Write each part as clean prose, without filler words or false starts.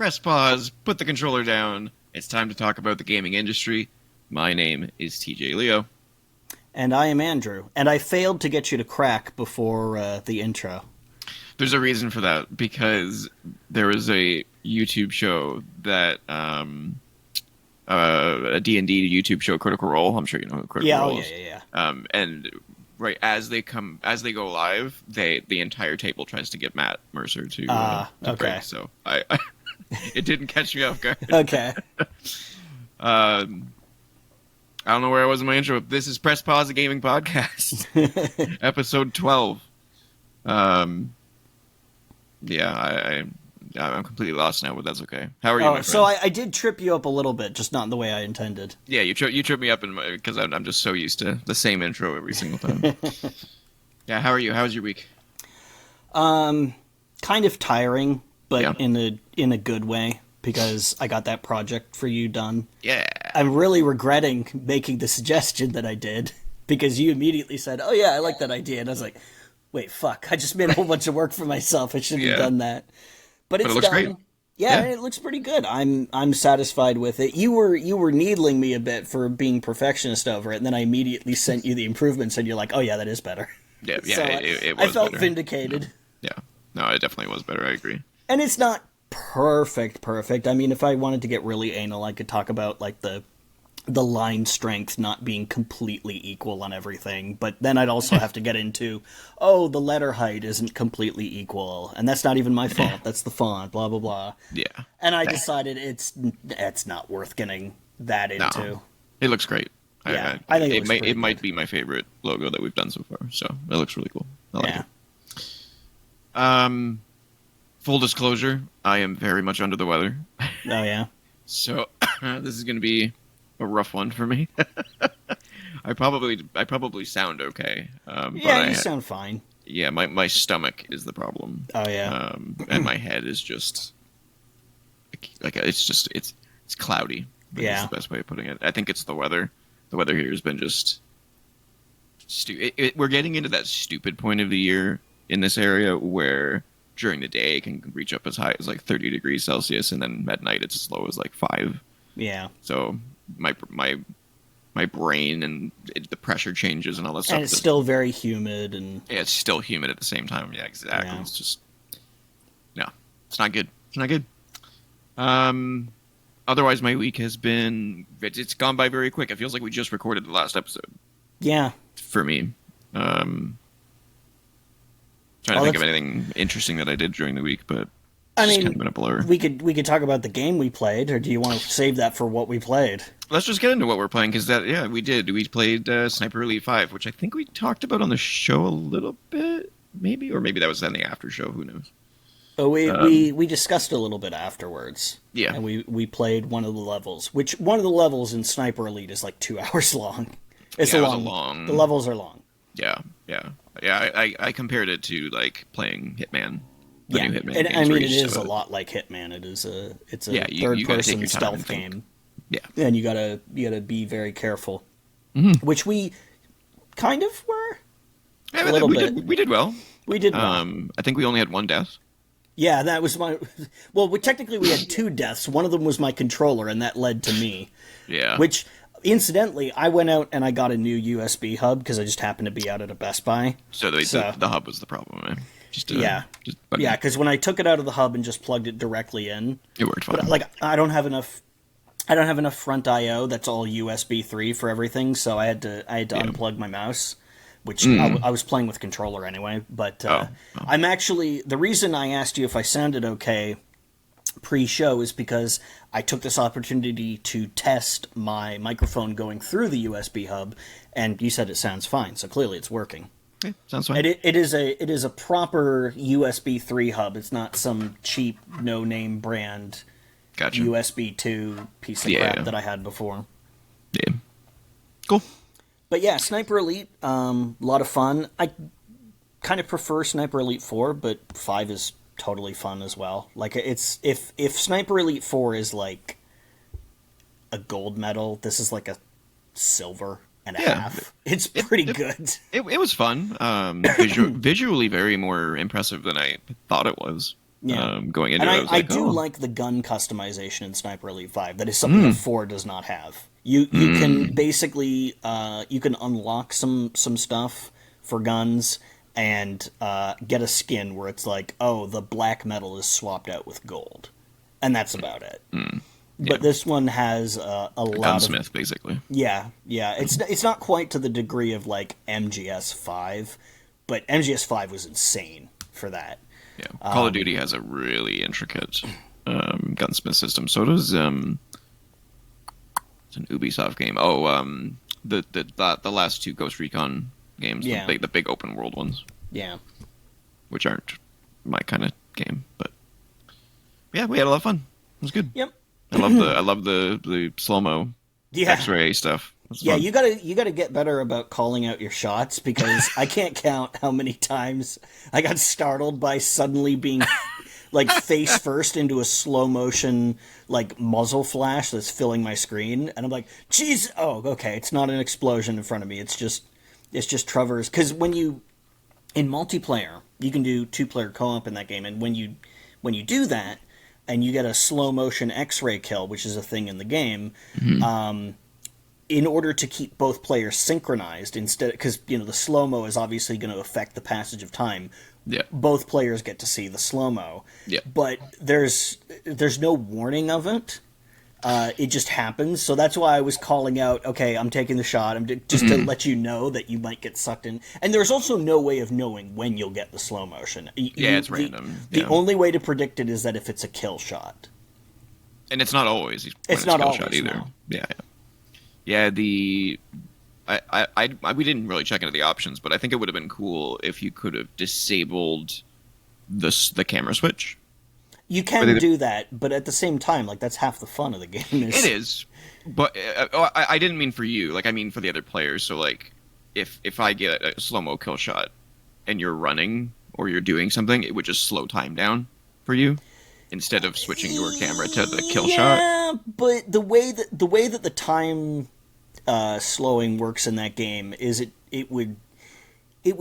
Press pause, put the controller down. It's time to talk about the gaming industry. My name is TJ Leo. And I am Andrew. And I failed to get you to crack before the intro. There's a reason for that, because there was a YouTube show that, a D&D YouTube show, Critical Role. I'm sure you know who Critical Role is. Yeah. And right as they go live, the entire table tries to get Matt Mercer to okay. break. So I it didn't catch me off guard. Okay. I don't know where I was in my intro. This is Press Pause, a gaming podcast, episode 12. I'm completely lost now, but that's okay. How are you, my friend? So I did trip you up a little bit, just not in the way I intended. Yeah, you tripped me up because I'm just so used to the same intro every single time. Yeah, how are you? How's your week? Kind of tiring, but in a good way, because I got that project for you done. Yeah. I'm really regretting making the suggestion that I did, because you immediately said, "Oh yeah, I like that idea," and I was like, "Wait, fuck! I just made a whole bunch of work for myself. I shouldn't have done that." But it looks great. Yeah, it looks pretty good. I'm satisfied with it. You were needling me a bit for being perfectionist over it, and then I immediately sent you the improvements, and you're like, "Oh yeah, that is better." Yeah, So it was I felt better. vindicated. Yeah, no, it definitely was better. I agree. And it's not perfect. I mean, if I wanted to get really anal, I could talk about like the line strength not being completely equal on everything, but then I'd also have to get into, the letter height isn't completely equal, and that's not even my fault. That's the font, blah blah blah. Yeah. And I decided it's not worth getting that into. No, it looks great. Yeah, I think it might be my favorite logo that we've done so far. So it looks really cool. I like it. Full disclosure, I am very much under the weather. Oh yeah. So this is going to be a rough one for me. I probably sound okay. You sound fine. Yeah, my stomach is the problem. Oh yeah. And my head is just like it's cloudy. That's the best way of putting it. I think it's the weather. The weather here has been just we're getting into that stupid point of the year in this area where during the day it can reach up as high as like 30 degrees Celsius, and then at night it's as low as like 5. Yeah. So my brain and the pressure changes and all that stuff. And it's still very humid, and it's still humid at the same time. Yeah, exactly. Yeah. It's just it's not good. It's not good. Otherwise, my week has been it's gone by very quick. It feels like we just recorded the last episode. Yeah. For me, trying to think of anything interesting that I did during the week, but I mean, kind of been a blur. We could talk about the game we played, or do you want to save that for what we played? Let's just get into what we're playing, because we did. We played Sniper Elite 5, which I think we talked about on the show a little bit, maybe, or maybe that was in the after show. Who knows? Oh, we discussed a little bit afterwards. Yeah, and we played one of the levels, which one of the levels in Sniper Elite is like 2 hours long. It's long. The levels are long. Yeah. I compared it to like playing Hitman. New Hitman and games I mean, it is a lot like Hitman. It's a third-person stealth game. Yeah, and you gotta be very careful, which we kind of were. Yeah, a little bit. We did well. We did well. I think we only had one death. Yeah, that was my. Well, technically we had 2 deaths. One of them was my controller, and that led to me. Yeah. Which, incidentally, I went out and I got a new USB hub because I just happened to be out at a Best Buy. So the hub was the problem, man. Because when I took it out of the hub and just plugged it directly in, it worked fine. But I don't have enough front I/O. That's all USB 3 for everything. So I had to unplug my mouse, which I was playing with controller anyway. But I'm actually, the reason I asked you if I sounded okay pre-show is because I took this opportunity to test my microphone going through the USB hub, and you said it sounds fine. So clearly it's working. Yeah, sounds fine. It is a proper USB 3 hub. It's not some cheap no-name brand USB 2 piece of crap that I had before. Yeah. Cool. But yeah, Sniper Elite, a lot of fun. I kind of prefer Sniper Elite 4, but 5 is totally fun as well. Like, it's if Sniper Elite 4 is like a gold medal, this is like a silver and a half. It's pretty good. It was fun. Visually very more impressive than I thought it was. Yeah. Going into And it, I I, was I like, do oh, like the gun customization in Sniper Elite 5. That is something that 4 does not have. You can mm, basically you can unlock some stuff for guns and get a skin where it's like, oh, the black metal is swapped out with gold. And that's about it. yeah, But this one has a a lot of gunsmith basically. yeah. It's not quite to the degree of like MGS5, but MGS5 was insane for that. Yeah, Call of Duty has a really intricate gunsmith system. So does it's an Ubisoft game. Oh, the last two Ghost Recon games, Yeah, the big open world ones, yeah. which aren't my kind of game, but yeah, we had a lot of fun. It was good. Yep. I love the slow mo Yeah. X-ray stuff. It was Yeah, fun. you gotta get better about calling out your shots because I can't count how many times I got startled by suddenly being like face first into a slow motion like muzzle flash that's filling my screen, and I'm like, "Jeez, oh, okay, it's not an explosion in front of me. It's just Trevor's." Because when you in multiplayer, you can do 2-player co-op in that game, and when you do that, and you get a slow motion X-ray kill, which is a thing in the game, in order to keep both players synchronized, instead, because the slow mo is obviously going to affect the passage of time. Yeah, Both players get to see the slow mo, yeah. but there's no warning of it. It just happens, so that's why I was calling out. Okay, I'm taking the shot. Just to let you know that you might get sucked in. And there's also no way of knowing when you'll get the slow motion. Yeah, it's random. The Yeah. only way to predict it is that if it's a kill shot. And it's not always when It's not kill always, shot either. no. Yeah, yeah. Yeah, we didn't really check into the options, but I think it would have been cool if you could have disabled the camera switch. You can do that, but at the same time, like that's half the fun of the game. It is, but I didn't mean for you. Like I mean for the other players. So like, if I get a slow mo kill shot and you're running or you're doing something, it would just slow time down for you instead of switching your camera to the kill shot. Yeah, but the way that the time slowing works in that game is it would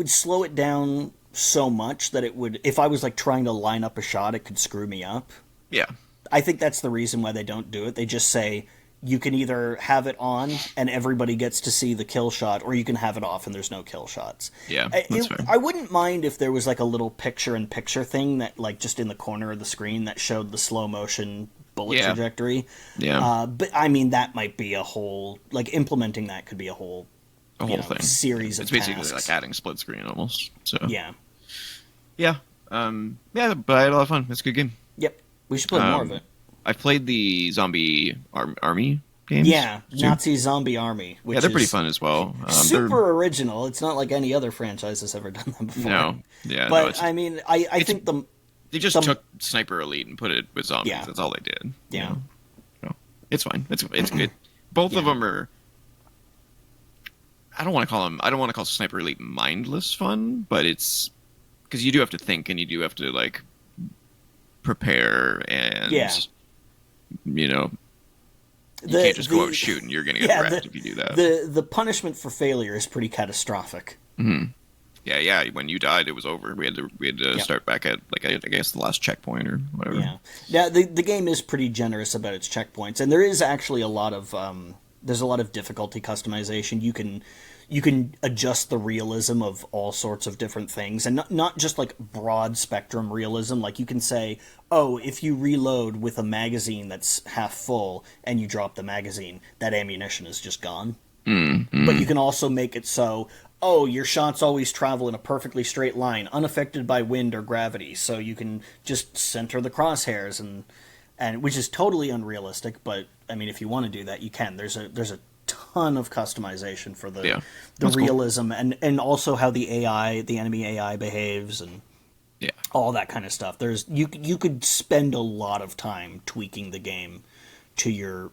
slow it down so much that it would, if I was like trying to line up a shot, it could screw me up. Yeah, I think that's the reason why they don't do it. They just say you can either have it on and everybody gets to see the kill shot, or you can have it off and there's no kill shots. yeah, that's fair. I wouldn't mind if there was like a little picture-in-picture thing that like just in the corner of the screen that showed the slow motion bullet trajectory. Yeah, But I mean that might be a whole, like implementing that could be a whole thing. series of It's basically tasks. like adding split screen almost. So Yeah. yeah, yeah. But I had a lot of fun. It's a good game. Yep. We should play more of it. I've played the zombie army games. Yeah, too. Nazi Zombie Army. Which Yeah, they're pretty is fun as well. super original. It's not like any other franchise has ever done that before. No, yeah, But no, I mean, I think they just took Sniper Elite and put it with zombies. Yeah. That's all they did. Yeah. No, it's fine. It's good. Both of them are. I don't want to call Sniper Elite mindless fun, but it's because you do have to think and you do have to like prepare and you can't just go out shooting. You're gonna get wrecked if you do that. The punishment for failure is pretty catastrophic. Mm-hmm. Yeah. When you died, it was over. We had to start back at like I guess the last checkpoint or whatever. Yeah. Now the game is pretty generous about its checkpoints, and there is actually a lot of there's a lot of difficulty customization. You can adjust the realism of all sorts of different things, and not just like broad spectrum realism. Like you can say, oh, if you reload with a magazine that's half full and you drop the magazine, that ammunition is just gone. Mm-hmm. But you can also make it so, oh, your shots always travel in a perfectly straight line, unaffected by wind or gravity, so you can just center the crosshairs, and which is totally unrealistic, but I mean, if you want to do that, you can. There's a ton of customization for the realism, cool. and also how the enemy AI behaves, and all that kind of stuff. You could spend a lot of time tweaking the game to your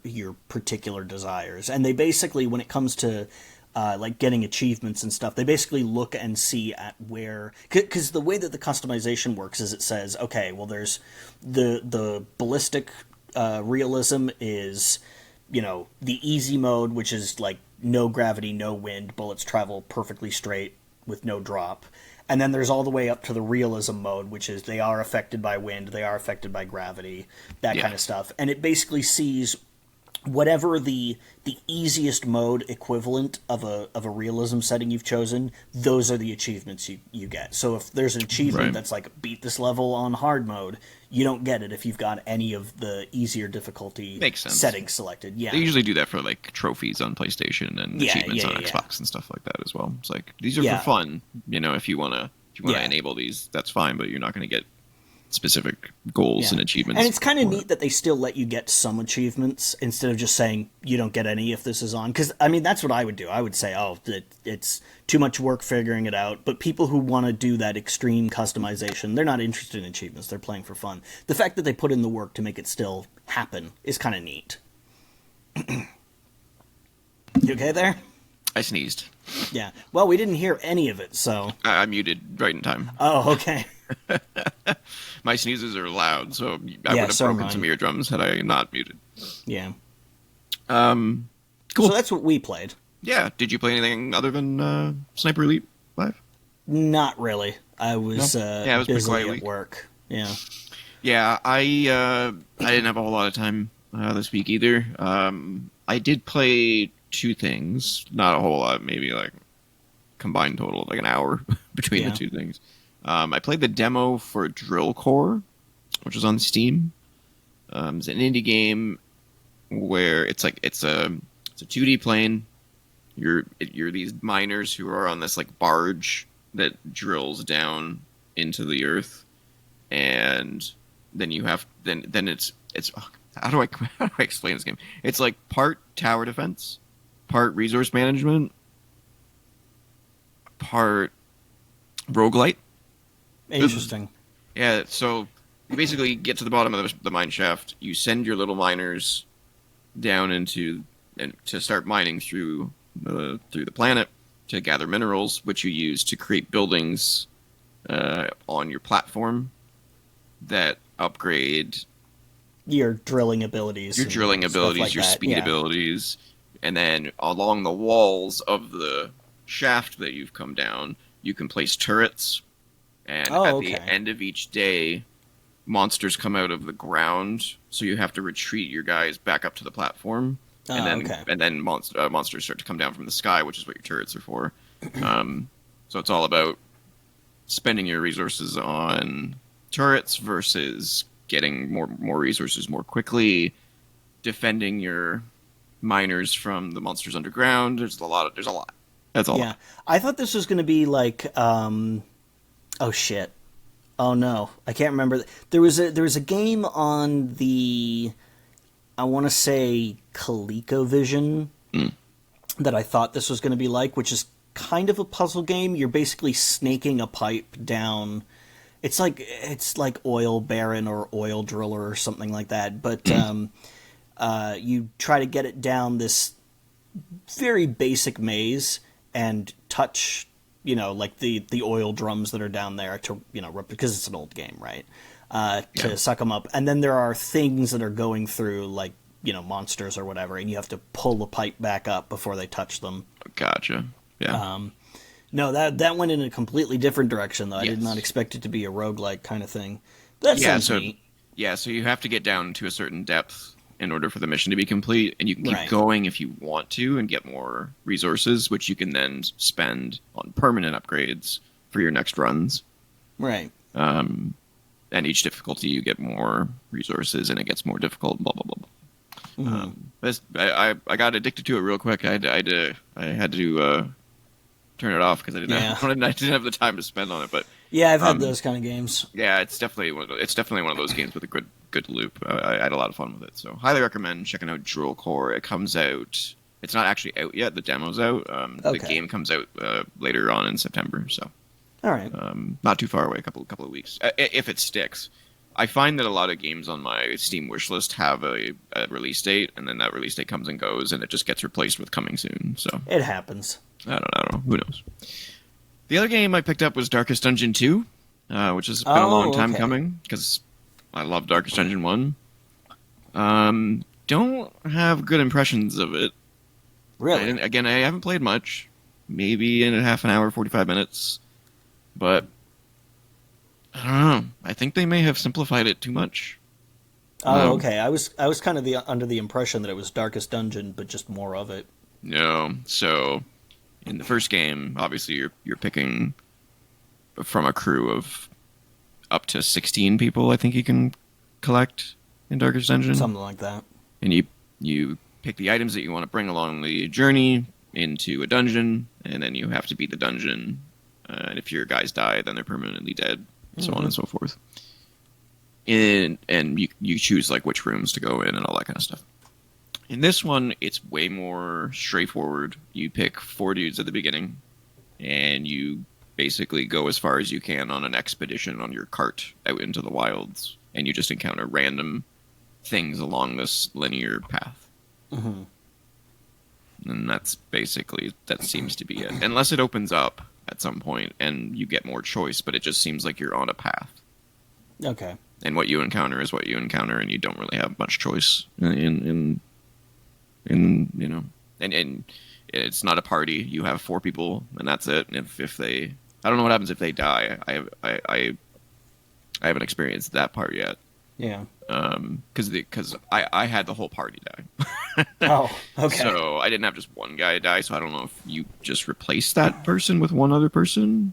particular desires, and they basically, when it comes to like getting achievements and stuff, they basically look and see at where, because the way that the customization works is it says, okay, well, there's the ballistic realism is, the easy mode, which is like no gravity, no wind, bullets travel perfectly straight with no drop. And then there's all the way up to the realism mode, which is they are affected by wind, they are affected by gravity, that kind of stuff. And it basically sees whatever the easiest mode equivalent of a realism setting you've chosen, those are the achievements you get. So if there's an achievement that's like beat this level on hard mode, you don't get it if you've got any of the easier difficulty settings selected. Yeah, they usually do that for like trophies on PlayStation and achievements on Xbox and stuff like that as well. It's like these are for fun, if you wanna enable these, that's fine, but you're not going to get specific goals and achievements. And it's kind of neat that they still let you get some achievements instead of just saying you don't get any if this is on. Because, I mean, that's what I would do. I would say, it's too much work figuring it out. But people who want to do that extreme customization, they're not interested in achievements. They're playing for fun. The fact that they put in the work to make it still happen is kind of neat. You okay there? I sneezed. Yeah. Well, we didn't hear any of it, so... I muted right in time. Oh, okay. My sneezes are loud, so I would have broken some eardrums had I not muted. Yeah. Cool. So that's what we played. Yeah. Did you play anything other than Sniper Elite 5? Not really. I was, I was busy pretty at week. work. Yeah. Yeah, I didn't have a whole lot of time this week either. I did play 2 things. Not a whole lot, maybe like combined total of like an hour between the 2 things. I played the demo for Drill Core, which was on Steam. It's an indie game where it's a 2D plane. You're these miners who are on this like barge that drills down into the earth, and then you have then it's how do I explain this game? It's like part tower defense, part resource management, part roguelite. Interesting. Yeah, so you basically get to the bottom of the mine shaft. You send your little miners down to start mining through the planet to gather minerals, which you use to create buildings on your platform that upgrade your drilling abilities, your speed abilities, and then along the walls of the shaft that you've come down, you can place turrets. And the end of each day, monsters come out of the ground, so you have to retreat your guys back up to the platform, and then monsters start to come down from the sky, which is what your turrets are for. So it's all about spending your resources on turrets versus getting more resources more quickly, defending your miners from the monsters underground. There's a lot. That's all. Yeah, I thought this was going to be like. Oh shit! Oh no, I can't remember. There was a game on the, I want to say ColecoVision that I thought this was going to be like, which is kind of a puzzle game. You're basically snaking a pipe down. It's like Oil Baron or Oil Driller or something like that. But you try to get it down this very basic maze and touch. Like the oil drums that are down there to, because it's an old game, right? To suck them up. And then there are things that are going through, like, monsters or whatever, and you have to pull the pipe back up before they touch them. Gotcha. Yeah. No, that went in a completely different direction, though. Yes. I did not expect it to be a roguelike kind of thing. That sounds neat. Yeah, so you have to get down to a certain depth in order for the mission to be complete, and you can keep going if you want to and get more resources, which you can then spend on permanent upgrades for your next runs. Right. And each difficulty you get more resources and it gets more difficult, blah, blah, blah. Mm-hmm. I got addicted to it real quick. I had to turn it off because I didn't have the time to spend on it. But yeah, I've had those kind of games. Yeah, it's definitely one of those games with a good loop. I had a lot of fun with it, so highly recommend checking out Drill Core. It comes out. It's not actually out yet. The demo's out. The game comes out later on in September. So, all right, not too far away. A couple of weeks if it sticks. I find that a lot of games on my Steam wishlist have a release date, and then that release date comes and goes, and it just gets replaced with coming soon. So it happens. I don't know. Who knows? The other game I picked up was Darkest Dungeon 2, which has been a long time coming, because I love Darkest Dungeon 1. Don't have good impressions of it. Really? I haven't played much. Maybe in a half an hour, 45 minutes. But I don't know. I think they may have simplified it too much. Oh, okay. I was kind of under the impression that it was Darkest Dungeon, but just more of it. No. So in the first game, obviously you're picking from a crew of up to 16 people. I think you can collect in Darkest Dungeon, Something like that. and you pick the items that you want to bring along the journey into a dungeon, and then you have to beat the dungeon. And if your guys die, then they're permanently dead, so on and so forth. And you choose like which rooms to go in and all that kind of stuff. In this one, it's way more straightforward. You pick 4 dudes at the beginning, and you basically go as far as you can on an expedition on your cart out into the wilds, and you just encounter random things along this linear path. Mm-hmm. And that seems to be it. Unless it opens up at some point and you get more choice, but it just seems like you're on a path. Okay. And what you encounter is what you encounter, and you don't really have much choice in and it's not a party. You have 4 people, and that's it. And if they, I don't know what happens if they die. I haven't experienced that part yet. Yeah. Because I had the whole party die. Oh, okay. So I didn't have just one guy die. So I don't know if you just replace that person with one other person.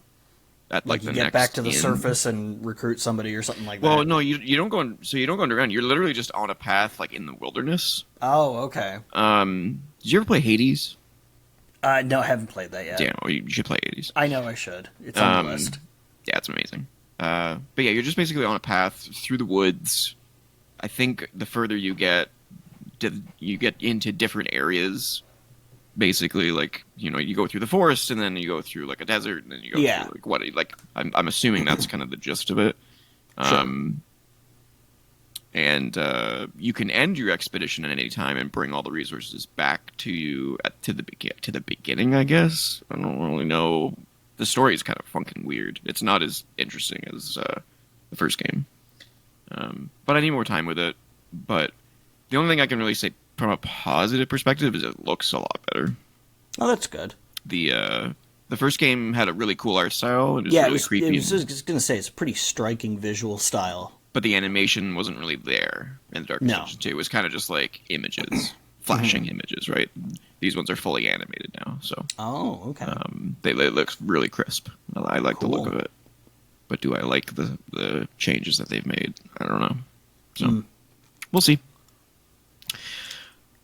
At Like the you get next back to the inn. surface and recruit somebody or something like that. Well, no, you don't go. So you don't go underground. You're literally just on a path, like in the wilderness. Oh, okay. Did you ever play Hades? No, I haven't played that yet. Yeah, well, you should play Hades. I know I should. It's on the list. Yeah, it's amazing. But yeah, you're just basically on a path through the woods. I think the further you get into different areas. Basically, like, you go through the forest, and then you go through like a desert, and then you go through I'm assuming that's kind of the gist of it. Sure. And you can end your expedition at any time and bring all the resources back to you to the beginning. I guess I don't really know. The story is kind of fucking weird. It's not as interesting as the first game, but I need more time with it. But the only thing I can really say from a positive perspective is it looks a lot better. Oh, that's good. The first game had a really cool art style, and it was really creepy. I was just gonna say it's a pretty striking visual style. But the animation wasn't really there in the Darkest Dungeon 2. It was kind of just like images, flashing images, right? These ones are fully animated now, so. Oh, okay. They look really crisp. I like the look of it. But do I like the changes that they've made? I don't know. So, we'll see.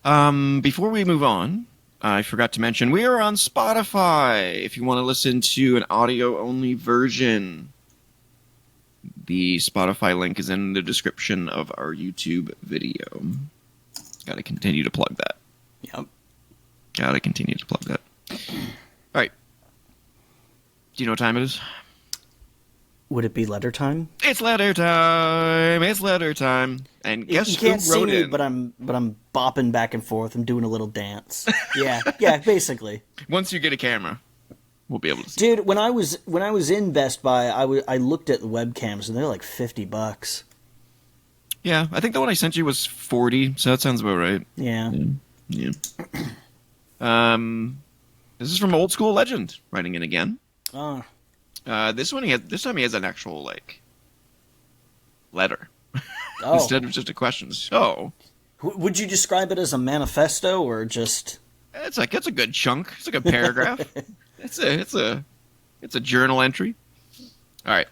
Before we move on, I forgot to mention we are on Spotify. If you want to listen to an audio-only version, the Spotify link is in the description of our YouTube video. Got to continue to plug that. Yep. Got to continue to plug that. All right. Do you know what time it is? Would it be letter time? It's letter time. It's letter time. And guess you can't who see wrote me, in? but I'm bopping back and forth. I'm doing a little dance. Yeah, basically. Once you get a camera, we'll be able to see. Dude, when I was in Best Buy, I looked at the webcams and they're like $50. Yeah, I think the one I sent you was 40, so that sounds about right. Yeah. Yeah. This is from Old School Legend writing in again. Oh. This time he has an actual letter Oh. instead of just a question. So, Would you describe it as a manifesto or just? it's a good chunk. It's like a paragraph. it's a journal entry. All right,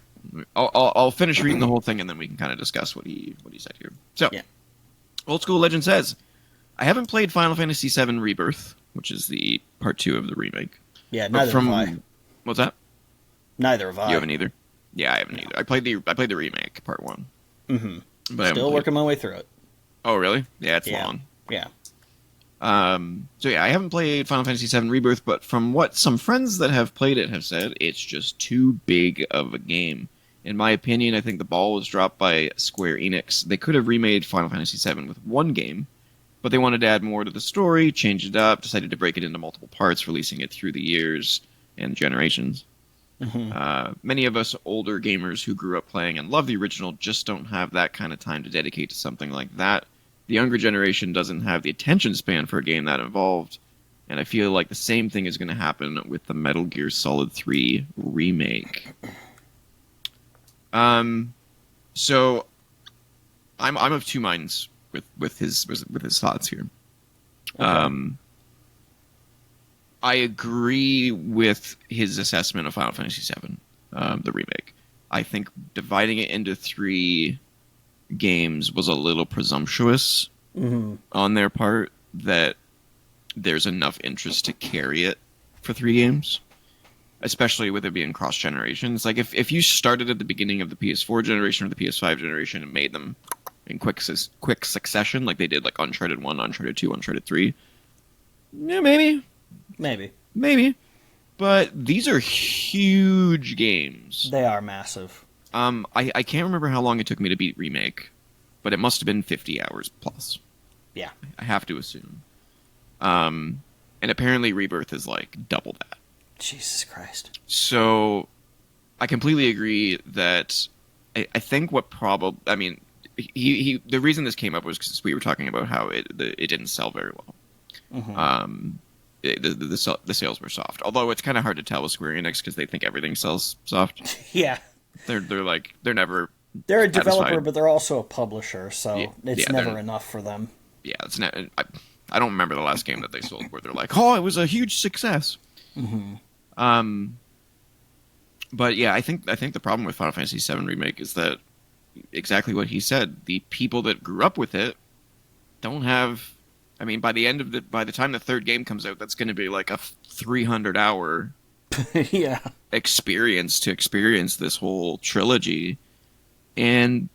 I'll finish reading the whole thing and then we can kind of discuss what he said here. So, Yeah. Old School Legend says, I haven't played Final Fantasy VII Rebirth, which is the part 2 of the remake. Yeah, neither have I. What's that? Neither have I. You haven't either. Yeah, I haven't either. I played the remake, part 1. Mm-hmm. But Still working my way through it. Oh, really? Yeah, it's long. Yeah. So yeah, I haven't played Final Fantasy VII Rebirth, but from what some friends that have played it have said, it's just too big of a game. In my opinion, I think the ball was dropped by Square Enix. They could have remade Final Fantasy VII with one game, but they wanted to add more to the story, change it up, decided to break it into multiple parts, releasing it through the years and generations. Mm-hmm. Many of us older gamers who grew up playing and love the original just don't have that kind of time to dedicate to something like that. The younger generation doesn't have the attention span for a game that involved, and I feel like the same thing is going to happen with the Metal Gear Solid 3 remake. Um, so I'm of two minds with his thoughts here. Okay. I agree with his assessment of Final Fantasy VII, the remake. I think dividing it into three games was a little presumptuous Mm-hmm. on their part. That there's enough interest to carry it for three games, especially with it being cross generations. Like if you started at the beginning of the PS4 generation or the PS5 generation and made them in quick succession, like they did like Uncharted 1, Uncharted 2, Uncharted 3, yeah, Maybe. maybe. But these are huge games. They are massive. I can't remember how long it took me to beat Remake, but it must have been 50 hours plus. Yeah. I have to assume. And apparently Rebirth is like double that. Jesus Christ. So I completely agree that I think what probably, I mean, the reason this came up was because we were talking about how it didn't sell very well. Mm-hmm. The sales were soft. Although it's kind of hard to tell with Square Enix because they think everything sells soft. Yeah. They're never They're a developer, satisfied. but they're also a publisher, so Yeah, it's yeah, never enough for them. yeah, it's not. I don't remember the last game that they sold where they're like, "Oh, it was a huge success." Mm-hmm. But yeah, I think the problem with Final Fantasy VII Remake is that exactly what he said. The people that grew up with it don't have. I mean, by the time the third game comes out, that's going to be like a 300-hour Yeah. experience to experience this whole trilogy, and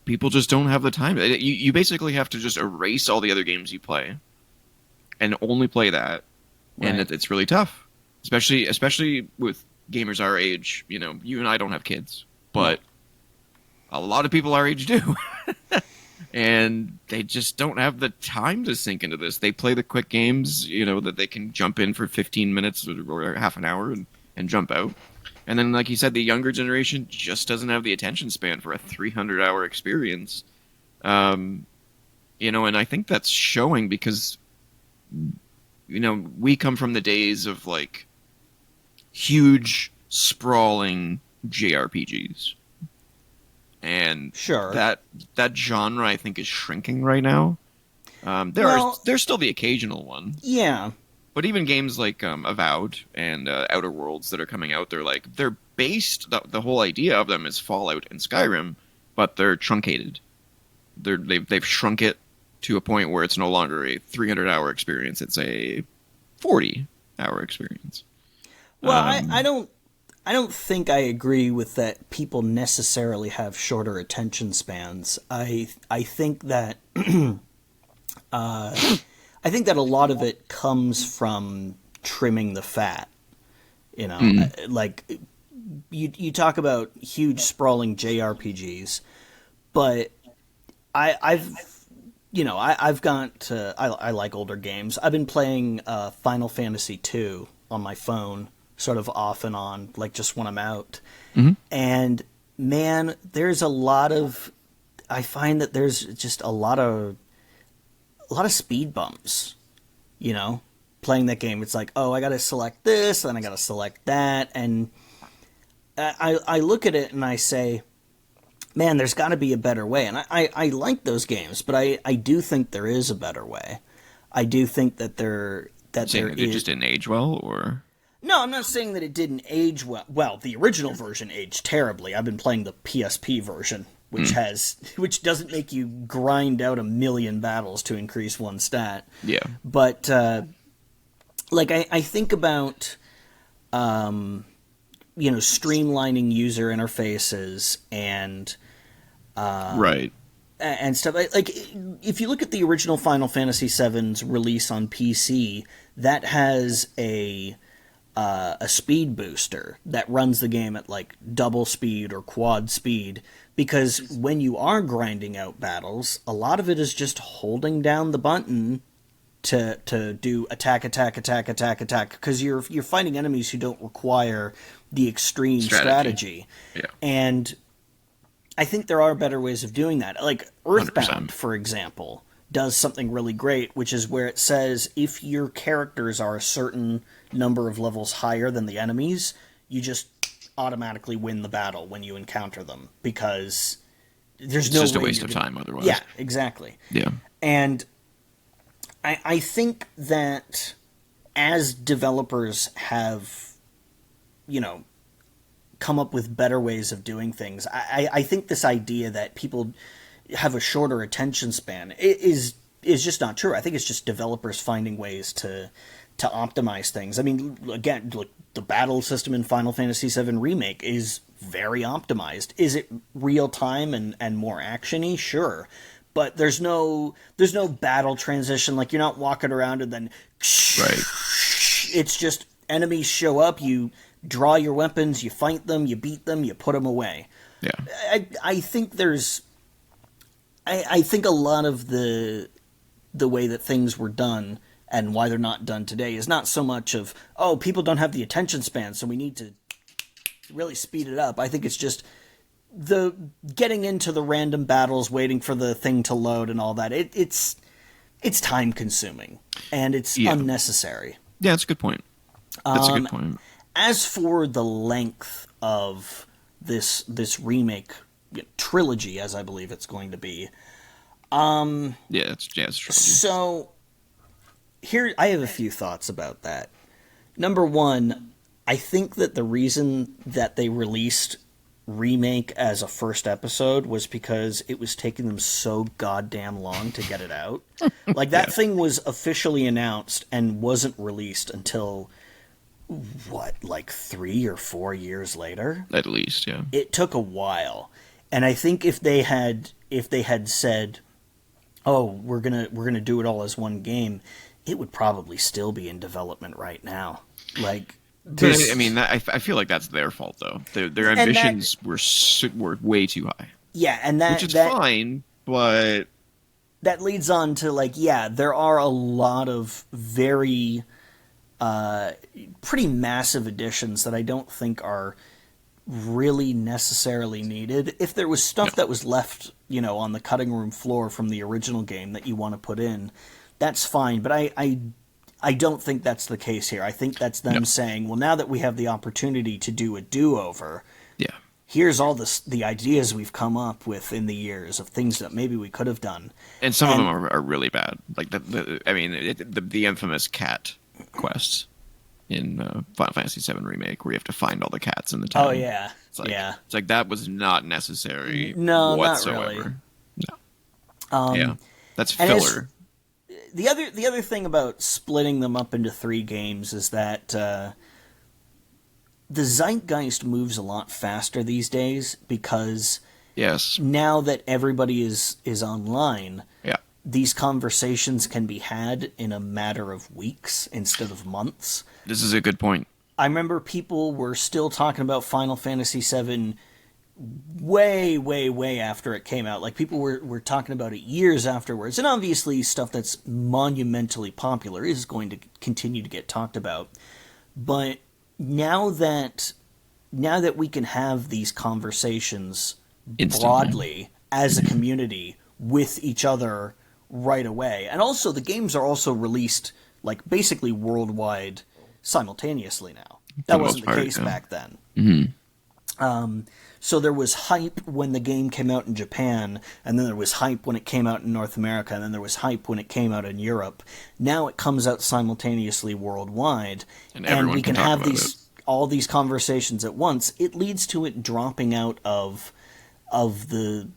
people just don't have the time. You basically have to just erase all the other games you play and only play that, and Right. it's really tough, especially with gamers our age. You know, you and I don't have kids, No. but a lot of people our age do. And they just don't have the time to sink into this. They play the quick games, you know, that they can jump in for 15 minutes or half an hour and jump out. And then, like you said, the younger generation just doesn't have the attention span for a 300-hour experience. You know, and I think that's showing because, you know, we come from the days of like huge, sprawling JRPGs. And Sure. that genre I think is shrinking right now. Well, There's still the occasional one, yeah. but even games like Avowed and Outer Worlds that are coming out, they're based. The whole idea of them is Fallout and Skyrim, but they're truncated. They've shrunk it to a point where it's no longer a 300-hour experience; it's a 40-hour experience. Well, Um, I don't think I agree with that people necessarily have shorter attention spans. I think that I think that a lot of it comes from trimming the fat. You know, like you talk about huge sprawling JRPGs, but I've I've got I like older games. I've been playing Final Fantasy II on my phone, sort of off and on, like just when I'm out. And man, there's a lot of I find that there's just a lot of speed bumps. You know, playing that game, it's like, oh, I got to select this, then I got to select that, and I look at it and I say, man, there's got to be a better way. And I like those games, but I do think there is a better way. I do think that saying there that it is. just didn't age well, or No, I'm not saying that it didn't age well. Well, the original version aged terribly. I've been playing the PSP version, which doesn't make you grind out 1,000,000 battles to increase one stat. yeah. But like I think about streamlining user interfaces Right. and stuff like if you look at the original Final Fantasy VII's release on PC, that has a speed booster that runs the game at like double speed or quad speed, because when you are grinding out battles, a lot of it is just holding down the button to do attack, because you're fighting enemies who don't require the extreme strategy. Yeah. And I think there are better ways of doing that. Like Earthbound, 100%. for example. does something really great, which is where it says if your characters are a certain number of levels higher than the enemies, you just automatically win the battle when you encounter them because there's It's no just a way waste you're of gonna... time otherwise. Yeah, exactly. Yeah. And I think that as developers have, you know, come up with better ways of doing things, I think this idea that people have a shorter attention span is just not true. I think it's just developers finding ways to optimize things. I mean, again, look, the battle system in Final Fantasy VII Remake is very optimized. Is it real time and more actiony? Sure, but there's no battle transition. Like you're not walking around and then Right. it's just enemies show up, you draw your weapons, you fight them, you beat them, you put them away. Yeah. I think there's I think a lot of the way that things were done and why they're not done today is not so much of, oh, people don't have the attention span, so we need to really speed it up. I think it's just the getting into the random battles, waiting for the thing to load and all that. It's time consuming and it's unnecessary. Yeah, that's a good point. That's a good point. As for the length of this remake trilogy, as I believe it's going to be, It's trilogy. so here I have a few thoughts about that. Number one, I think that the reason that they released Remake as a first episode was because it was taking them so goddamn long to get it out. Like that thing was officially announced and wasn't released until what, like 3 or 4 years later? At least, yeah. It took a while. And I think if they had said, "Oh, we're going to do it all as one game," it would probably still be in development right now. Like But, I mean, I feel like that's their fault, though. Their ambitions were way too high. Yeah, and that... Which is fine, but... That leads on to, like, yeah, there are a lot of very... pretty massive additions that I don't think are really necessarily needed. If there was stuff that was left, on the cutting room floor from the original game that you want to put in, that's fine. But I don't think that's the case here. I think that's them saying, well, now that we have the opportunity to do a do-over, here's all the ideas we've come up with in the years of things that maybe we could have done. And some of them are really bad. Like, the infamous cat quest in Final Fantasy VII Remake, where you have to find all the cats in the town. Oh, yeah. It's like that was not necessary Not whatsoever. really. No. That's filler. The other thing about splitting them up into 3 games is that the zeitgeist moves a lot faster these days because now that everybody is online, these conversations can be had in a matter of weeks instead of months. This is a good point. I remember people were still talking about Final Fantasy VII way, way, way after it came out. Like, people were talking about it years afterwards. And obviously stuff that's monumentally popular is going to continue to get talked about. But now that we can have these conversations broadly as a community with each other right away, and also the games are also released like basically worldwide simultaneously now. That wasn't the case back then. Mm-hmm. So there was hype when the game came out in Japan, and then there was hype when it came out in North America, and then there was hype when it came out in Europe. Now it comes out simultaneously worldwide, and we can have all these conversations at once. It leads to it dropping out of the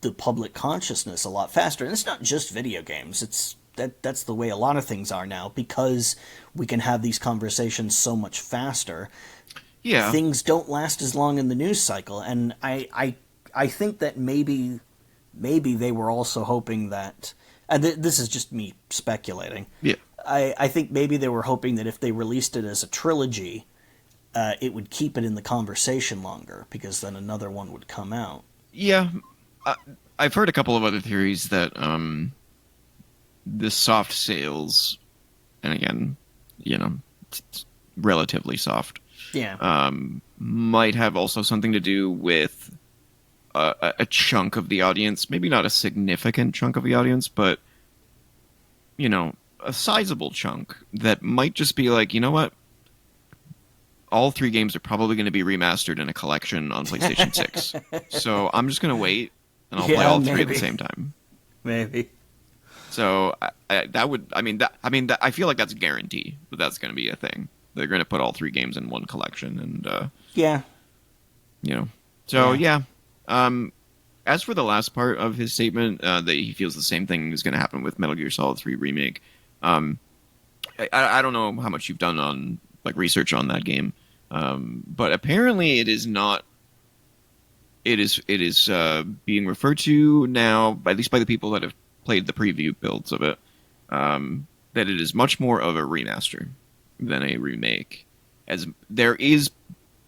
the public consciousness a lot faster. And it's not just video games. That's the way a lot of things are now, because we can have these conversations so much faster. Yeah. Things don't last as long in the news cycle, and I think that maybe they were also hoping that, and this is just me speculating. Yeah. I think maybe they were hoping that if they released it as a trilogy, it would keep it in the conversation longer, because then another one would come out. Yeah. I've heard a couple of other theories that the soft sales, and again, it's relatively soft, Yeah. might have also something to do with a chunk of the audience, maybe not a significant chunk of the audience, but a sizable chunk that might just be like, you know what? All three games are probably going to be remastered in a collection on PlayStation 6. So I'm just going to wait and I'll play all three at the same time. Maybe. So I feel like that's a guarantee that that's going to be a thing. They're going to put all three games in one collection, and yeah. So yeah. As for the last part of his statement, that he feels the same thing is going to happen with Metal Gear Solid 3 Remake. I don't know how much you've done on like research on that game, but apparently it is not. It is being referred to now, at least by the people that have played the preview builds of it, that it is much more of a remaster than a remake. As there is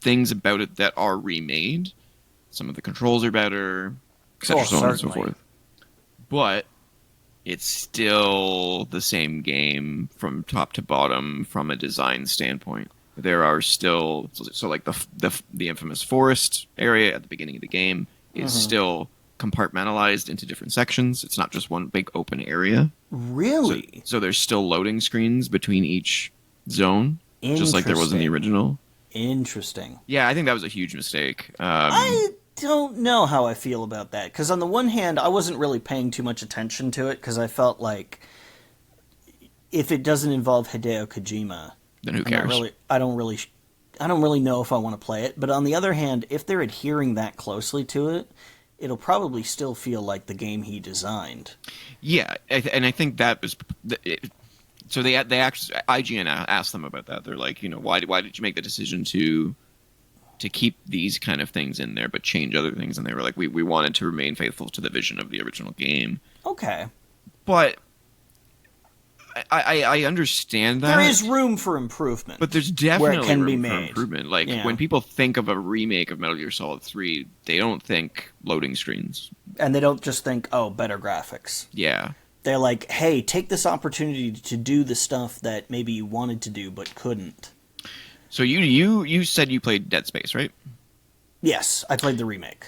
things about it that are remade. Some of the controls are better, etc., so on and so forth. But it's still the same game from top to bottom from a design standpoint. There are still like the infamous forest area at the beginning of the game is still compartmentalized into different sections. It's not just one big open area. Really? So there's still loading screens between each zone, just like there was in the original. Interesting. Yeah, I think that was a huge mistake. I don't know how I feel about that, because on the one hand, I wasn't really paying too much attention to it, because I felt like if it doesn't involve Hideo Kojima, then who cares? I don't really know if I want to play it. But on the other hand, if they're adhering that closely to it, it'll probably still feel like the game he designed. Yeah, and I think that was so they actually IGN asked them about that. They're like, why did you make the decision to keep these kind of things in there but change other things? And they were like, we wanted to remain faithful to the vision of the original game. Okay, but I understand that there is room for improvement, but there's definitely where it can room be for made. improvement. Like when people think of a remake of Metal Gear Solid 3, they don't think loading screens, and they don't just think, oh, better graphics. Yeah, they're like, hey, take this opportunity to do the stuff that maybe you wanted to do but couldn't. So you said you played Dead Space, right? Yes, I played the remake.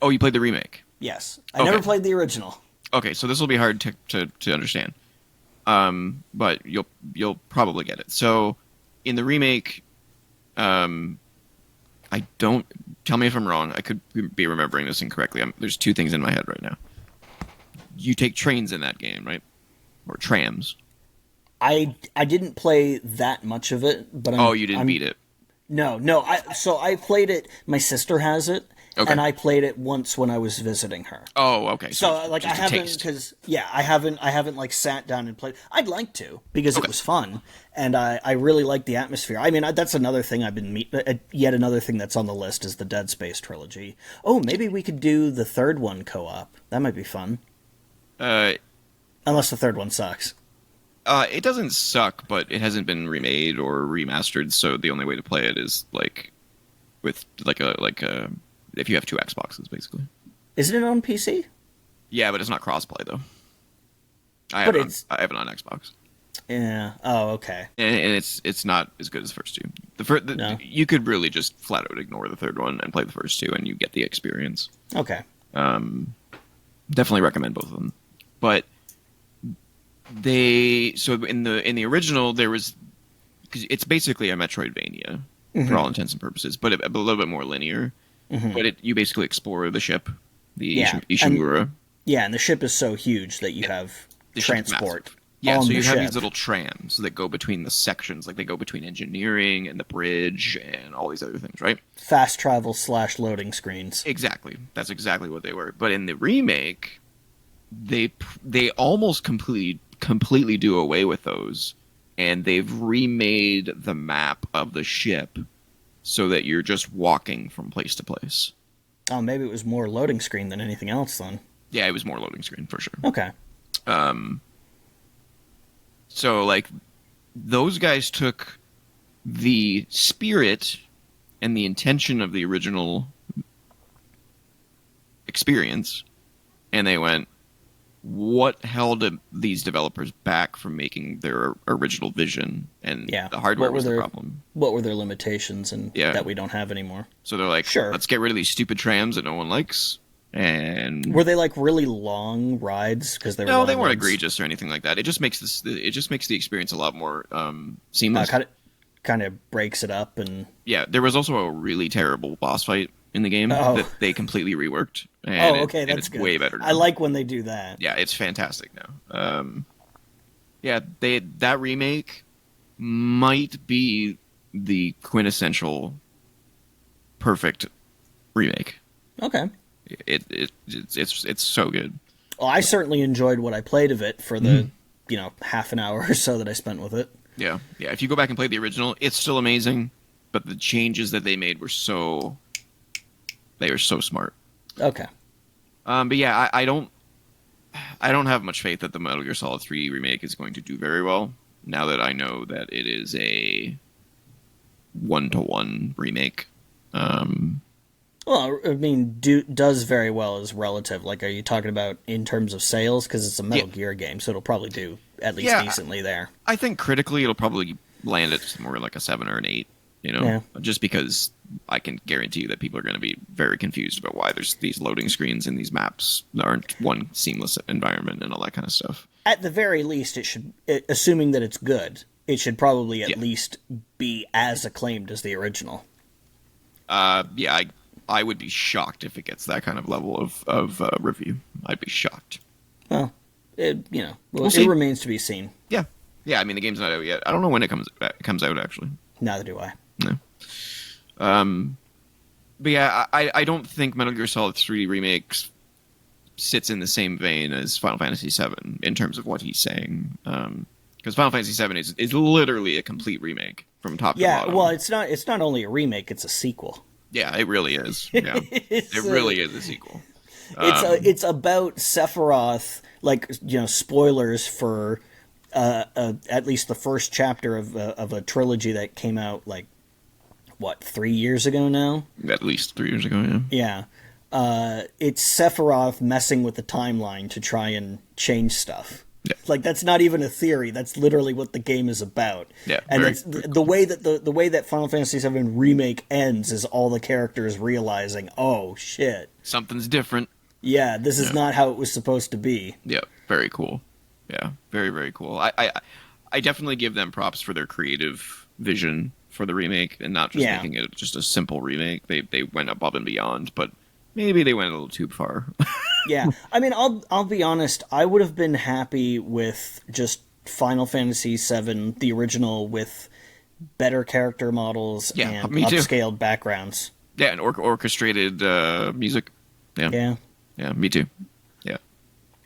Oh, you played the remake? Yes, I never played the original. Okay, so this will be hard to understand. But you'll probably get it. So, in the remake, I don't. Tell me if I'm wrong. I could be remembering this incorrectly. There's two things in my head right now. You take trains in that game, right? Or trams. I didn't play that much of it, but you didn't beat it. No. I played it. My sister has it, and I played it once when I was visiting her. Oh, okay. So like I haven't I haven't like sat down and played. I'd like to because it was fun, and I really like the atmosphere. I mean, that's another thing I've been yet another thing that's on the list is the Dead Space trilogy. Oh, maybe we could do the third one co-op. That might be fun. Unless the third one sucks. It doesn't suck, but it hasn't been remade or remastered, so the only way to play it is like with like a if you have two Xboxes, basically. Isn't it on PC? Yeah, but it's not crossplay though. I have it on Xbox. Yeah. Oh, okay. And it's not as good as the first two. No. You could really just flat out ignore the third one and play the first two, and you get the experience. Okay. Definitely recommend both of them, but. So in the original there was, because it's basically a Metroidvania for all intents and purposes, but a little bit more linear. But you basically explore the ship, the Ishimura. And the ship is so huge that you have transport. Yeah, so you have these little trams that go between the sections, like they go between engineering and the bridge and all these other things, right? Fast travel / loading screens. Exactly, that's exactly what they were. But in the remake, they almost completely do away with those, and they've remade the map of the ship so that you're just walking from place to place. Oh, maybe it was more loading screen than anything else then. Yeah, it was more loading screen for sure. Okay. So like those guys took the spirit and the intention of the original experience and they went, what held these developers back from making their original vision? And the hardware was the problem. What were their limitations that we don't have anymore? So they're like, sure, let's get rid of these stupid trams that no one likes, And were they like really long rides? Because they were no, long they weren't ones. egregious or anything like that. It just makes the experience a lot more seamless. Kind of breaks it up and. Yeah, there was also a really terrible boss fight in the game Oh, that they completely reworked, and oh, okay, it's that's good. way better I now. like when they do that. Yeah, it's fantastic now. Yeah, that remake might be the quintessential perfect remake. Okay. It's so good. Well, I certainly enjoyed what I played of it for the half an hour or so that I spent with it. Yeah, yeah. If you go back and play the original, it's still amazing, but the changes that they made were so smart. Okay. But yeah, I don't have much faith that the Metal Gear Solid 3 remake is going to do very well. Now that I know that it is a 1-to-1 remake. Well, I mean, does very well is relative. Like, are you talking about in terms of sales? Because it's a Metal Gear game, so it'll probably do at least decently there. I think critically it'll probably land at more like a 7 or an 8. Just because I can guarantee you that people are going to be very confused about why there's these loading screens and these maps aren't one seamless environment and all that kind of stuff. At the very least, assuming that it's good, it should probably at least be as acclaimed as the original. Yeah, I would be shocked if it gets that kind of level of review. I'd be shocked. Well, it remains to be seen. Yeah, yeah. I mean, the game's not out yet. I don't know when it comes out actually. Neither do I. No. But yeah, I don't think Metal Gear Solid 3 remakes sits in the same vein as Final Fantasy 7 in terms of what he's saying. Because Final Fantasy 7 is literally a complete remake from top to bottom. Yeah, well, it's not only a remake; it's a sequel. Yeah, it really is. Yeah, it really is a sequel. It's about Sephiroth. Like, spoilers for at least the first chapter of a trilogy that came out like 3 years ago now. At least 3 years ago, yeah. Yeah, it's Sephiroth messing with the timeline to try and change stuff. Yeah. Like, that's not even a theory. That's literally what the game is about. Yeah, and very, it's very the way that the way that Final Fantasy VII remake ends is all the characters realizing, oh shit, something's different. Yeah, this is not how it was supposed to be. Yeah, very cool. Yeah, very, very cool. I definitely give them props for their creative vision for the remake and not just making it just a simple remake. They went above and beyond, but maybe they went a little too far. Yeah, I mean, I'll be honest. I would have been happy with just Final Fantasy VII, the original, with better character models and upscaled backgrounds. Yeah, and orchestrated music. Yeah, me too. Yeah,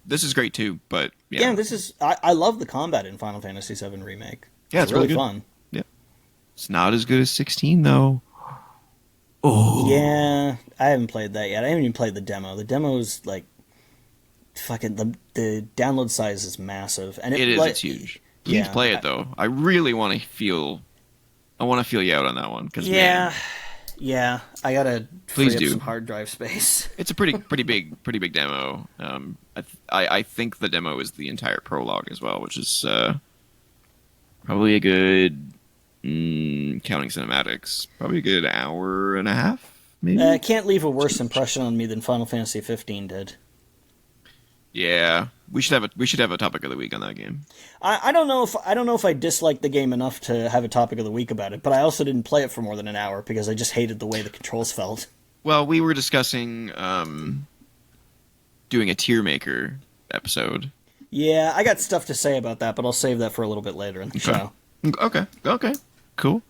this is great too. But this is I love the combat in Final Fantasy VII remake. Yeah, it's really fun. Yeah, it's not as good as 16 though. Oh. Yeah, I haven't played that yet. I haven't even played the demo. The demo is like fucking the download size is massive, and it's huge. Please play it though. I really want to feel. I want to feel you out on that one because yeah, I gotta free up some hard drive space. It's a pretty big demo. I think the demo is the entire prologue as well, which is probably a good. Counting cinematics, probably a good hour and a half, maybe. Can't leave a worse impression on me than Final Fantasy 15 did. Yeah, we should have a topic of the week on that game. I don't know if I disliked the game enough to have a topic of the week about it, but I also didn't play it for more than an hour because I just hated the way the controls felt. Well, we were discussing doing a tier maker episode. Yeah, I got stuff to say about that, but I'll save that for a little bit later in the show. Okay. Cool.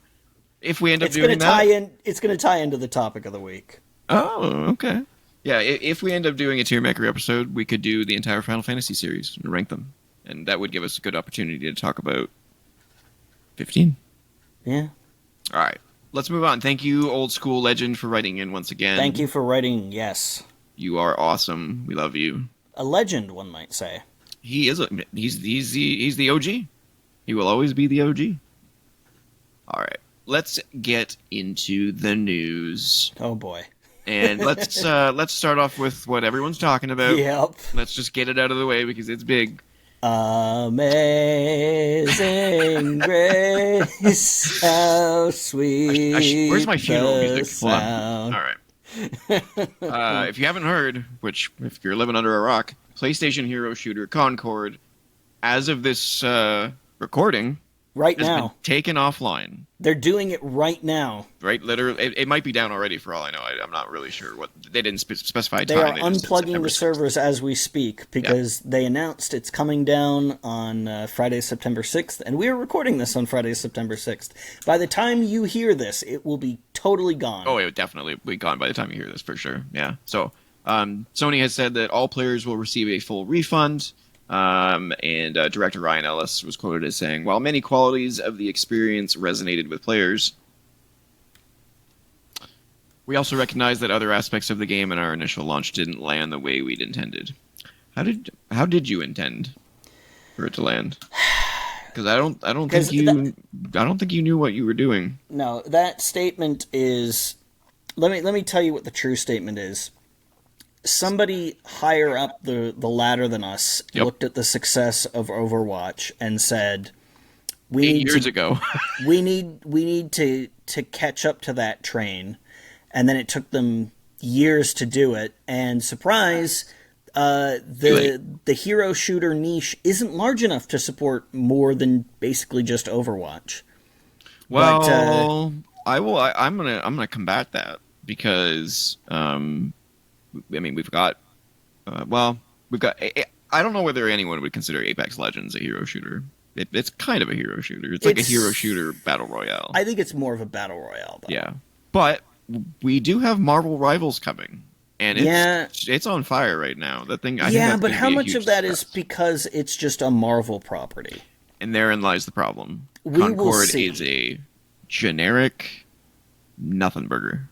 If we end up doing that, it's going to tie into the topic of the week. Oh, okay. Yeah, if we end up doing a tier maker episode, we could do the entire Final Fantasy series and rank them, and that would give us a good opportunity to talk about 15. Yeah. All right, let's move on. Thank you, Old School Legend, for writing in once again. Thank you for writing. Yes. You are awesome. We love you. A legend, one might say. He's the OG. He will always be the OG. All right, let's get into the news. Oh boy! And let's start off with what everyone's talking about. Yep. Let's just get it out of the way because it's big. Amazing Grace, how sweet. Where's my funeral music? Sound. All right. If you haven't heard, which if you're living under a rock, PlayStation Hero Shooter Concord, as of this recording, Right has been now. taken offline. They're doing it right now. Right, literally, it might be down already for all I know. I'm not really sure what they didn't specify a They time. are They just said unplugging September the 6th. servers as we speak because they announced it's coming down on Friday, September 6th, and we are recording this on Friday, September 6th. By the time you hear this, it will be totally gone. Oh, it would definitely be gone by the time you hear this for sure. Yeah. So, Sony has said that all players will receive a full refund. And director Ryan Ellis was quoted as saying, "While many qualities of the experience resonated with players, we also recognize that other aspects of the game in our initial launch didn't land the way we'd intended." How did you intend for it to land? Because I don't think you knew what you were doing. No, that statement is. Let me tell you what the true statement is. Somebody higher up the ladder than us looked at the success of Overwatch and said, "We 8 years ago." we need to catch up to that train," and then it took them years to do it. And surprise, the hero shooter niche isn't large enough to support more than basically just Overwatch. Well, I'm gonna combat that because I mean, we've got, we've got. I don't know whether anyone would consider Apex Legends a hero shooter. It's kind of a hero shooter. It's like a hero shooter battle royale. I think it's more of a battle royale, though. Yeah, but we do have Marvel Rivals coming, and it's on fire right now. That thing. I think that's but gonna how be a much huge of that success. is because it's just a Marvel property? And therein lies the problem. We will Concord see. is a generic nothing burger.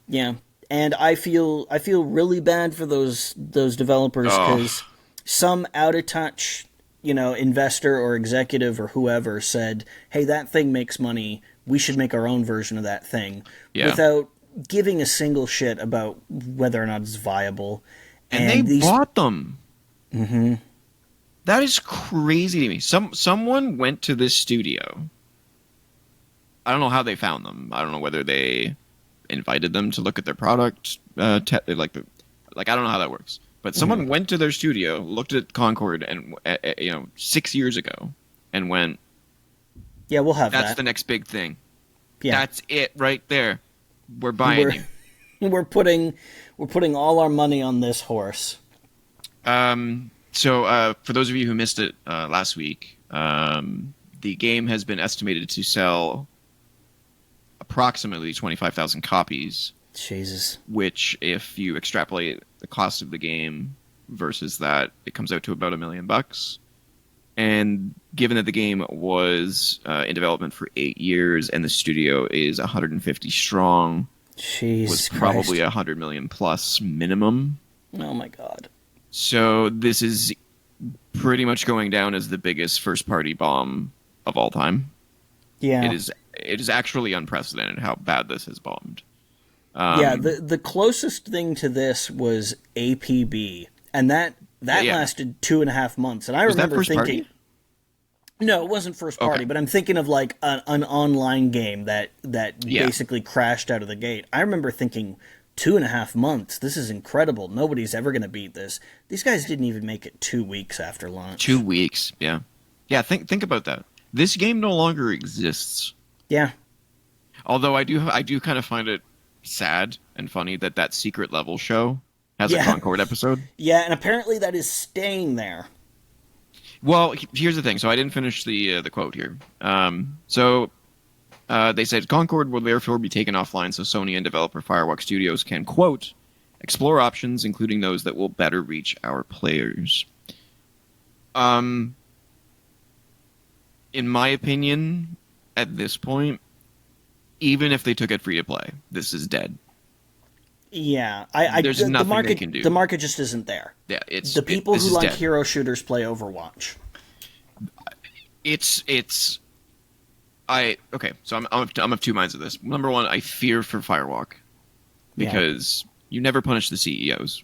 Yeah, and I feel really bad for those developers because some out of touch, investor or executive or whoever said, "Hey, that thing makes money. We should make our own version of that thing," without giving a single shit about whether or not it's viable. And they bought them. Mm-hmm. That is crazy to me. Someone went to this studio. I don't know how they found them. I don't know whether they invited them to look at their product. I don't know how that works. But someone went to their studio, looked at Concord, and 6 years ago, and went, "Yeah, we'll have that's that. the next big thing. Yeah, That's it right there. We're buying you." We're putting all our money on this horse." So for those of you who missed it last week, the game has been estimated to sell approximately 25,000 copies. Jesus. Which, if you extrapolate the cost of the game versus that, it comes out to about $1 million. And given that the game was in development for 8 years and the studio is 150 strong, was probably Christ. 100 million plus minimum. Oh my God. So this is pretty much going down as the biggest first-party bomb of all time. Yeah. It is actually unprecedented how bad this has bombed. The closest thing to this was APB, and that lasted 2.5 months. And I remember that first thinking, party? No, it wasn't first party, but I'm thinking of like an online game that basically crashed out of the gate. I remember thinking, 2.5 months. This is incredible. Nobody's ever going to beat this. These guys didn't even make it 2 weeks after launch. 2 weeks, yeah. Yeah, think about that. This game no longer exists. Yeah. Although I do kind of find it sad and funny that secret level show has a Concord episode. Yeah, and apparently that is staying there. Well, here's the thing. So I didn't finish the quote here. They said Concord will therefore be taken offline so Sony and developer Firewalk Studios can, quote, explore options, including those that will better reach our players. In my opinion, at this point, even if they took it free to play, this is dead. Yeah, There's nothing they can do. The market just isn't there. Yeah, the people who like dead. hero shooters play Overwatch. So I'm of two minds of this. Number one, I fear for Firewalk because you never punish the CEOs.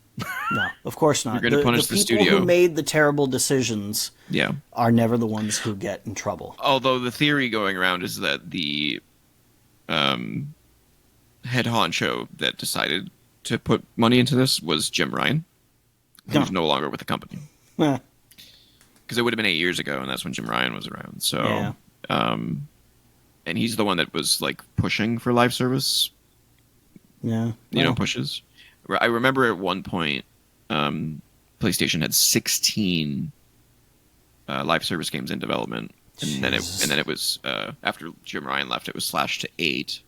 No, of course not. You're going to punish the studio. The people who made the terrible decisions Yeah. are never the ones who get in trouble. Although the theory going around is that the head honcho that decided to put money into this was Jim Ryan, Huh. who's no longer with the company. Eh, Because it would have been 8 years ago, and that's when Jim Ryan was around. So, yeah. and he's the one that was like pushing for live service, Yeah. Well, pushes. I remember at one point, PlayStation had 16 live service games in development, Jesus. and then it was after Jim Ryan left, it was slashed to 8,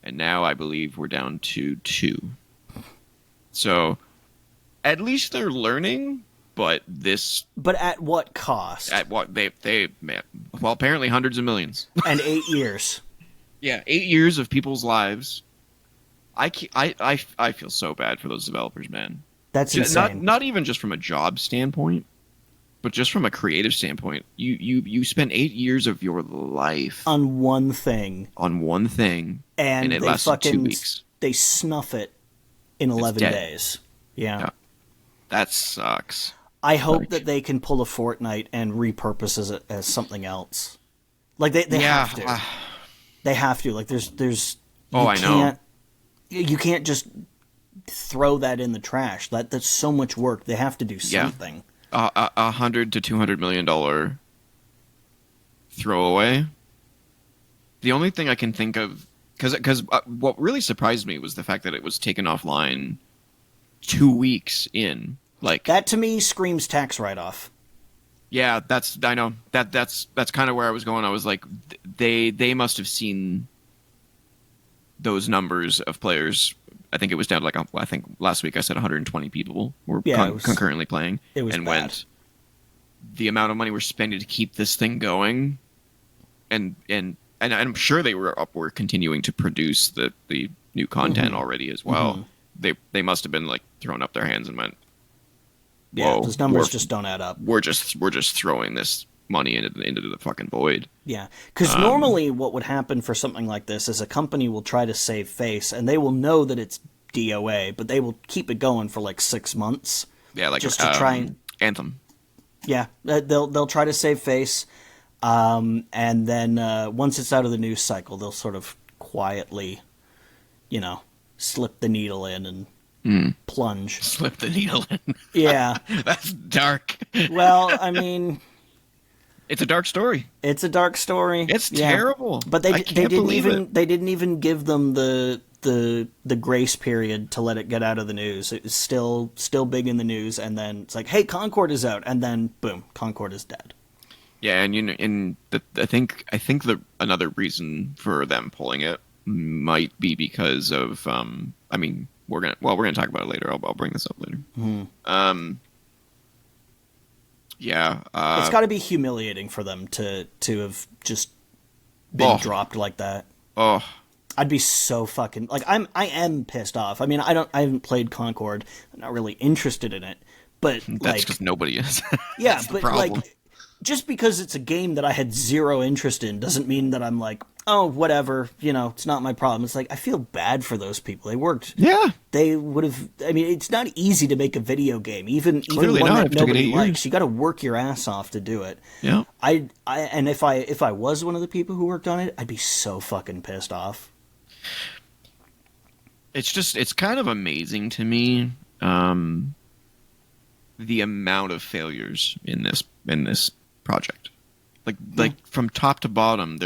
and now I believe we're down to 2. So at least they're learning, but this But at what cost? at what man, well, apparently hundreds of millions. And 8 years. Yeah, 8 years of people's lives. I feel so bad for those developers, man. That's Not insane. not even just from a job standpoint, but just from a creative standpoint. You spend 8 years of your life On one thing. on one thing, And it they lasted fucking 2 weeks. they snuff it in 11 dead. days. Yeah. Yeah. That sucks. I hope Like- that they can pull a Fortnite and repurpose it as something else. Like they Yeah. have to. They have to. Like there's Oh, I know. You can't just throw that in the trash. That's so much work. They have to do Yeah. something. $100 to $200 million throwaway. The only thing I can think of, because what really surprised me was the fact that it was taken offline 2 weeks in. Like That to me screams tax write-off. yeah, I know that's kind of where I was going. I was like, they must have seen those numbers of players. I think it was down to like I think last week I said 120 people were Yeah, it was- concurrently playing, it was and bad. went the amount of money we're spending to keep this thing going, and I'm sure they were continuing to produce the new content already as well. They must have been like throwing up their hands and went, Yeah, whoa, those numbers we're- just don't add up. we're just throwing this money into the fucking void. Yeah, because normally what would happen for something like this is a company will try to save face, and they will know that it's DOA, but they will keep it going for like 6 months. Yeah, like Just to try and- Anthem. Yeah, they'll try to save face, and then once it's out of the news cycle, they'll sort of quietly, slip the needle in and plunge. Slip the needle in. Yeah. That's dark. Well, I mean, It's a dark story. it's a dark story. It's Yeah. terrible. But I can't believe it. they didn't even give them the grace period to let it get out of the news. It's still big in the news, and then it's like, hey, Concord is out, and then boom, Concord is dead. Yeah, and I think another reason for them pulling it might be because of I mean we're gonna talk about it later. I'll bring this up later. Yeah, It's got to be humiliating for them to have just been dropped like that. oh I'd be so fucking like I am pissed off. I mean, I haven't played Concord. I'm not really interested in it, but that's like because nobody is. yeah, That's the but problem. like just because it's a game that I had zero interest in doesn't mean that I'm like, oh, whatever, it's not my problem. It's like I feel bad for those people. They worked. Yeah, They would have. I mean, it's not easy to make a video game, even Clearly one not. that It took nobody 8 likes. years. You got to work your ass off to do it. yeah. And if I was one of the people who worked on it, I'd be so fucking pissed off. It's kind of amazing to me the amount of failures in this project. Like from top to bottom,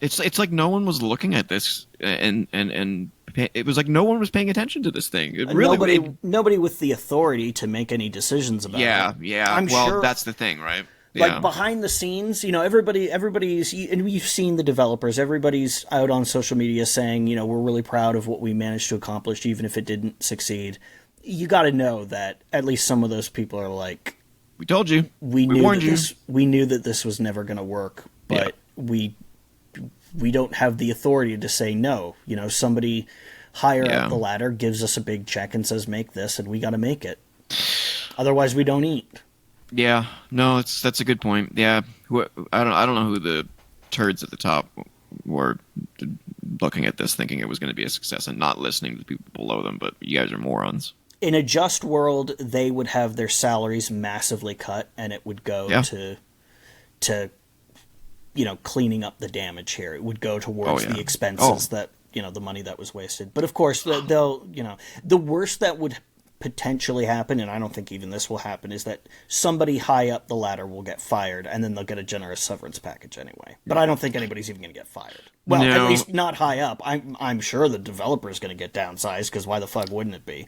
it's like no one was looking at this and it was like no one was paying attention to this thing. It really Nobody with the authority to make any decisions about it. Yeah. I'm Well, sure, that's the thing, right? like Yeah. behind the scenes, everybody's, and we've seen the developers. Everybody's out on social media saying, we're really proud of what we managed to accomplish, even if it didn't succeed. You got to know that at least some of those people are like, We told you. we warned you. we knew that this was never going to work, but we don't have the authority to say no. Somebody higher up the ladder gives us a big check and says make this, and we got to make it. Otherwise, we don't eat. Yeah. No, that's a good point. Yeah. I don't know who the turds at the top were looking at this thinking it was going to be a success and not listening to the people below them, but you guys are morons. In a just world, they would have their salaries massively cut, and it would go to cleaning up the damage here. It would go Oh towards yeah. the Oh expenses that, the money that was wasted. But of course, they'll, the worst that would potentially happen, and I don't think even this will happen, is that somebody high up the ladder will get fired, and then they'll get a generous severance package anyway. But I don't think anybody's even going to get fired. Well, at no. least not high up. I'm sure the developer is going to get downsized, because why the fuck wouldn't it be?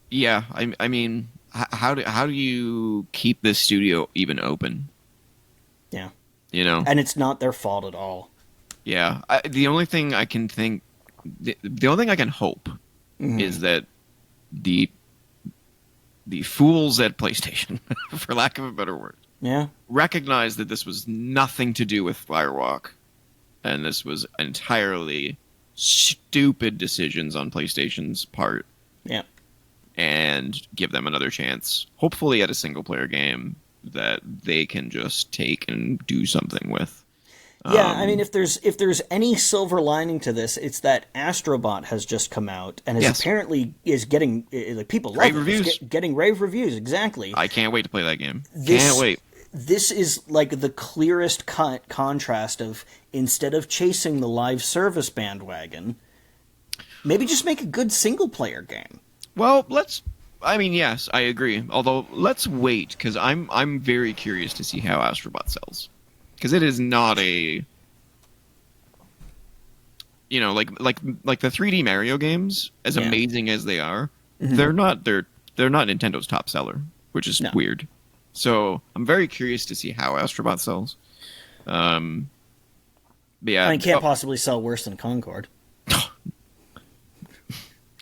Yeah. I mean, how do you keep this studio even open? Yeah. You know. And it's not their fault at all. Yeah. The only thing I can think, the only thing I can hope is that the fools at PlayStation, for lack of a better word, Yeah. recognize that this was nothing to do with Firewalk, and this was entirely stupid decisions on PlayStation's part, Yeah. and give them another chance, hopefully at a single-player game that they can just take and do something with. Yeah, I mean, if there's any silver lining to this, it's that Astrobot has just come out and is apparently getting like people love reviews. It's getting rave reviews. Exactly. I can't wait to play that game. Can't wait. This is like the clearest contrast of, instead of chasing the live service bandwagon, maybe just make a good single player game. Well, I mean, yes, I agree. Although, let's wait, because I'm very curious to see how Astrobot sells. Because it is not a, like the 3D Mario games, as amazing as they are, they're not Nintendo's top seller, which is weird. So I'm very curious to see how Astrobot sells. But yeah, I mean, can't possibly sell worse than Concord.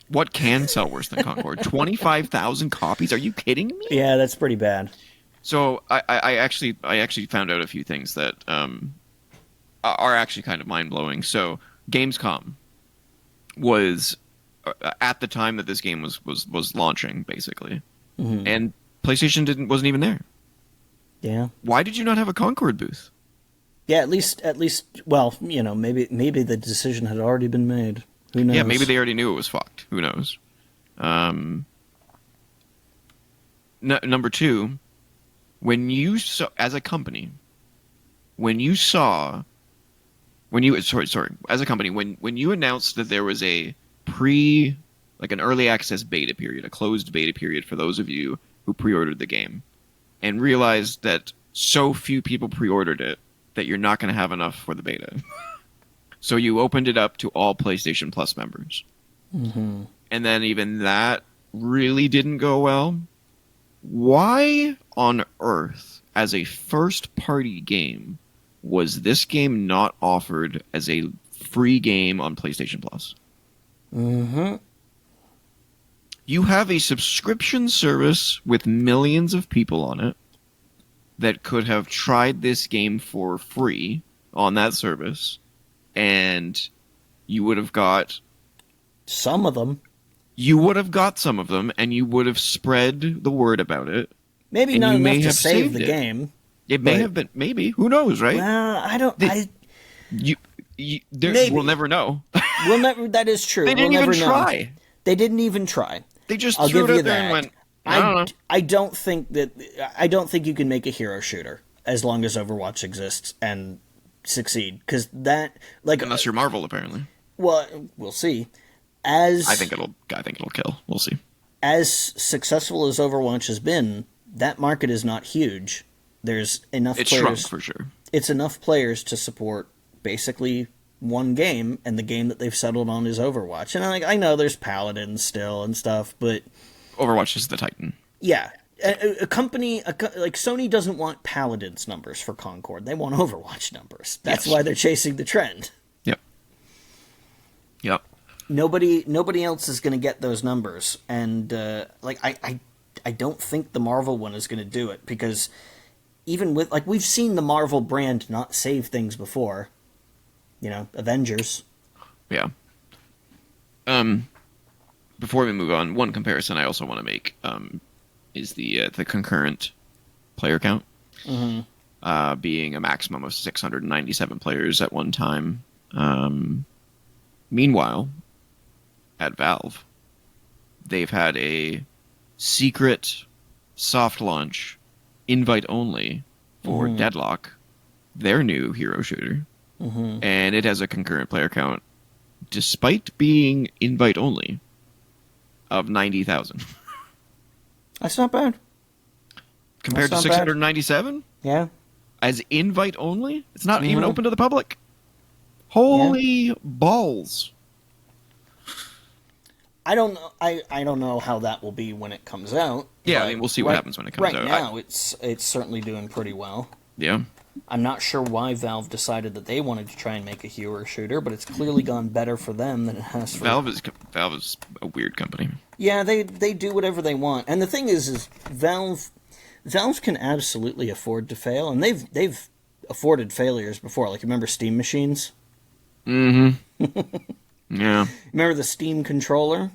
What can sell worse than Concord? 25,000 copies? Are you kidding me? Yeah, that's pretty bad. So I actually found out a few things that are actually kind of mind blowing. So Gamescom was at the time that this game was launching, basically, and PlayStation wasn't even there. Yeah. Why did you not have a Concord booth? Yeah, at least. Well, maybe the decision had already been made. Who knows? Yeah, maybe they already knew it was fucked. Who knows? Number two. When you saw, as a company, when you announced that there was an early access beta period, a closed beta period for those of you who pre-ordered the game, and realized that so few people pre-ordered it that you're not going to have enough for the beta. So you opened it up to all PlayStation Plus members. Mm-hmm. And then even that really didn't go well. Why on earth, as a first-party game, was this game not offered as a free game on PlayStation Plus? Mm-hmm. You have a subscription service with millions of people on it that could have tried this game for free on that service, and you would have got some of them. You would have got some of them, and you would have spread the word about it. Maybe not enough to save the game. It may have been. Maybe. Who knows, right? Well, I don't. We'll never know. We'll never. That is true. They didn't even try. They didn't even try. They just threw it out there and went, I don't know. I don't think you can make a hero shooter as long as Overwatch exists and succeed, because that, like, unless you're Marvel, apparently. Well, we'll see. I think it'll kill. We'll see. As successful as Overwatch has been, that market is not huge. There's enough players. Shrunk for sure. It's enough players to support basically one game, and the game that they've settled on is Overwatch. And I know there's Paladins still and stuff, but Overwatch is the Titan. Yeah. A company like Sony doesn't want Paladins numbers for Concord. They want Overwatch numbers. That's why they're chasing the trend. Yep. Nobody else is going to get those numbers, and I don't think the Marvel one is going to do it, because even with, like, we've seen the Marvel brand not save things before. Avengers. Yeah. Before we move on, one comparison I also want to make is the concurrent player count, being a maximum of 697 players at one time. Meanwhile, at Valve, they've had a secret soft launch, invite only, for Deadlock, their new hero shooter, and it has a concurrent player count, despite being invite only, of 90,000. That's not bad. Compared to That's not bad. 697 Yeah. as invite only. It's not even open to the public. Holy balls! I don't know. I don't know how that will be when it comes out. Yeah, I mean, we'll see what happens when it comes out. Right now, it's certainly doing pretty well. Yeah. I'm not sure why Valve decided that they wanted to try and make a hero shooter, but it's clearly gone better for them than it has for Valve is a weird company. Yeah, they do whatever they want, and the thing is Valve can absolutely afford to fail, and they've afforded failures before. Like, remember Steam machines? Mm-hmm. Yeah. Remember the Steam controller?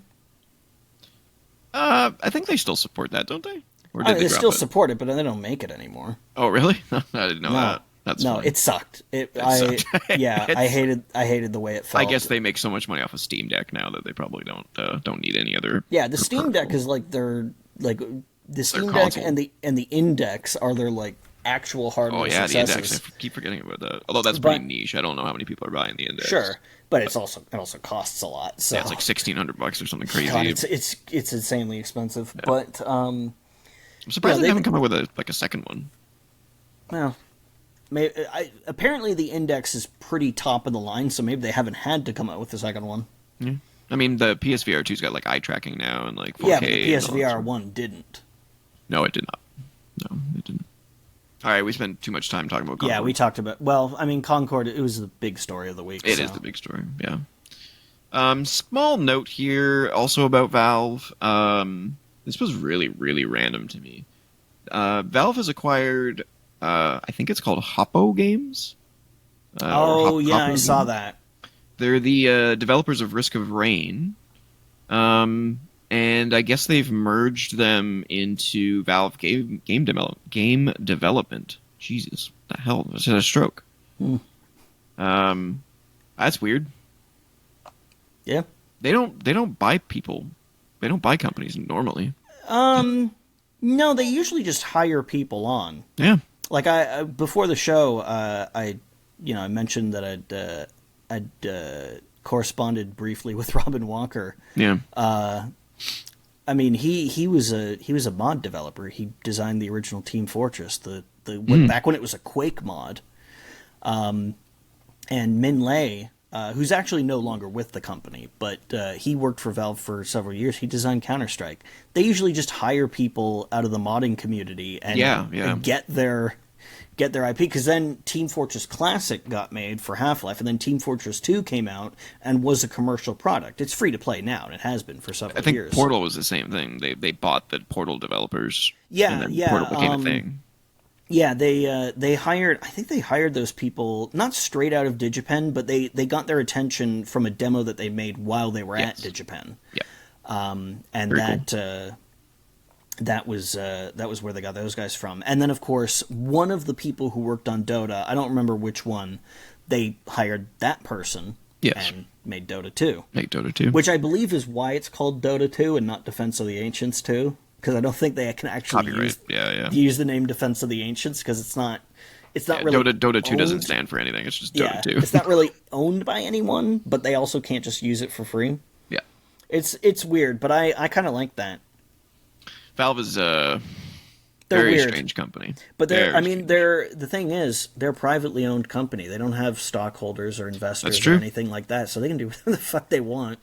I think they still support that, don't they? Or did They still it? support it, but they don't make it anymore. Oh, really? I didn't know that. That's no, funny. it sucked. Sucked. Yeah, I hated the way it felt. I guess they make so much money off of Steam Deck now that they probably don't need any other. Yeah, the Steam Deck is like the Steam Deck console. and the Index are their like actual hardware Oh yeah, successors. the Index. I keep forgetting about that. Although that's pretty niche. I don't know how many people are buying the Index. Sure, but it also costs a lot. So yeah, it's like $1,600 or something crazy. God, it's insanely expensive. Yeah. But I'm surprised they haven't come up with a second one. Well, apparently the Index is pretty top of the line, so maybe they haven't had to come out with the second one. Yeah. I mean, the PSVR 2's got like eye tracking now and like 4K. Yeah, but the PSVR 1 didn't. No, it did not. No, it didn't. All right, we spent too much time talking about Concord. Yeah, we talked about... Well, I mean, Concord, it was the big story of the week. It is the big story, yeah. Small note here, also about Valve. This was really, really random to me. Valve has acquired, I think it's called Hoppo Games. I saw that. They're the developers of Risk of Rain. And I guess they've merged them into Valve game development. Jesus, what the hell? I just had a stroke. That's weird. Yeah. They don't buy people. They don't buy companies normally. No, they usually just hire people on. Yeah. Like I before the show, I mentioned that I'd corresponded briefly with Robin Walker. Yeah. I mean, he was a mod developer. He designed the original Team Fortress, back when it was a Quake mod. And Min Lei, who's actually no longer with the company, but he worked for Valve for several years. He designed Counter-Strike. They usually just hire people out of the modding community and get their IP, because then Team Fortress Classic got made for Half-Life, and then Team Fortress 2 came out and was a commercial product. It's free to play now, and it has been for several years. I think Portal was the same thing. They bought the Portal developers. Yeah, and then Portal became a thing. Yeah, they hired those people not straight out of Digipen, but they got their attention from a demo that they made while they were at Digipen. Yeah. And Very that cool. that was where they got those guys from. And then, of course, one of the people who worked on Dota, I don't remember which one, they hired that person and made Dota 2. Make Dota 2. Which I believe is why it's called Dota 2 and not Defense of the Ancients 2. Because I don't think they can actually use the name Defense of the Ancients, because it's not really Dota 2 owned. Doesn't stand for anything. It's just Dota 2. It's not really owned by anyone, but they also can't just use it for free. Yeah. It's weird, but I kind of like that. Valve is a very strange company. But the thing is, they're a privately owned company. They don't have stockholders or investors or anything like that, so they can do whatever the fuck they want.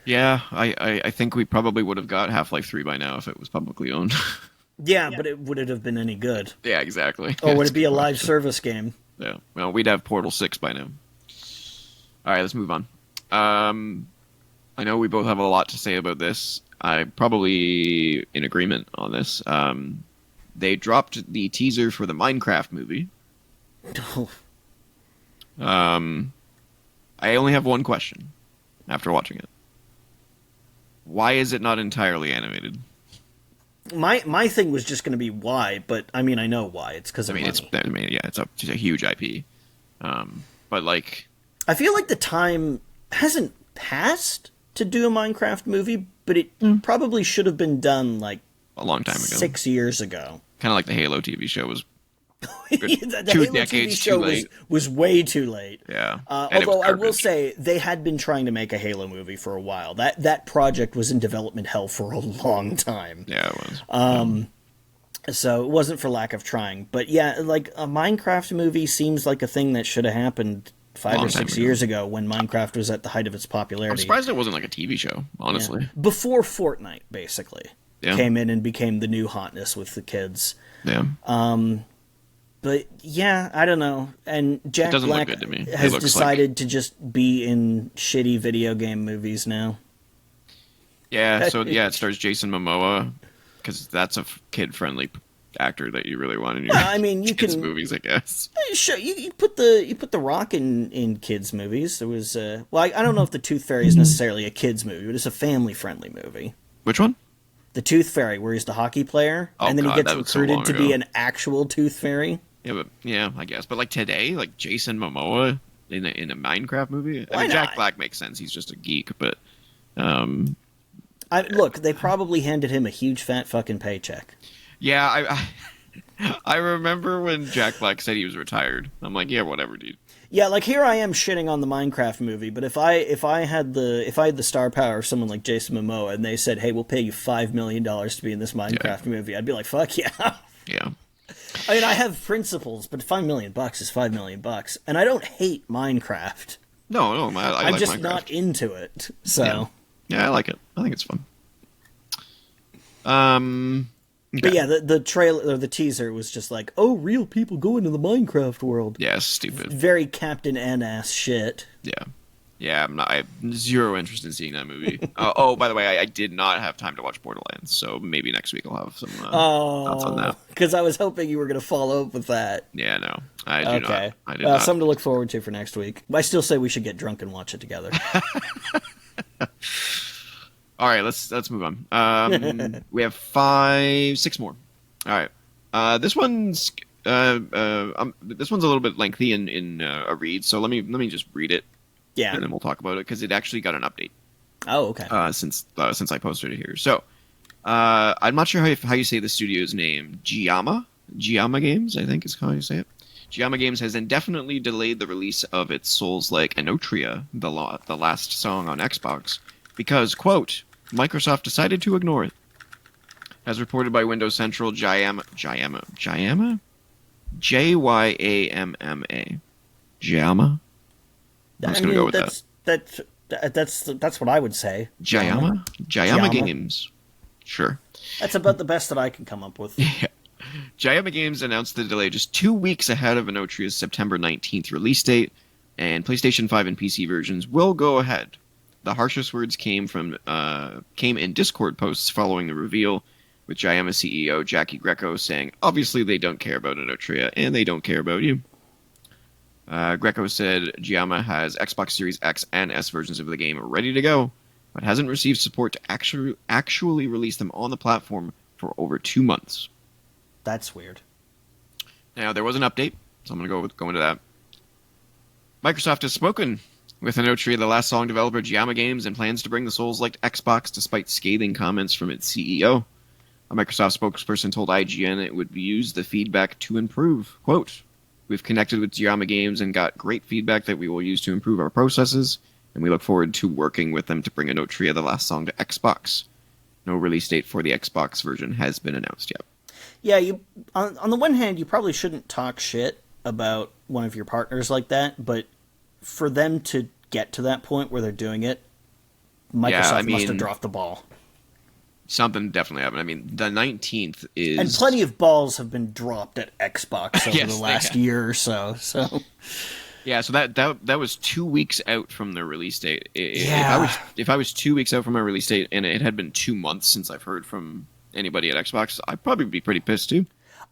Yeah, I think we probably would have got Half-Life 3 by now if it was publicly owned. Yeah, but would it have been any good? Yeah, exactly. Or would it be a live service game? Yeah, well, we'd have Portal 6 by now. All right, let's move on. I know we both have a lot to say about this. I'm probably in agreement on this. They dropped the teaser for the Minecraft movie. I only have one question after watching it. Why is it not entirely animated? My thing was just going to be why, but I mean, I know why. It's because it's a huge IP. But like, I feel like the time hasn't passed to do a Minecraft movie, but it probably should have been done like a long time ago, 6 years ago. Kind of like the Halo TV show was The Two Halo TV decades show too late. was way too late. Yeah, and it was Although I will garbage. say they had been trying to make a Halo movie for a while. That project was in development hell for a long time. Yeah, it was. So it wasn't for lack of trying. But yeah, like a Minecraft movie seems like a thing that should have happened five Long or time 6 ago. years ago when Minecraft was at the height of its I'm popularity. surprised it wasn't like a TV show, honestly. Before Fortnite, basically, Yeah. came in and became the new hotness with the kids. Yeah. But yeah, I don't know. And Jack doesn't look Black good to me. It has looks decided to just be in shitty video game movies now. Yeah, so yeah, it stars Jason Momoa because that's a kid-friendly actor that you really want in your I mean, you kids' can movies, I guess. sure you put the Rock in kids movies. There was well, I don't know if the Tooth Fairy is necessarily a kids movie, but it's a family friendly movie. Which one? The Tooth Fairy, where he's the hockey player, Oh, and then God, he gets that was so recruited long to be ago. an actual Tooth Fairy. Yeah, I guess. But like today, like Jason Momoa in a Minecraft movie. I Why mean, Jack not? Black makes sense. He's just a geek, but Look, they probably handed him a huge fat fucking paycheck. yeah, I remember when Jack Black said he was retired. I'm like, yeah, whatever, dude. Yeah, like here I am shitting on the Minecraft movie, but if I had the star power of someone like Jason Momoa and they said, "Hey, we'll pay you $5 million to be in this Minecraft movie," I'd be like, "Fuck yeah!" Yeah. I mean, I have principles, but $5 million is $5 million, and I don't hate Minecraft. No, I I'm like just Minecraft. not into it. So, Yeah, I like it. I think it's fun. but yeah, the trailer or the teaser was just like, "Oh, real people go into the Minecraft world." Yeah, stupid. Very Captain N ass shit. Yeah, I have zero interest in seeing that movie. By the way, I did not have time to watch Borderlands, so maybe next week I'll have some thoughts on that. Because I was hoping you were going to follow up with that. Yeah, no, I do Okay. not. I did not. Something to look forward to for next week. I still say we should get drunk and watch it together. All right, let's move on. We have 6 more. All right, this one's a little bit lengthy in a read, so let me just read it, Yeah. and then we'll talk about it because it actually got an update Oh, okay. since I posted it here. So I'm not sure how you say the studio's name. Giamma Games, I think is how you say it. Giamma Games has indefinitely delayed the release of its Souls-like Anotria, the last song on Xbox, because, quote, Microsoft decided to ignore it. As reported by Windows Central, Giamma? J-Y-A-M-M-A? Giamma? I'm just going to go with that. That's what I would say. Giamma Giamma. Games. Sure. That's about the best that I can come up with. Giamma Games announced the delay just 2 weeks ahead of Anotria's September 19th release date, and PlayStation 5 and PC versions will go ahead. The harshest words came in Discord posts following the reveal, with Giamma CEO Jackie Greco saying, "Obviously they don't care about Anotria, and they don't care about you." Greco said Giamma has Xbox Series X and S versions of the game ready to go, but hasn't received support to actually release them on the platform for over 2 months. That's weird. Now, there was an update, so I'm going to go into that. Microsoft has spoken with Anotria, the last song developer Giamma Games, and plans to bring the Souls-like to Xbox despite scathing comments from its CEO. A Microsoft spokesperson told IGN it would use the feedback to improve. Quote, "We've connected with Giamma Games and got great feedback that we will use to improve our processes, and we look forward to working with them to bring Anotria, the last song, to Xbox. No release date for the Xbox version has been announced yet." Yeah, you on the one hand, you probably shouldn't talk shit about one of your partners like that, but for them to get to that point where they're doing it, Microsoft must have dropped the ball. Something definitely happened. I mean, the 19th is... And plenty of balls have been dropped at Xbox over Yes, the they last have. year or so. So Yeah, so that was 2 weeks out from the release date. Yeah. If I was 2 weeks out from my release date and it had been 2 months since I've heard from anybody at Xbox, I'd probably be pretty pissed too.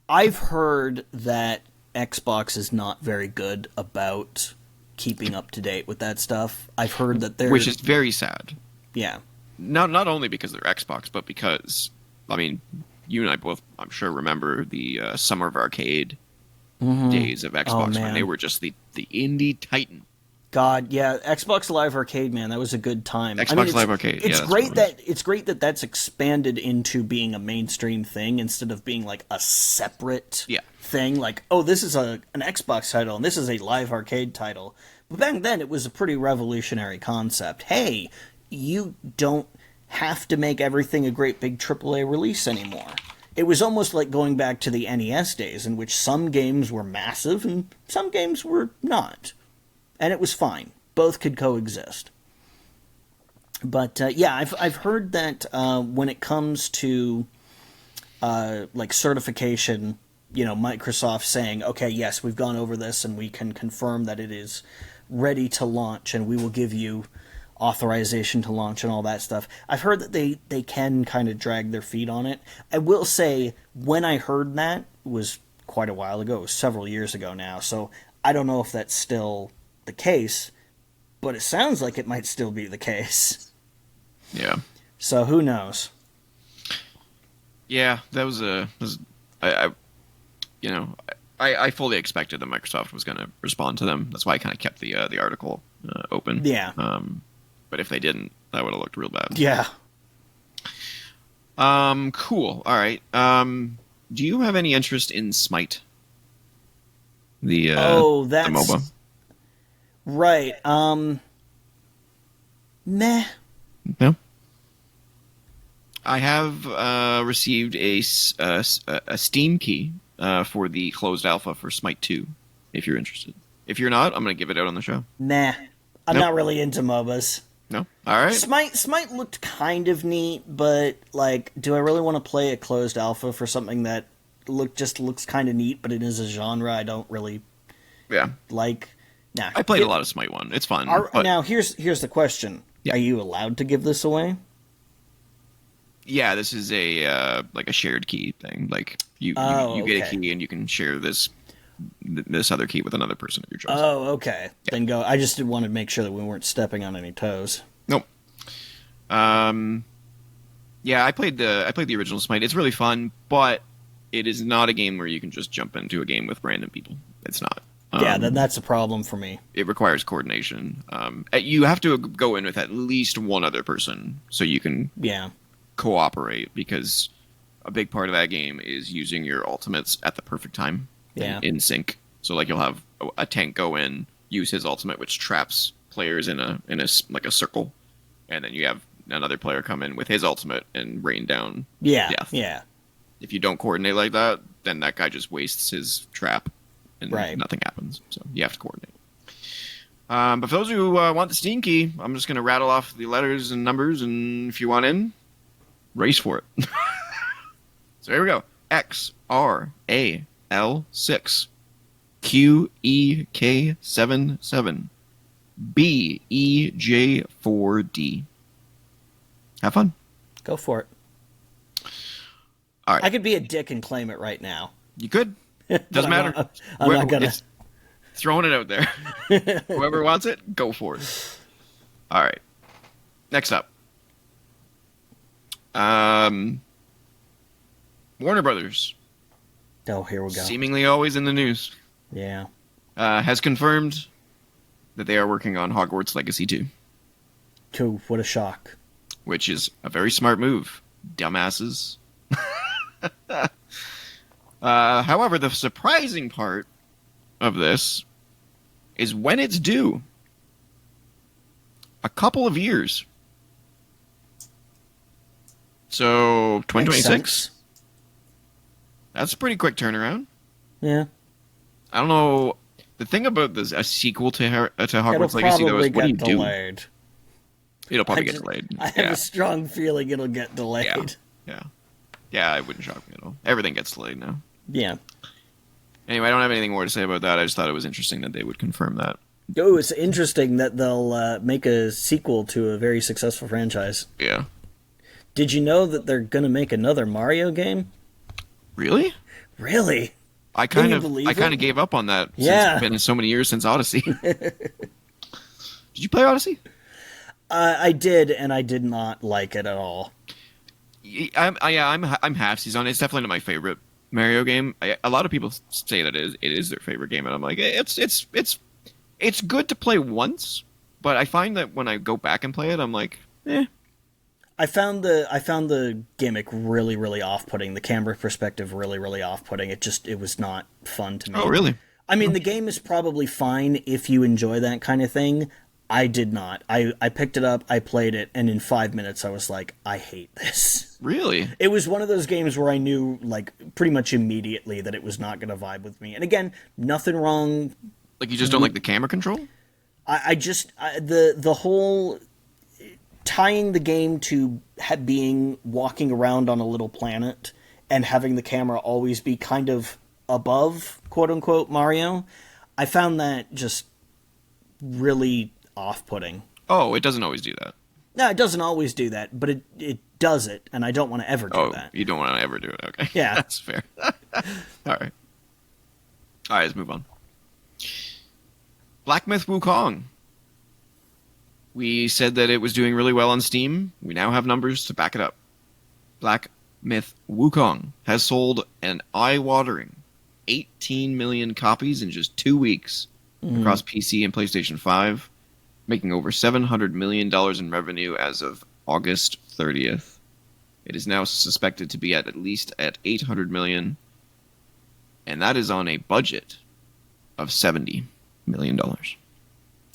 I've heard that Xbox is not very good about keeping up to date with that stuff. I've heard that they're... Which is very sad. Yeah. Not only because they're Xbox, but because, I mean, you and I both, I'm sure, remember the Summer of Arcade days of Xbox when man. they were just the indie titan. God, yeah, Xbox Live Arcade, man, that was a good time. Xbox Live Arcade. It's Yeah, great that that's expanded into being a mainstream thing instead of being like a separate yeah. thing. Like, oh, this is an Xbox title and this is a Live Arcade title. But back then, it was a pretty revolutionary concept. Hey, you don't have to make everything a great big AAA release anymore. It was almost like going back to the NES days, in which some games were massive and some games were not. And it was fine. Both could coexist. But yeah, I've heard that when it comes to like certification, Microsoft saying, okay, yes, we've gone over this and we can confirm that it is ready to launch and we will give you authorization to launch and all that stuff. I've heard that they can kind of drag their feet on it. I will say, when I heard that, it was quite a while ago. It was several years ago now, so I don't know if that's still the case, but it sounds like it might still be the case. Yeah. So who knows? Yeah, that was I fully expected that Microsoft was going to respond to them. That's why I kind of kept the article open. Yeah. But if they didn't, that would have looked real bad. Yeah. Cool. All right. Do you have any interest in Smite? The that's the MOBA. Right. Meh. No. I have received a Steam key for the closed alpha for Smite 2, if you're interested. If you're not, I'm going to give it out on the show. Nah. I'm Nope. not really into MOBAs. No? All right. Smite looked kind of neat, but, like, do I really want to play a closed alpha for something that looks kind of neat, but it is a genre I don't really like? Nah. I played a lot of Smite 1. It's fun. Now, here's the question. Yeah. Are you allowed to give this away? Yeah, this is a like a shared key thing. Like you get a key and you can share this other key with another person of your choice. Oh, okay. Yeah. Then go. I just wanted to make sure that we weren't stepping on any toes. Nope. Yeah, I played the original Smite. It's really fun, but it is not a game where you can just jump into a game with random people. It's not. Yeah, then that's a problem for me. It requires coordination. You have to go in with at least one other person so you can cooperate, because a big part of that game is using your ultimates at the perfect time in sync. So like you'll have a tank go in, use his ultimate, which traps players in a like a circle, and then you have another player come in with his ultimate and rain down death. Yeah. If you don't coordinate like that, then that guy just wastes his trap and nothing happens. So you have to coordinate. But for those who want the Steam key, I'm just going to rattle off the letters and numbers, and if you want in, race for it. So here we go. XRAL6 QEK77 BEJ4D. Have fun. Go for it. All right. I could be a dick and claim it right now. You could. Doesn't matter. I'm not gonna. It's throwing it out there. Whoever wants it, go for it. All right. Next up. Warner Brothers. Oh, here we go. Seemingly always in the news. Yeah. Has confirmed that they are working on Hogwarts Legacy 2. Cool. What a shock. Which is a very smart move. Dumbasses. However, the surprising part of this is when it's due. A couple of years. So, 2026? That's a pretty quick turnaround. Yeah. I don't know. The thing about this, a sequel to Hogwarts Legacy, though, is what do you delayed. do? It'll probably get delayed. I have a strong feeling it'll get delayed. Yeah, it wouldn't shock me at all. Everything gets delayed now. Yeah. Anyway, I don't have anything more to say about that. I just thought it was interesting that they would confirm that. Oh, it's interesting that they'll make a sequel to a very successful franchise. Yeah. Did you know that they're going to make another Mario game? Really? Really? I kind of gave up on that. Yeah. It's been so many years since Odyssey. Did you play Odyssey? I did, and I did not like it at all. I'm halfsies on it. It's definitely not my favorite Mario game. A lot of people say that it is their favorite game, and I'm like, it's It's good to play once, but I find that when I go back and play it, I'm like, eh. I found the gimmick really really off-putting. The camera perspective really really off-putting. It was not fun to Oh, me. really? I mean, the game is probably fine if you enjoy that kind of thing. I did not. I picked it up, I played it, and in 5 minutes I was like, I hate this. Really? It was one of those games where I knew, like, pretty much immediately that it was not going to vibe with me. And again, nothing wrong. Like you just don't like the camera control? The whole tying the game to being walking around on a little planet and having the camera always be kind of above, quote unquote, Mario, I found that just really off-putting. Oh, it doesn't always do that. No, it doesn't always do that, but it does it, and I don't want to ever do that. You don't want to ever do it. Okay. Yeah. That's fair. All right. All right, let's move on. Black Myth Wukong. We said that it was doing really well on Steam. We now have numbers to back it up. Black Myth Wukong has sold an eye-watering 18 million copies in just 2 weeks across PC and PlayStation 5, making over $700 million in revenue as of August 30th. It is now suspected to be at least at 800 million, and that is on a budget of $70 million.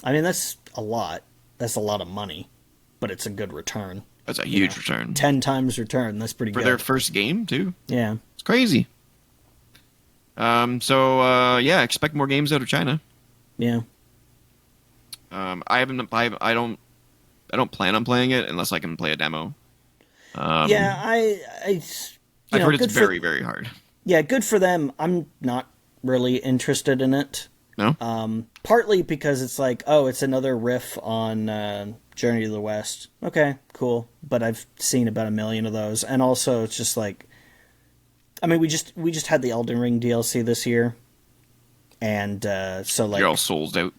I mean, that's a lot. That's a lot of money, but it's a good return. That's a huge return. 10 times return. That's pretty For good. their first game, too. Yeah. It's crazy. Yeah, expect more games out of China. Yeah. I don't plan on playing it unless I can play a demo. Yeah, I've heard it's very, very hard. Yeah, good for them. I'm not really interested in it. No? Partly because it's like, oh, it's another riff on Journey to the West. Okay, cool. But I've seen about 1 million of those, and also it's just like, I mean, we just had the Elden Ring DLC this year, and so like You're all soulsed out.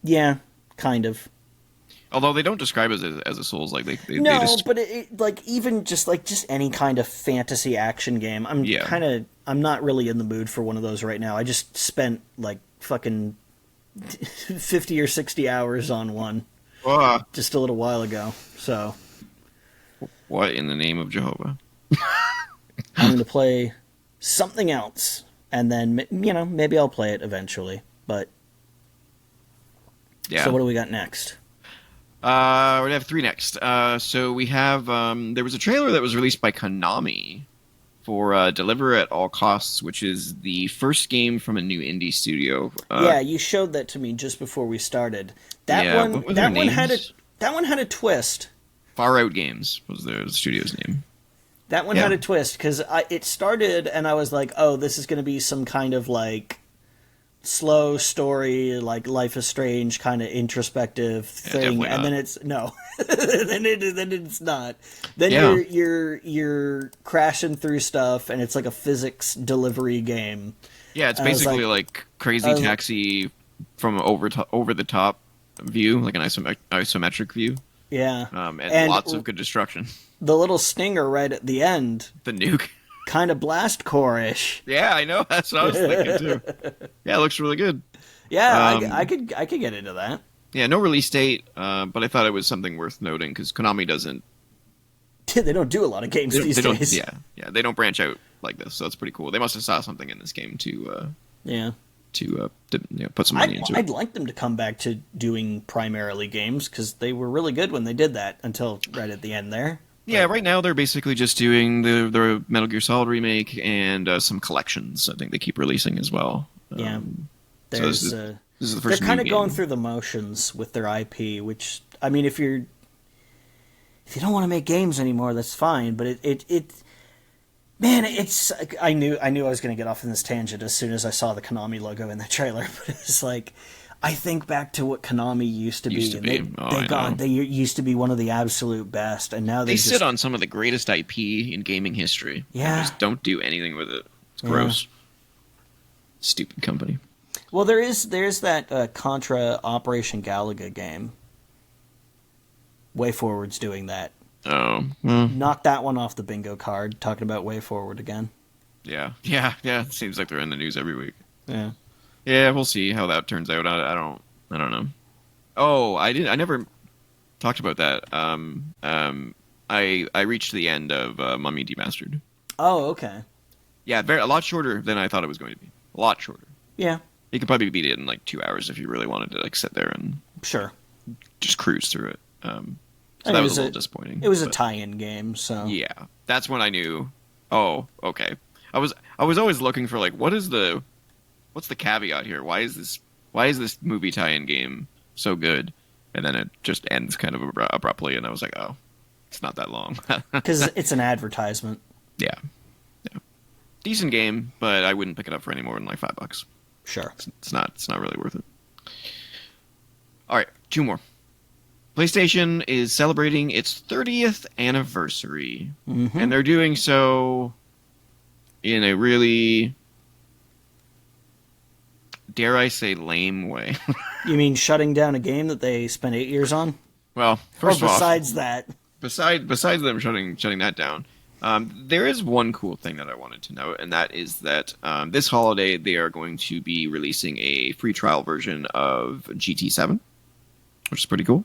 Yeah, kind of. Although they don't describe it as a Souls, like they No, just... but like even just any kind of fantasy action game, I'm not really in the mood for one of those right now. I just spent like fucking 50 or 60 hours on one just a little while ago. So what in the name of Jehovah? I'm going to play something else, and then maybe I'll play it eventually. But yeah. So what do we got next? We're gonna have 3 next. So we have there was a trailer that was released by Konami for Deliver at All Costs, which is the first game from a new indie studio. Yeah, you showed that to me just before we started. That what were their names? That one had a twist. Far Out Games was the studio's name. That one had a twist because it started and I was like, oh, this is going to be some kind of like slow story, like Life is Strange kind of introspective thing, and then it's no, then it's not. Then you're crashing through stuff, and it's like a physics delivery game. Yeah, it's basically like Crazy Taxi from over the top view, like an isometric view. Yeah, and lots of good destruction. The little stinger right at the end, the nuke. Kind of blast core-ish. Yeah, I know. That's what I was thinking too. Yeah, it looks really good. Yeah, I could get into that. Yeah, no release date, but I thought it was something worth noting because Konami doesn't. They don't do a lot of games these days. Yeah, they don't branch out like this, so it's pretty cool. They must have saw something in this game to put some money into it. I'd like them to come back to doing primarily games because they were really good when they did that until right at the end there. Yeah, right now they're basically just doing the Metal Gear Solid remake and some collections. I think they keep releasing as well. Yeah, so this is the first. They're kind of going through the motions with their IP, which I mean, if you don't want to make games anymore, that's fine. But it's I knew I was going to get off in this tangent as soon as I saw the Konami logo in the trailer. But it's like, I think back to what Konami used to be. They used to be one of the absolute best, and now they sit on some of the greatest IP in gaming history. Yeah, and just don't do anything with it. It's gross. Stupid company. Well, there's that Contra Operation Galaga game. WayForward's doing that. Oh, knock that one off the bingo card. Talking about WayForward again. Yeah. It seems like they're in the news every week. Yeah. Yeah, we'll see how that turns out. I I don't know. Oh, I didn't. I never talked about that. I reached the end of Mummy Demastered. Oh, okay. Yeah, a lot shorter than I thought it was going to be. A lot shorter. Yeah, You could probably beat it in like 2 hours if you really wanted to like sit there and sure. just cruise through it. So And that it was was a little a disappointing. it was a But tie-in game, so yeah, that's when I knew. Oh, okay. I was always looking for like what's the caveat here? Why is this movie tie-in game so good? And then it just ends kind of abruptly, and I was like, oh, it's not that long. because it's an advertisement. Yeah, yeah, decent game, but I wouldn't pick it up for any more than like $5. Sure. It's not really worth it. All right, two more. PlayStation is celebrating its 30th anniversary, and they're doing so in a really, dare I say, lame way. You mean shutting down a game that they spent 8 years on? Well, Or first of all, besides that? besides them shutting that down, there is one cool thing that I wanted to note, and that is that this holiday they are going to be releasing a free trial version of GT7, which is pretty cool.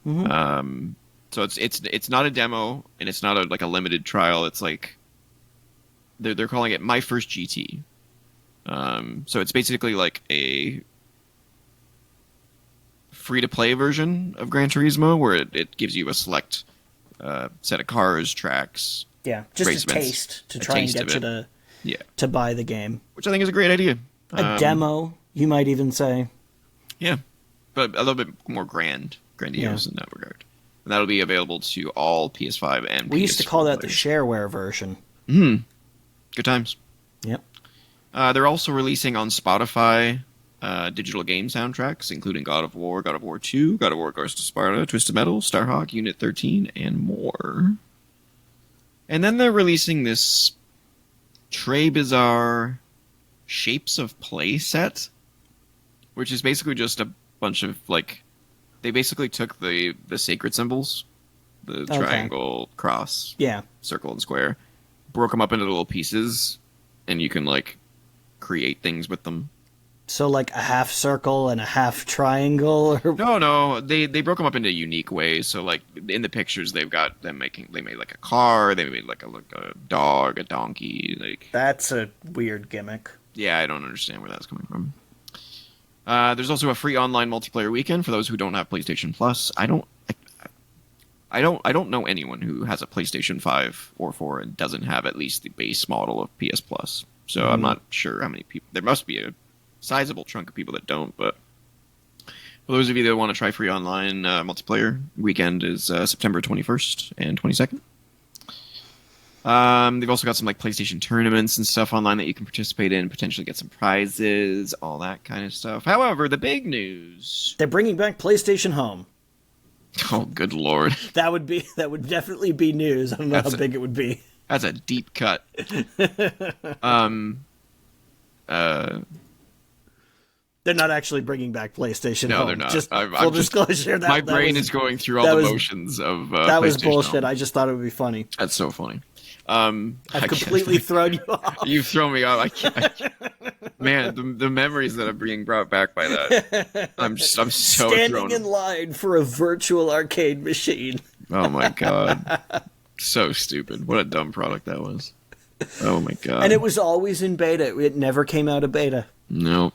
So it's not a demo, and it's not like a limited trial. It's like they're calling it My First GT. So it's basically like a free to play version of Gran Turismo, where it gives you a select set of cars, tracks, Yeah, just race a events, taste to a try and taste get of you it. Yeah, to buy the game. which I think is a great idea. A demo, you might even say. Yeah, but a little bit more grandiose in that regard. And that'll be available to all PS5 and We used to call that the players. shareware version. Good times. Yep. They're also releasing on Spotify digital game soundtracks, including God of War, God of War 2, God of War Ghost of Sparta, Twisted Metal, Starhawk, Unit 13, and more. And then they're releasing this Trey Bizarre Shapes of Play set, which is basically just a bunch of, like, they basically took the sacred symbols, the triangle, cross, Yeah. circle, and square, broke them up into little pieces, and you can, like, create things with them. So like a half circle and a half triangle, or No, they broke them up into unique ways. So like in the pictures, they've got them they made like a car, they made like a dog, a donkey. Like that's a weird gimmick. yeah, I don't understand where that's coming from. There's also a free online multiplayer weekend for those who don't have PlayStation Plus. I don't know anyone who has a PlayStation 5 or 4 and doesn't have at least the base model of PS Plus. So I'm not sure how many people. There must be a sizable chunk of people that don't, but for those of you that want to try free online multiplayer, weekend is September 21st and 22nd. They've also got some like PlayStation tournaments and stuff online that you can participate in, potentially get some prizes, all that kind of stuff. However, the big news... They're bringing back PlayStation Home. Oh, good lord. That would definitely be news. I don't know how big it would be. That's a deep cut. They're not actually bringing back PlayStation No, Home. they're not. Just I'm full just- disclosure. My brain is going through all the motions of that was PlayStation bullshit. Home. I just thought it would be funny. That's so funny. I've completely thrown you off. You've thrown me off. I can't. Man, the memories that are being brought back by that. I'm so Standing thrown. in line for a virtual arcade machine. Oh my god. So stupid. What a dumb product that was. Oh my god. And it was always in beta. It never came out of beta. No.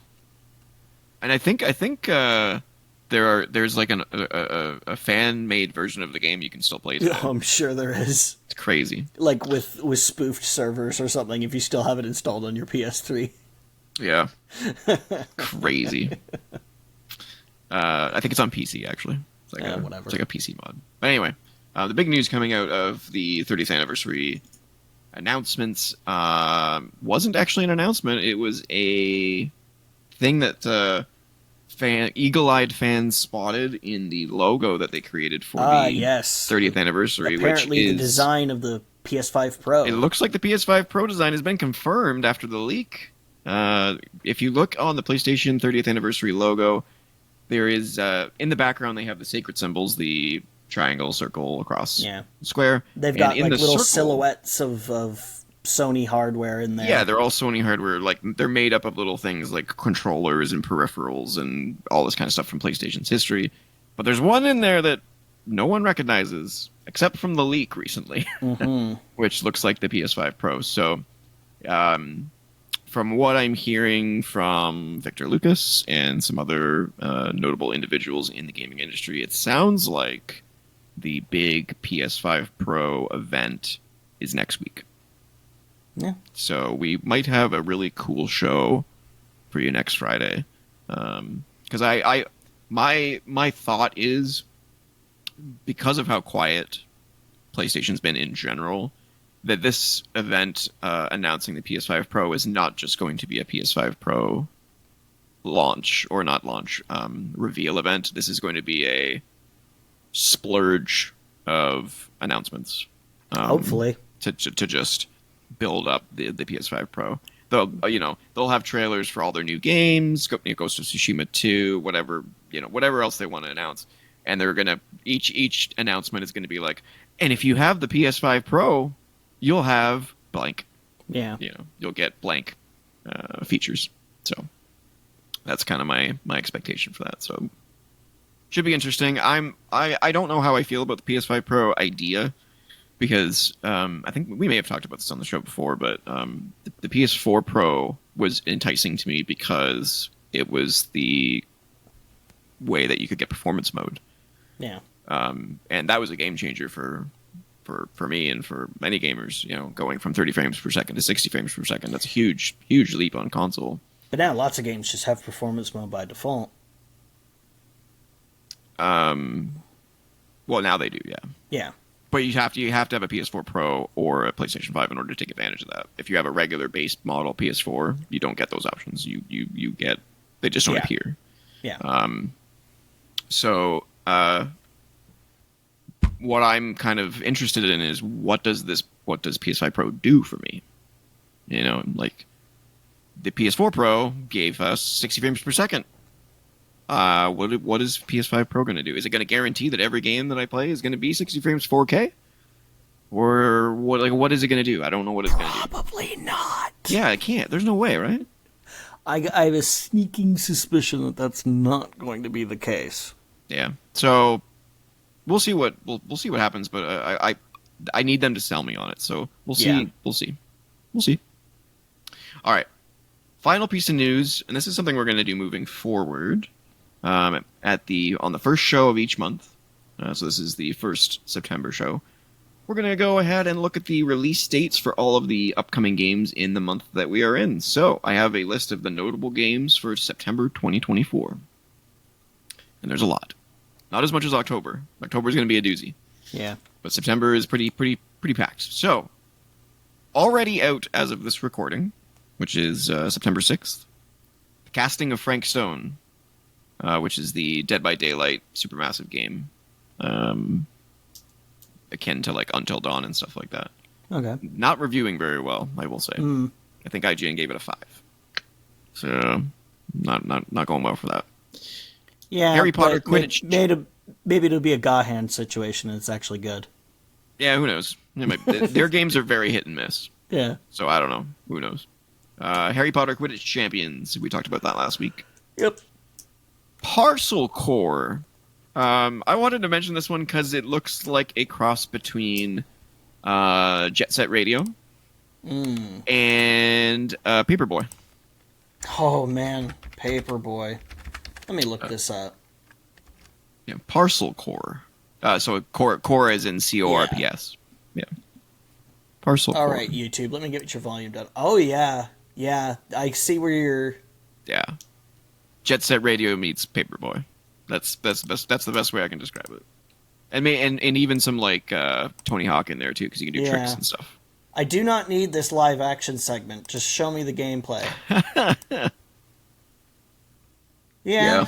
And I think there's like a fan made version of the game you can still play today. Oh, I'm sure there is. It's crazy. Like with spoofed servers or something if you still have it installed on your PS3. Yeah. Crazy. I think it's on PC actually. It's like whatever. It's like a PC mod. But anyway, the big news coming out of the 30th anniversary announcements wasn't actually an announcement. It was a thing that eagle-eyed fans spotted in the logo that they created for the yes. 30th anniversary. Apparently which is the design of the PS5 Pro. It looks like the PS5 Pro design has been confirmed after the leak. If you look on the PlayStation 30th anniversary logo, there is in the background they have the sacred symbols, the triangle, circle, across, square. They've And got in like the little circle, silhouettes of Sony hardware in there. Yeah, they're all Sony hardware. Like they're made up of little things like controllers and peripherals and all this kind of stuff from PlayStation's history. But there's one in there that no one recognizes except from the leak recently, which looks like the PS5 Pro. So, from what I'm hearing from Victor Lucas and some other notable individuals in the gaming industry, it sounds like the big PS5 Pro event is next week. Yeah. So we might have a really cool show for you next Friday. Because my thought is, because of how quiet PlayStation's been in general, that this event announcing the PS5 Pro is not just going to be a PS5 Pro launch or not launch reveal event. This is going to be a splurge of announcements. Hopefully, to just build up the PS5 Pro. They'll have trailers for all their new games, Ghost of Tsushima 2, whatever else they want to announce, and they're gonna each announcement is gonna be like, and if you have the PS5 Pro, you'll have blank. Yeah. You'll get blank features. So that's kind of my expectation for that. So should be interesting. I don't know how I feel about the PS5 Pro idea. Because I think we may have talked about this on the show before, but the PS4 Pro was enticing to me because it was the way that you could get performance mode. Yeah. And that was a game changer for me and for many gamers. Going from 30 frames per second to 60 frames per second. That's a huge leap on console. But now lots of games just have performance mode by default. Well, now they do, yeah. Yeah. But you have to have a PS4 Pro or a PlayStation 5 in order to take advantage of that. If you have a regular base model PS4, you don't get those options. You get, they just don't appear. Yeah. So what I'm kind of interested in is what does PS5 Pro do for me? Like the PS4 Pro gave us 60 frames per second. What is PS5 Pro going to do? Is it going to guarantee that every game that I play is going to be 60 frames 4K? Or what is it going to do? I don't know what it's going to do. Probably not. Yeah, it can't. There's no way, right? I have a sneaking suspicion that that's not going to be the case. Yeah. So we'll see what happens, but I need them to sell me on it. So we'll see. Yeah. We'll see. All right. Final piece of news, and this is something we're going to do moving forward. On the first show of each month, so this is the first September show, we're going to go ahead and look at the release dates for all of the upcoming games in the month that we are in. So I have a list of the notable games for September 2024. And there's a lot. Not as much as October. October is going to be a doozy. Yeah. But September is pretty packed. So, already out as of this recording, which is September 6th, the casting of Frank Stone, which is the Dead by Daylight supermassive game, akin to like Until Dawn and stuff like that. Okay. Not reviewing very well, I will say. I think IGN gave it a 5. So, not going well for that. Yeah. Harry Potter Quidditch. Maybe it'll be a Gahan situation and it's actually good. Yeah, who knows? Their games are very hit and miss. Yeah. So I don't know. Who knows? Harry Potter Quidditch Champions. We talked about that last week. Yep. Parcel Core. I wanted to mention this one because it looks like a cross between Jet Set Radio and Paperboy. Oh, man. Paperboy. Let me look this up. Yeah, Parcel Core. So core as in CORPS. Yeah. Parcel Core. All right, YouTube. Let me get your volume down. Oh, yeah. Yeah. I see where you're... Yeah. Jet Set Radio meets Paperboy. That's the best way I can describe it. And even some like Tony Hawk in there too, because you can do tricks and stuff. I do not need this live action segment. Just show me the gameplay. Yeah.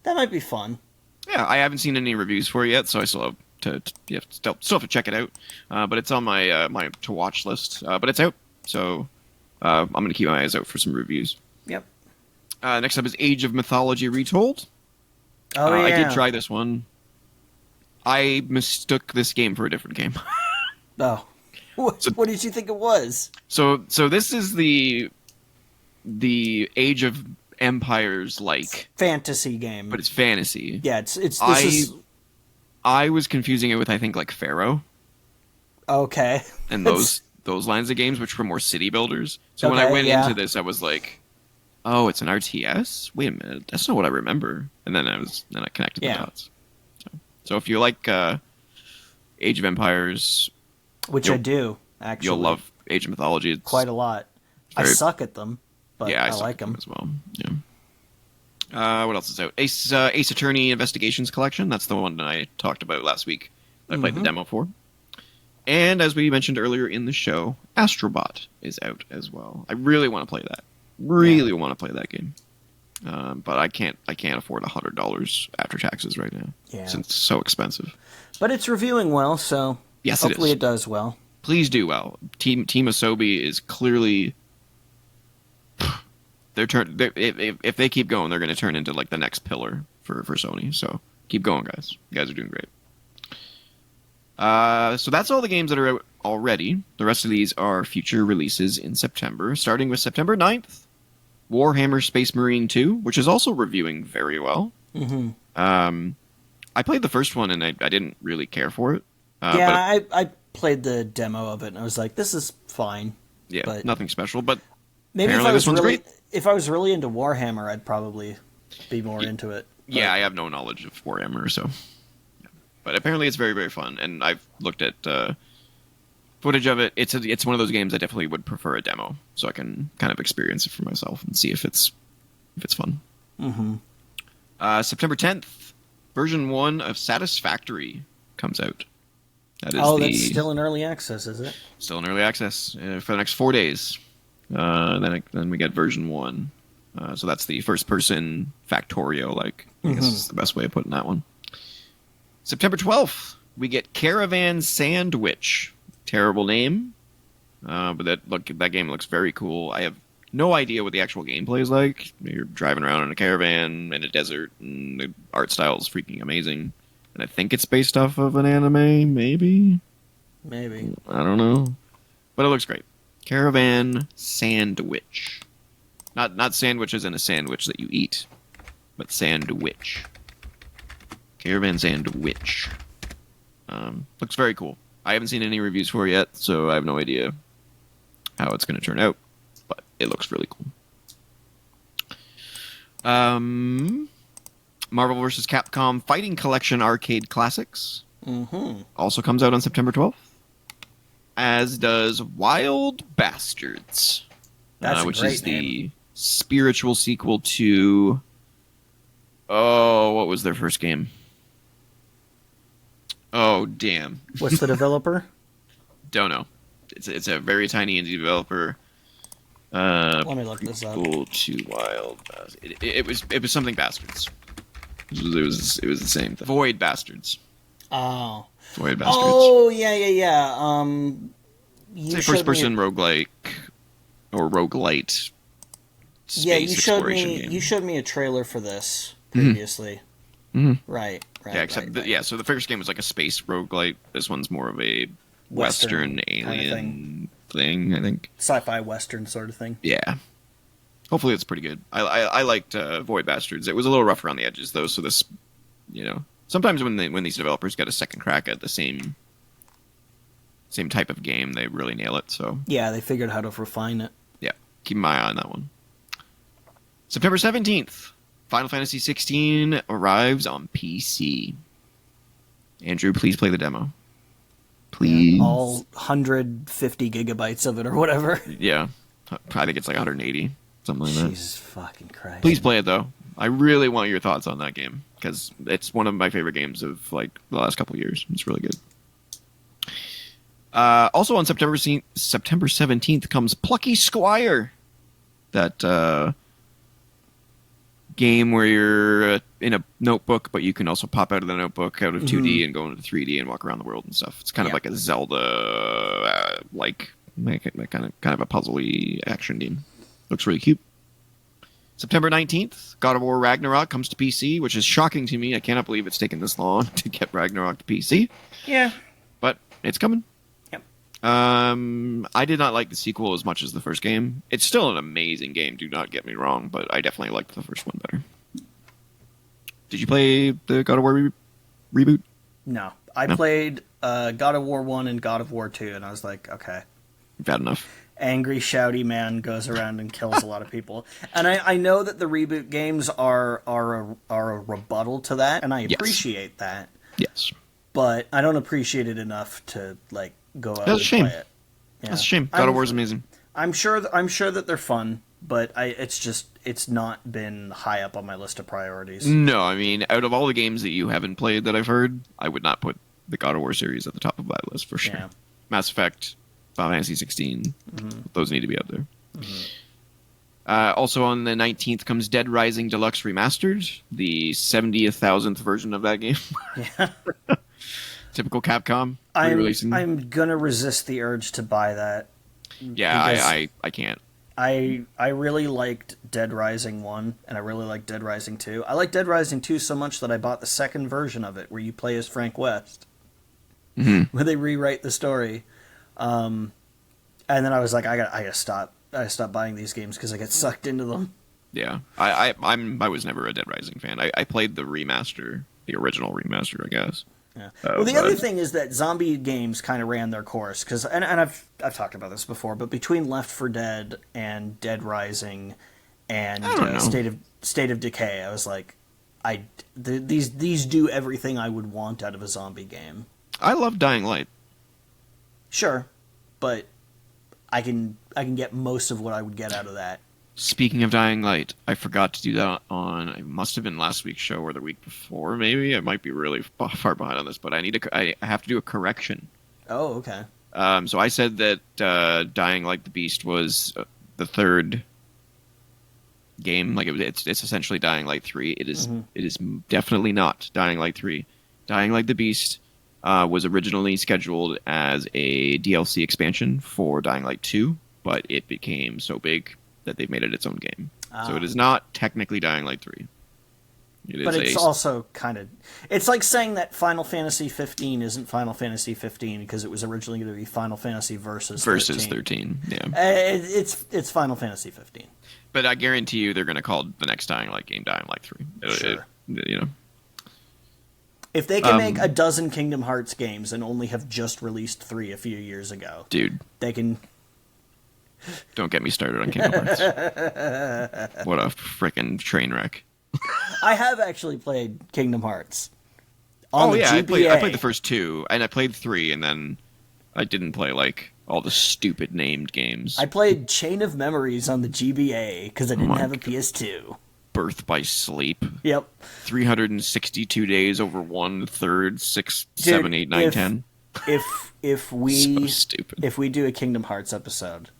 That might be fun. Yeah, I haven't seen any reviews for it yet, so I still have to check it out. But it's on my my to watch list. But it's out, so I'm gonna keep my eyes out for some reviews. Yep. Next up is Age of Mythology Retold. Oh yeah. I did try this one. I mistook this game for a different game. Oh. What did you think it was? So this is the Age of Empires like Fantasy game. but it's fantasy. Yeah, it's this is I was confusing it with I think like Pharaoh okay. and those lines of games which were more city builders. So when I Okay, went yeah. into this I was like, "Oh, it's an RTS? Wait a minute. That's not what I remember." And then I connected the Yeah. dots. So if you like Age of Empires, Which I do, actually. you'll love Age of Mythology. It's quite a lot. I very- suck at them, but yeah, I suck like at them them. as well. Yeah. What else is out? Ace Attorney Investigations Collection. That's the one that I talked about last week. I played the demo for. And as we mentioned earlier in the show, Astrobot is out as well. I really want to play that. Really want to play that game. But I can't afford $100 after taxes right now. Yeah. Since it's so expensive. But it's reviewing well, so Yes, hopefully it is. it does well. Please do well. Team Asobi is clearly if they keep going, they're going to turn into like the next pillar for Sony. So keep going, guys. You guys are doing great. So that's all the games that are out already. The rest of these are future releases in September, starting with September 9th, Warhammer Space Marine 2, which is also reviewing very well. Mm-hmm. I played the first one and I didn't really care for it. I played the demo of it and I was like, this is fine. Yeah, but nothing special, but maybe apparently this one's great. If I was really into Warhammer, I'd probably be more into it. But yeah, I have no knowledge of Warhammer, so. Yeah. But apparently it's very, very fun, and I've looked at footage of it. It's one of those games I definitely would prefer a demo, so I can kind of experience it for myself and see if it's fun. Mm-hmm. September 10th, version 1 of Satisfactory comes out. That is that's still in early access, is it? Still in early access for the next 4 days. Then we get version 1. So that's the first-person Factorio, like, I guess is the best way of putting that one. September 12th, we get Caravan Sandwich. Terrible name, but that game looks very cool. I have no idea what the actual gameplay is like. You're driving around in a caravan in a desert, and the art style is freaking amazing. And I think it's based off of an anime, maybe? Maybe. I don't know. But it looks great. Caravan Sandwich. Not sandwiches in a sandwich that you eat, but sandwich. Caravan Sandwich. Looks very cool. I haven't seen any reviews for it yet, so I have no idea how it's going to turn out, but it looks really cool. Marvel vs. Capcom Fighting Collection Arcade Classics also comes out on September 12th, as does Wild Bastards, which is the spiritual sequel to... Oh, what was their first game? Oh, damn. What's the developer? Don't know. It's a very tiny indie developer. Let me look this up. Sequel to Wild Bastards. It was something Bastards. It was the same thing. Void Bastards. Oh. Void Bastards. Oh, yeah. It's a first-person roguelike or roguelite space exploration game. You showed me a trailer for this previously. Mm-hmm. Right. So the first game was like a space roguelite. This one's more of a Western alien thing, I think. Sci-fi Western sort of thing. Yeah. Hopefully it's pretty good. I liked Void Bastards. It was a little rough around the edges, though, so this, sometimes when these developers get a second crack at the same type of game, they really nail it, so... Yeah, they figured how to refine it. Yeah, keep my eye on that one. September 17th, Final Fantasy XVI arrives on PC. Andrew, please play the demo. Please. Yeah, all 150 gigabytes of it or whatever. Yeah, I think it's like 180, something like that. Jesus fucking Christ. Please play it, though. I really want your thoughts on that game, because it's one of my favorite games of like the last couple of years. It's really good. Also on September 17th comes Plucky Squire. That game where you're in a notebook, but you can also pop out of the notebook out of 2D and go into 3D and walk around the world and stuff. It's kind of like a Zelda, kind of a puzzly action game. Looks really cute. September 19th, God of War Ragnarok comes to PC, which is shocking to me. I cannot believe it's taken this long to get Ragnarok to PC. Yeah. But it's coming. Yep. I did not like the sequel as much as the first game. It's still an amazing game, do not get me wrong, but I definitely liked the first one better. Did you play the God of War reboot? No. I No? played God of War 1 and God of War 2, and I was like, okay. Bad enough. Angry, shouty man goes around and kills a lot of people. And I know that the reboot games are a rebuttal to that, and I Yes. appreciate that. Yes. But I don't appreciate it enough to like go out That's a and shame. play it. Yeah. That's a shame. God of War is amazing. I'm sure that they're fun, but it's not been high up on my list of priorities. No, I mean, out of all the games that you haven't played that I've heard, I would not put the God of War series at the top of that list for sure. Yeah. Mass Effect, Final Fantasy 16, those need to be up there. Also on the 19th comes Dead Rising Deluxe Remastered, the 70,000th version of that game. Yeah. Typical Capcom re-releasing. I'm gonna resist the urge to buy that. Yeah, because I can't. I really liked Dead Rising 1, and I really liked Dead Rising 2. I like Dead Rising 2 so much that I bought the second version of it, where you play as Frank West, where they rewrite the story. And then I was like, I gotta stop. I stop buying these games because I get sucked into them. Yeah, I was never a Dead Rising fan. I played the remaster, the original remaster, I guess. Yeah. Well, the other thing is that zombie games kind of ran their course because, and I've talked about this before, but between Left 4 Dead and Dead Rising and State of Decay, I was like, these do everything I would want out of a zombie game. I love Dying Light. Sure, but I can get most of what I would get out of that. Speaking of Dying Light, I forgot to do that on. It must have been last week's show or the week before. Maybe I might be really far behind on this, but I have to do a correction. Oh, okay. So I said that Dying Like the Beast was the third game. Like it's essentially Dying Light 3. It is definitely not Dying Light 3. Dying Like the Beast was originally scheduled as a DLC expansion for Dying Light 2, but it became so big that they've made it its own game. So it is not technically Dying Light 3. But it's also kind of... It's like saying that Final Fantasy 15 isn't Final Fantasy 15 because it was originally going to be Final Fantasy versus 13. Yeah. It's Final Fantasy 15. But I guarantee you they're going to call the next Dying Light game Dying Light 3. Sure. You know. If they can make a dozen Kingdom Hearts games and only have just released 3 a few years ago... Dude. They can... Don't get me started on Kingdom Hearts. What a frickin' train wreck. I have actually played Kingdom Hearts. GBA. I played the first 2, and I played 3, and then I didn't play, like, all the stupid named games. I played Chain of Memories on the GBA, because I didn't have a PS2. Birth by Sleep. Yep. 362 days over 1/3, 6, 7, 8, 9, 10. If we So stupid. If we do a Kingdom Hearts episode,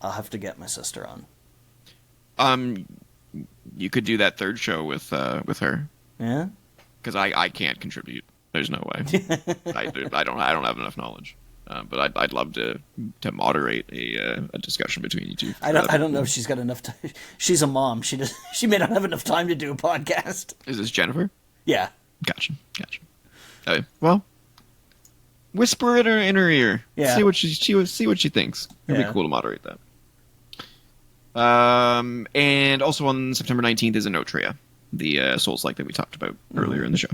I'll have to get my sister on. You could do that third show with her. Yeah. Because I can't contribute. There's no way. I don't have enough knowledge. But I'd love to moderate a discussion between you two. I don't know if she's got enough time. She's a mom. She may not have enough time to do a podcast. Is this Jennifer? Yeah. Gotcha. Okay. Well, whisper it in her ear. Yeah. See what she thinks. It'd be cool to moderate that. And also on September 19th is Anotria, the Souls-like that we talked about earlier in the show.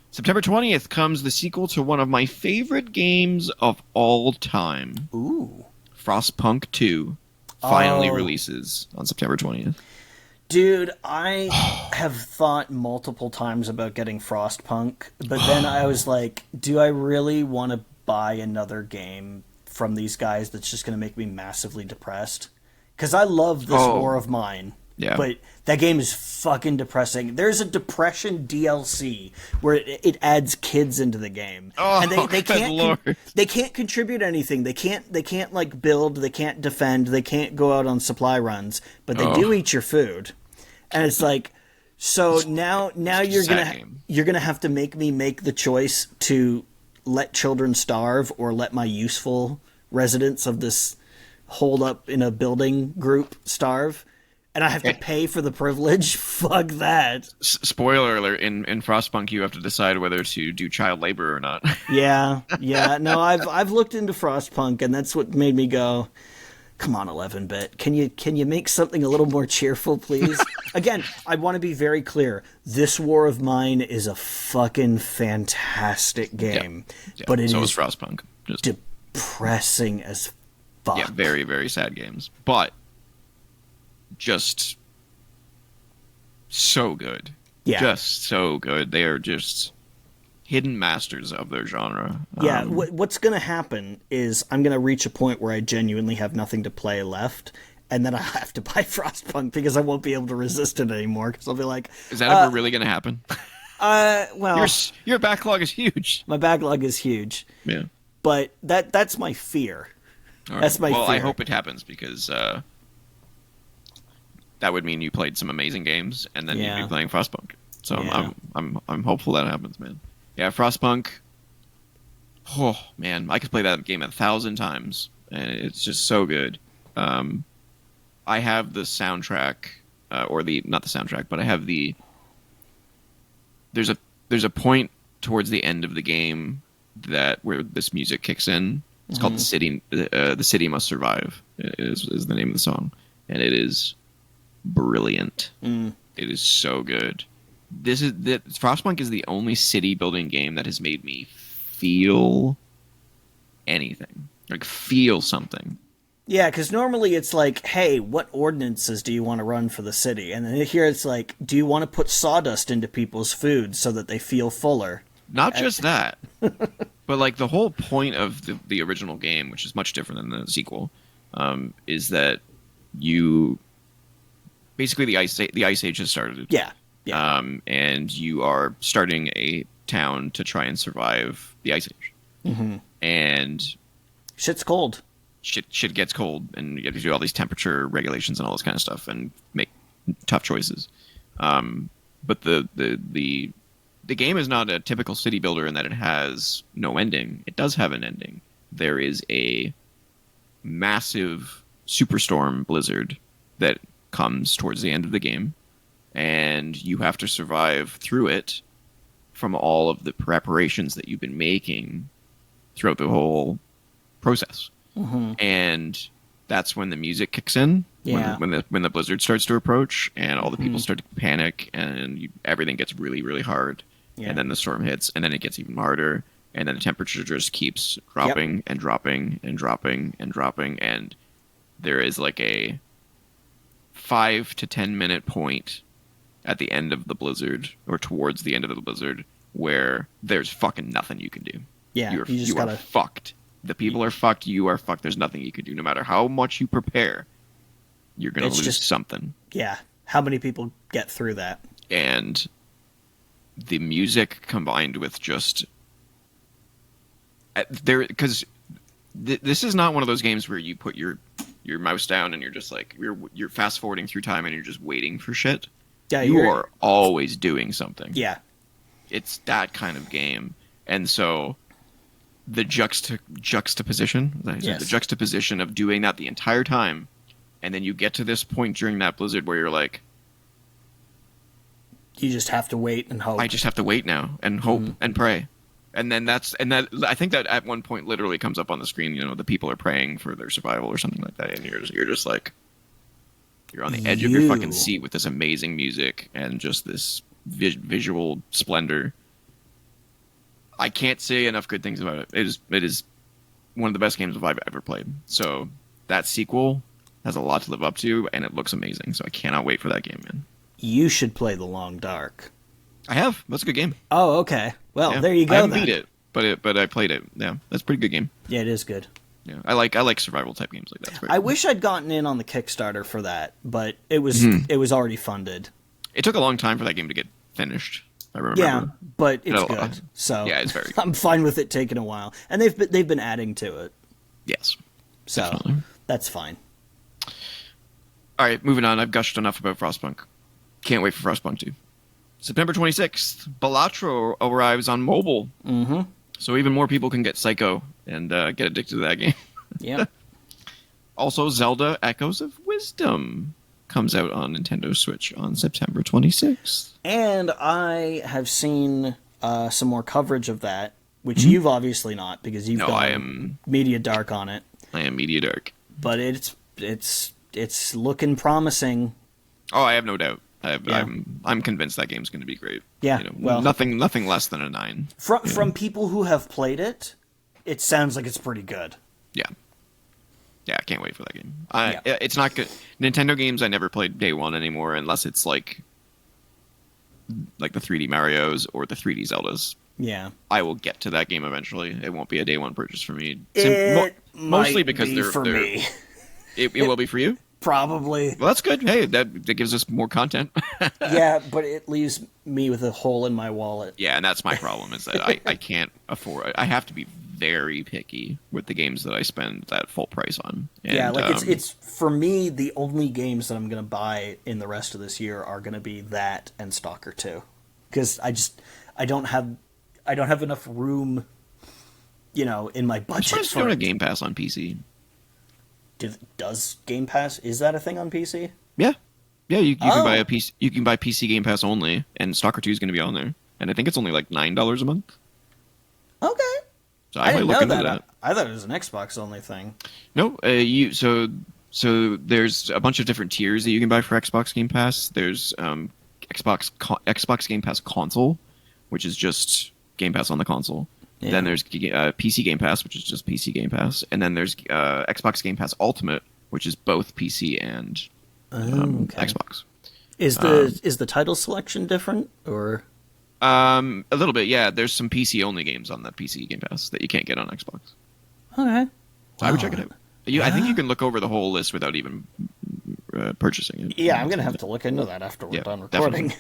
September 20th comes the sequel to one of my favorite games of all time. Ooh. Frostpunk 2 finally releases on September 20th. Dude, I have thought multiple times about getting Frostpunk, but then I was like, do I really want to buy another game from these guys that's just going to make me massively depressed? Because I love this War of Mine. Yeah. But that game is fucking depressing. There's a depression DLC where it adds kids into the game. Oh, and they can't Lord. They can't contribute anything. They can't like build, they can't defend, they can't go out on supply runs, but they do eat your food. And it's like, so now you're gonna have to make me make the choice to let children starve or let my useful residents of this holed up in a building group starve. and I have to pay for the privilege. Fuck that. Spoiler alert: in Frostpunk, you have to decide whether to do child labor or not. Yeah. No, I've looked into Frostpunk, and that's what made me go, come on, 11-bit. Can you make something a little more cheerful, please? Again, I want to be very clear. This War of Mine is a fucking fantastic game, but it so is Frostpunk. Just depressing as fuck. Yeah, very, very sad games, but just so good. Yeah, just so good. They are just hidden masters of their genre. Yeah, what's going to happen is I'm going to reach a point where I genuinely have nothing to play left, and then I have to buy Frostpunk because I won't be able to resist it anymore. Because I'll be like, is that ever really going to happen? Well, your backlog is huge. My backlog is huge. Yeah, but that's my fear. Right. That's my fear. I hope it happens because that would mean you played some amazing games, and then you'd be playing Frostpunk. So I'm hopeful that happens, man. Yeah, Frostpunk. Oh man, I could play that game 1,000 times, and it's just so good. I have the soundtrack, or not the soundtrack, but I have the. There's a point towards the end of the game where this music kicks in. It's called The City Must Survive is the name of the song, and it is brilliant. It is so good. Frostpunk is the only city building game that has made me feel anything, like feel something. Yeah, because normally it's like, hey, what ordinances do you want to run for the city? And then here it's like, do you want to put sawdust into people's food so that they feel fuller? Not just that, but like the whole point of the original game, which is much different than the sequel, is that you basically the Ice Age has started. Yeah. And you are starting a town to try and survive the Ice Age. Mm-hmm. And shit's cold. Shit gets cold, and you have to do all these temperature regulations and all this kind of stuff, and make tough choices. But the game is not a typical city builder in that it has no ending. It does have an ending. There is a massive superstorm blizzard that comes towards the end of the game, and you have to survive through it from all of the preparations that you've been making throughout the whole process. Mm-hmm. And that's when the music kicks in. Yeah. When the blizzard starts to approach, and all the people start to panic, and everything gets really, really hard. Yeah. And then the storm hits, and then it gets even harder, and then the temperature just keeps dropping and dropping and dropping and dropping, and there is like a 5 to 10 minute point at the end of the blizzard, or towards the end of the blizzard, where there's fucking nothing you can do. Yeah, you are fucked. The people are fucked. You are fucked. There's nothing you can do. No matter how much you prepare, you're gonna lose something. Yeah. How many people get through that? And the music combined with just because this is not one of those games where you put your mouse down and you're just like you're fast forwarding through time and you're just waiting for shit. Yeah, you are always doing something. Yeah, it's that kind of game, and so the juxtaposition of doing that the entire time, and then you get to this point during that blizzard where you're like, you just have to wait and hope. I just have to wait now and hope and pray. And then that I think that at one point literally comes up on the screen, the people are praying for their survival or something like that, and you're just like, you're on the edge of your fucking seat with this amazing music and just this visual splendor. I can't say enough good things about it. It is one of the best games I've ever played. So that sequel has a lot to live up to, and it looks amazing. So I cannot wait for that game, man. You should play The Long Dark. I have. That's a good game. Oh, okay. Well, there you go. I haven't beat it, but I played it. Yeah, that's a pretty good game. Yeah, it is good. Yeah, I like survival type games like that. I wish I'd gotten in on the Kickstarter for that, but it was already funded. It took a long time for that game to get finished. I remember. Yeah, but it's good. So yeah, it's very good. I'm fine with it taking a while, and they've been adding to it. Yes, so definitely. That's fine. All right, moving on. I've gushed enough about Frostpunk. Can't wait for Frostpunk 2. September 26th, Balatro arrives on mobile. Mm-hmm. So even more people can get Psycho and get addicted to that game. Yeah. Also, Zelda Echoes of Wisdom comes out on Nintendo Switch on September 26th. And I have seen some more coverage of that, which you've obviously not, because you've gone media dark on it. I am media dark. But it's looking promising. Oh, I have no doubt. I'm convinced that game's going to be great. Yeah, well, nothing less than a 9. From people who have played it, it sounds like it's pretty good. Yeah, I can't wait for that game. It's not good. Nintendo games I never played day one anymore, unless it's like the 3D Marios or the 3D Zeldas. Yeah, I will get to that game eventually. It won't be a day one purchase for me. Mostly because they're for me. It will be for you. Probably. Well, that's good. Hey, that gives us more content. Yeah, but it leaves me with a hole in my wallet. Yeah, and that's my problem, is that I can't afford it. I have to be very picky with the games that I spend that full price on. And, yeah, like it's for me, the only games that I'm going to buy in the rest of this year are going to be that and Stalker 2. Because I don't have enough room, in my budget. I'm surprised you don't have Game Pass on PC. Does Game Pass, is that a thing on PC? Yeah, you can buy a PC. You can buy PC Game Pass only, and Stalker 2 is going to be on there, and I think it's only like $9 a month. Okay, so I might look into that. I thought it was an Xbox only thing. No, so there's a bunch of different tiers that you can buy for Xbox Game Pass. There's Xbox Game Pass console, which is just Game Pass on the console. Yeah. Then there's PC Game Pass, which is just PC Game Pass, and then there's Xbox Game Pass Ultimate, which is both PC and Xbox. Is the title selection different, or? A little bit, yeah. There's some PC only games on the PC Game Pass that you can't get on Xbox. Okay, so I would check it out. I think you can look over the whole list without even purchasing it. Yeah, I'm gonna have to look into that after we're done recording. Definitely.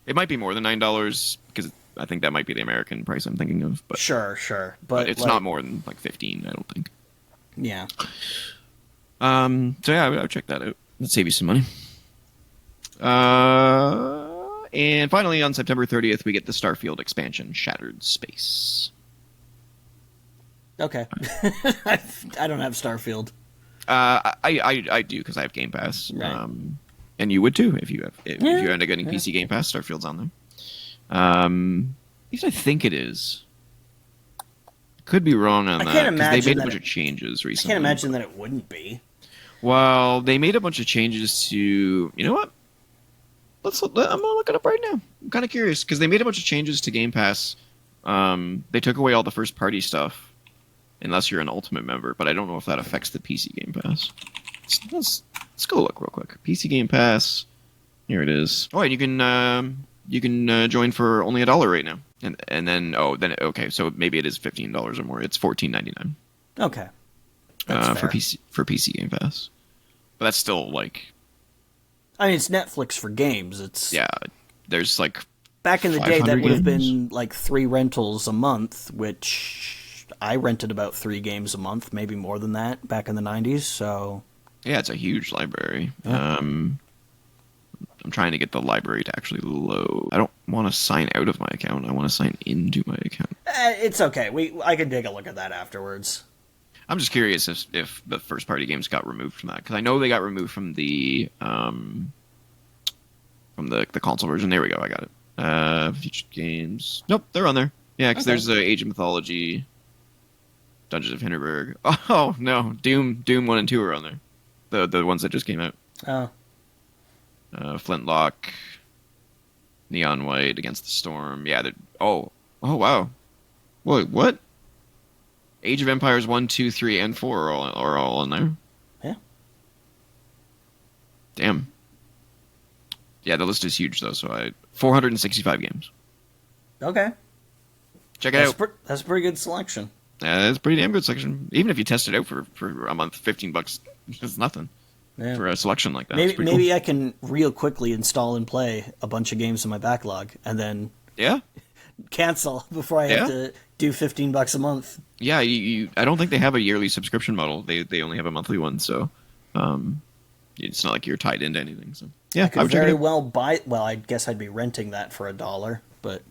It might be more than $9 because I think that might be the American price I'm thinking of. But sure, but it's not more than like 15. I don't think. Yeah. So yeah, I would check that out. Let's save you some money. And finally, on September 30th, we get the Starfield expansion, Shattered Space. Okay. I don't have Starfield. I do because I have Game Pass. Right. And you would too if you end up getting PC Game Pass. Starfield's on there. At least I think it is. Could be wrong on that because they made a bunch of changes recently. I can't imagine that it wouldn't be. Well, they made a bunch of changes to. You know what? I'm gonna look it up right now. I'm kind of curious because they made a bunch of changes to Game Pass. They took away all the first party stuff, unless you're an Ultimate member. But I don't know if that affects the PC Game Pass. Let's go look real quick. PC Game Pass. Here it is. Oh, and you can join for only $1 right now. And then okay, so maybe it is $15 or more. It's $14.99. Okay. For PC Game Pass. But that's still like. I mean, it's Netflix for games. There's like. Back in the day, that would have been like 3 rentals a month, which I rented about 3 games a month, maybe more than that back in the 90s. So. Yeah, it's a huge library. Yeah. I'm trying to get the library to actually load. I don't want to sign out of my account. I want to sign into my account. It's okay. I can take a look at that afterwards. I'm just curious if the first party games got removed from that because I know they got removed from the console version. There we go. I got it. Featured games. Nope, they're on there. Yeah, because there's Age of Mythology, Dungeons of Hinterberg. Oh no, Doom 1 and 2 are on there. The ones that just came out. Oh. Flintlock, Neon White, Against the Storm. Yeah, oh wow. Wait, what? Age of Empires 1, 2, 3, and 4 are all in there. Yeah. Damn. Yeah, the list is huge though. So 465 games. Okay. Check it out. That's a pretty good selection. Yeah, that's a pretty damn good selection. Even if you test it out for a month, $15, it's nothing. Yeah. For a selection like that. Maybe I can real quickly install and play a bunch of games in my backlog and then cancel before I have to do $15 a month. Yeah, I don't think they have a yearly subscription model. They only have a monthly one, so it's not like you're tied into anything. So yeah, I could very well buy. Well, I guess I'd be renting that for $1, but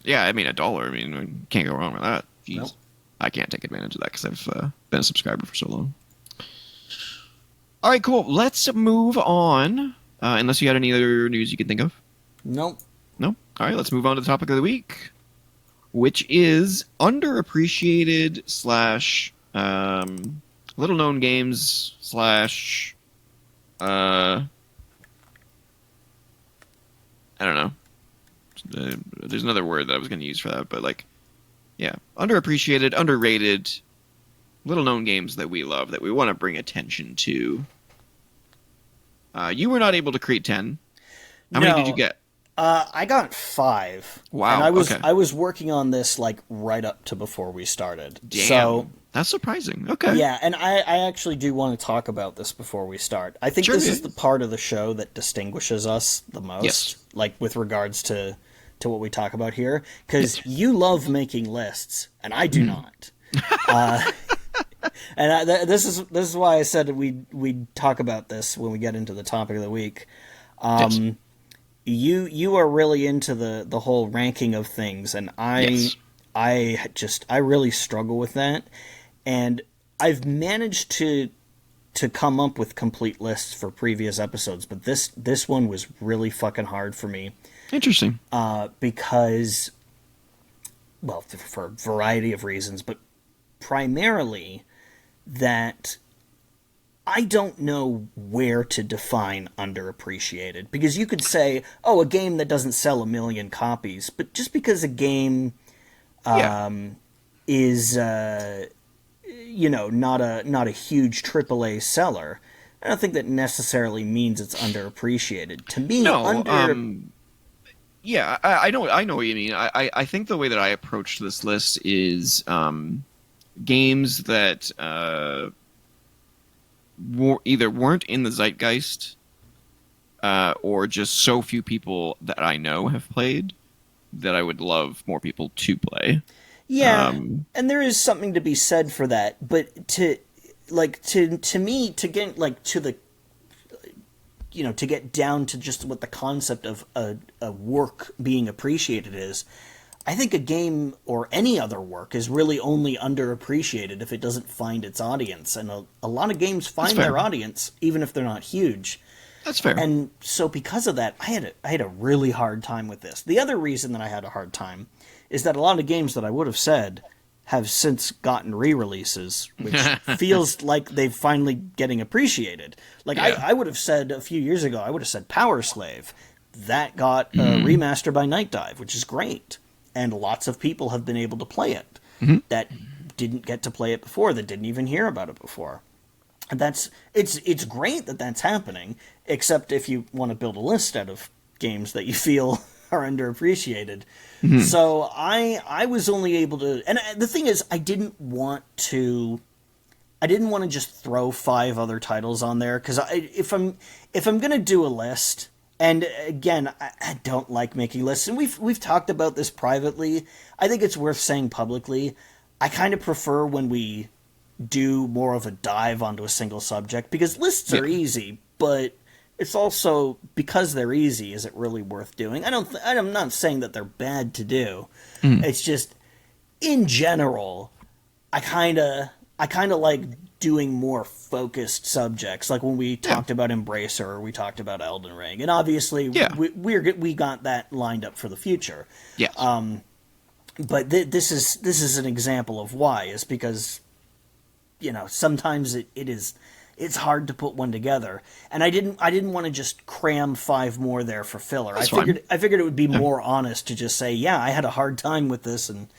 yeah, I mean $1. I mean, can't go wrong with that. Jeez. Nope. I can't take advantage of that because I've been a subscriber for so long. All right, cool. Let's move on. Unless you had any other news you can think of. Nope. No? All right, let's move on to the topic of the week, which is underappreciated slash little known games slash I don't know. There's another word that I was going to use for that, but like, yeah, underappreciated, underrated, little known games that we love that we want to bring attention to. You were not able to create 10. How many did you No. get? I got 5, and Wow. Okay. I was working on this like right up to before we started. So Damn. That's surprising. Okay. yeah, and I actually do want to talk about this before we start. I think Sure. this Yeah. is the part of the show that distinguishes us the most, Yes. like with regards to what we talk about here, because you love making lists, and I do not. And this is why I said we talk about this when we get into the topic of the week. Yes. You are really into the whole ranking of things, and Yes. I really struggle with that, and I've managed to come up with complete lists for previous episodes, but this one was really fucking hard for me Interesting. because, well, for a variety of reasons, but primarily that I don't know where to define underappreciated, because you could say, oh, a game that doesn't sell a million copies, but just because a game Yeah. is not a huge AAA seller, I don't think that necessarily means it's underappreciated. To me, No. Yeah. I know what you mean. I think the way that I approach this list is games that either weren't in the zeitgeist or just so few people that I know have played that I would love more people to play. yeah, and there is something to be said for that, but to me, to get like to the to get down to just what the concept of a work being appreciated is, I think a game or any other work is really only underappreciated if it doesn't find its audience, and a lot of games That's find fair. their audience even if they're not huge. That's fair. And so because of that, I had a really hard time with this. The other reason that I had a hard time is that a lot of games that I would have said have since gotten re-releases, which feels like they've finally getting appreciated. Like Yeah. I would have said a few years ago, I would have said Power Slave. That got a remaster by Night Dive, which is great. And lots of people have been able to play it that didn't get to play it before, that didn't even hear about it before. And it's great that that's happening, except if you want to build a list out of games that you feel are underappreciated. So I was only able to, and the thing is, I didn't want to just throw 5 other titles on there, because if I'm gonna do a list, and again, I don't like making lists, and we've talked about this privately. I think it's worth saying publicly. I kind of prefer when we do more of a dive onto a single subject, because lists are easy, but it's also, because they're easy, is it really worth doing? I'm not saying that they're bad to do. It's just, in general, I kind of like doing more focused subjects, like when we talked about Embracer, or we talked about Elden Ring, and obviously we got that lined up for the future. Yes. But this is an example of why, is because sometimes it's hard to put one together, and I didn't want to just cram 5 more there for filler. That's I figured it would be more honest to just say, yeah, I had a hard time with this and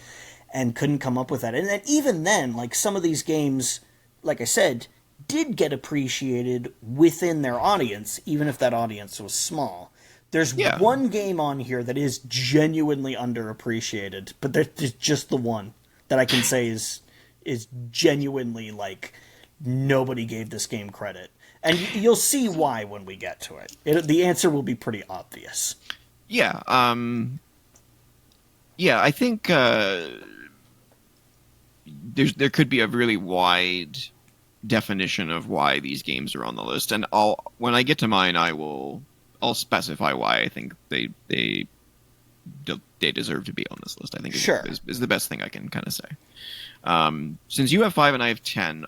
couldn't come up with that. And then, even then, like, some of these games, like I said, did get appreciated within their audience, even if that audience was small. There's one game on here that is genuinely underappreciated, but there's just the one that I can say is genuinely, like, nobody gave this game credit. And you'll see why when we get to it. The answer will be pretty obvious. Yeah. Yeah, I think there could be a really wide definition of why these games are on the list, and when I get to mine, I'll specify why I think they deserve to be on this list. I think is the best thing I can kind of say. Since you have 5 and I have 10,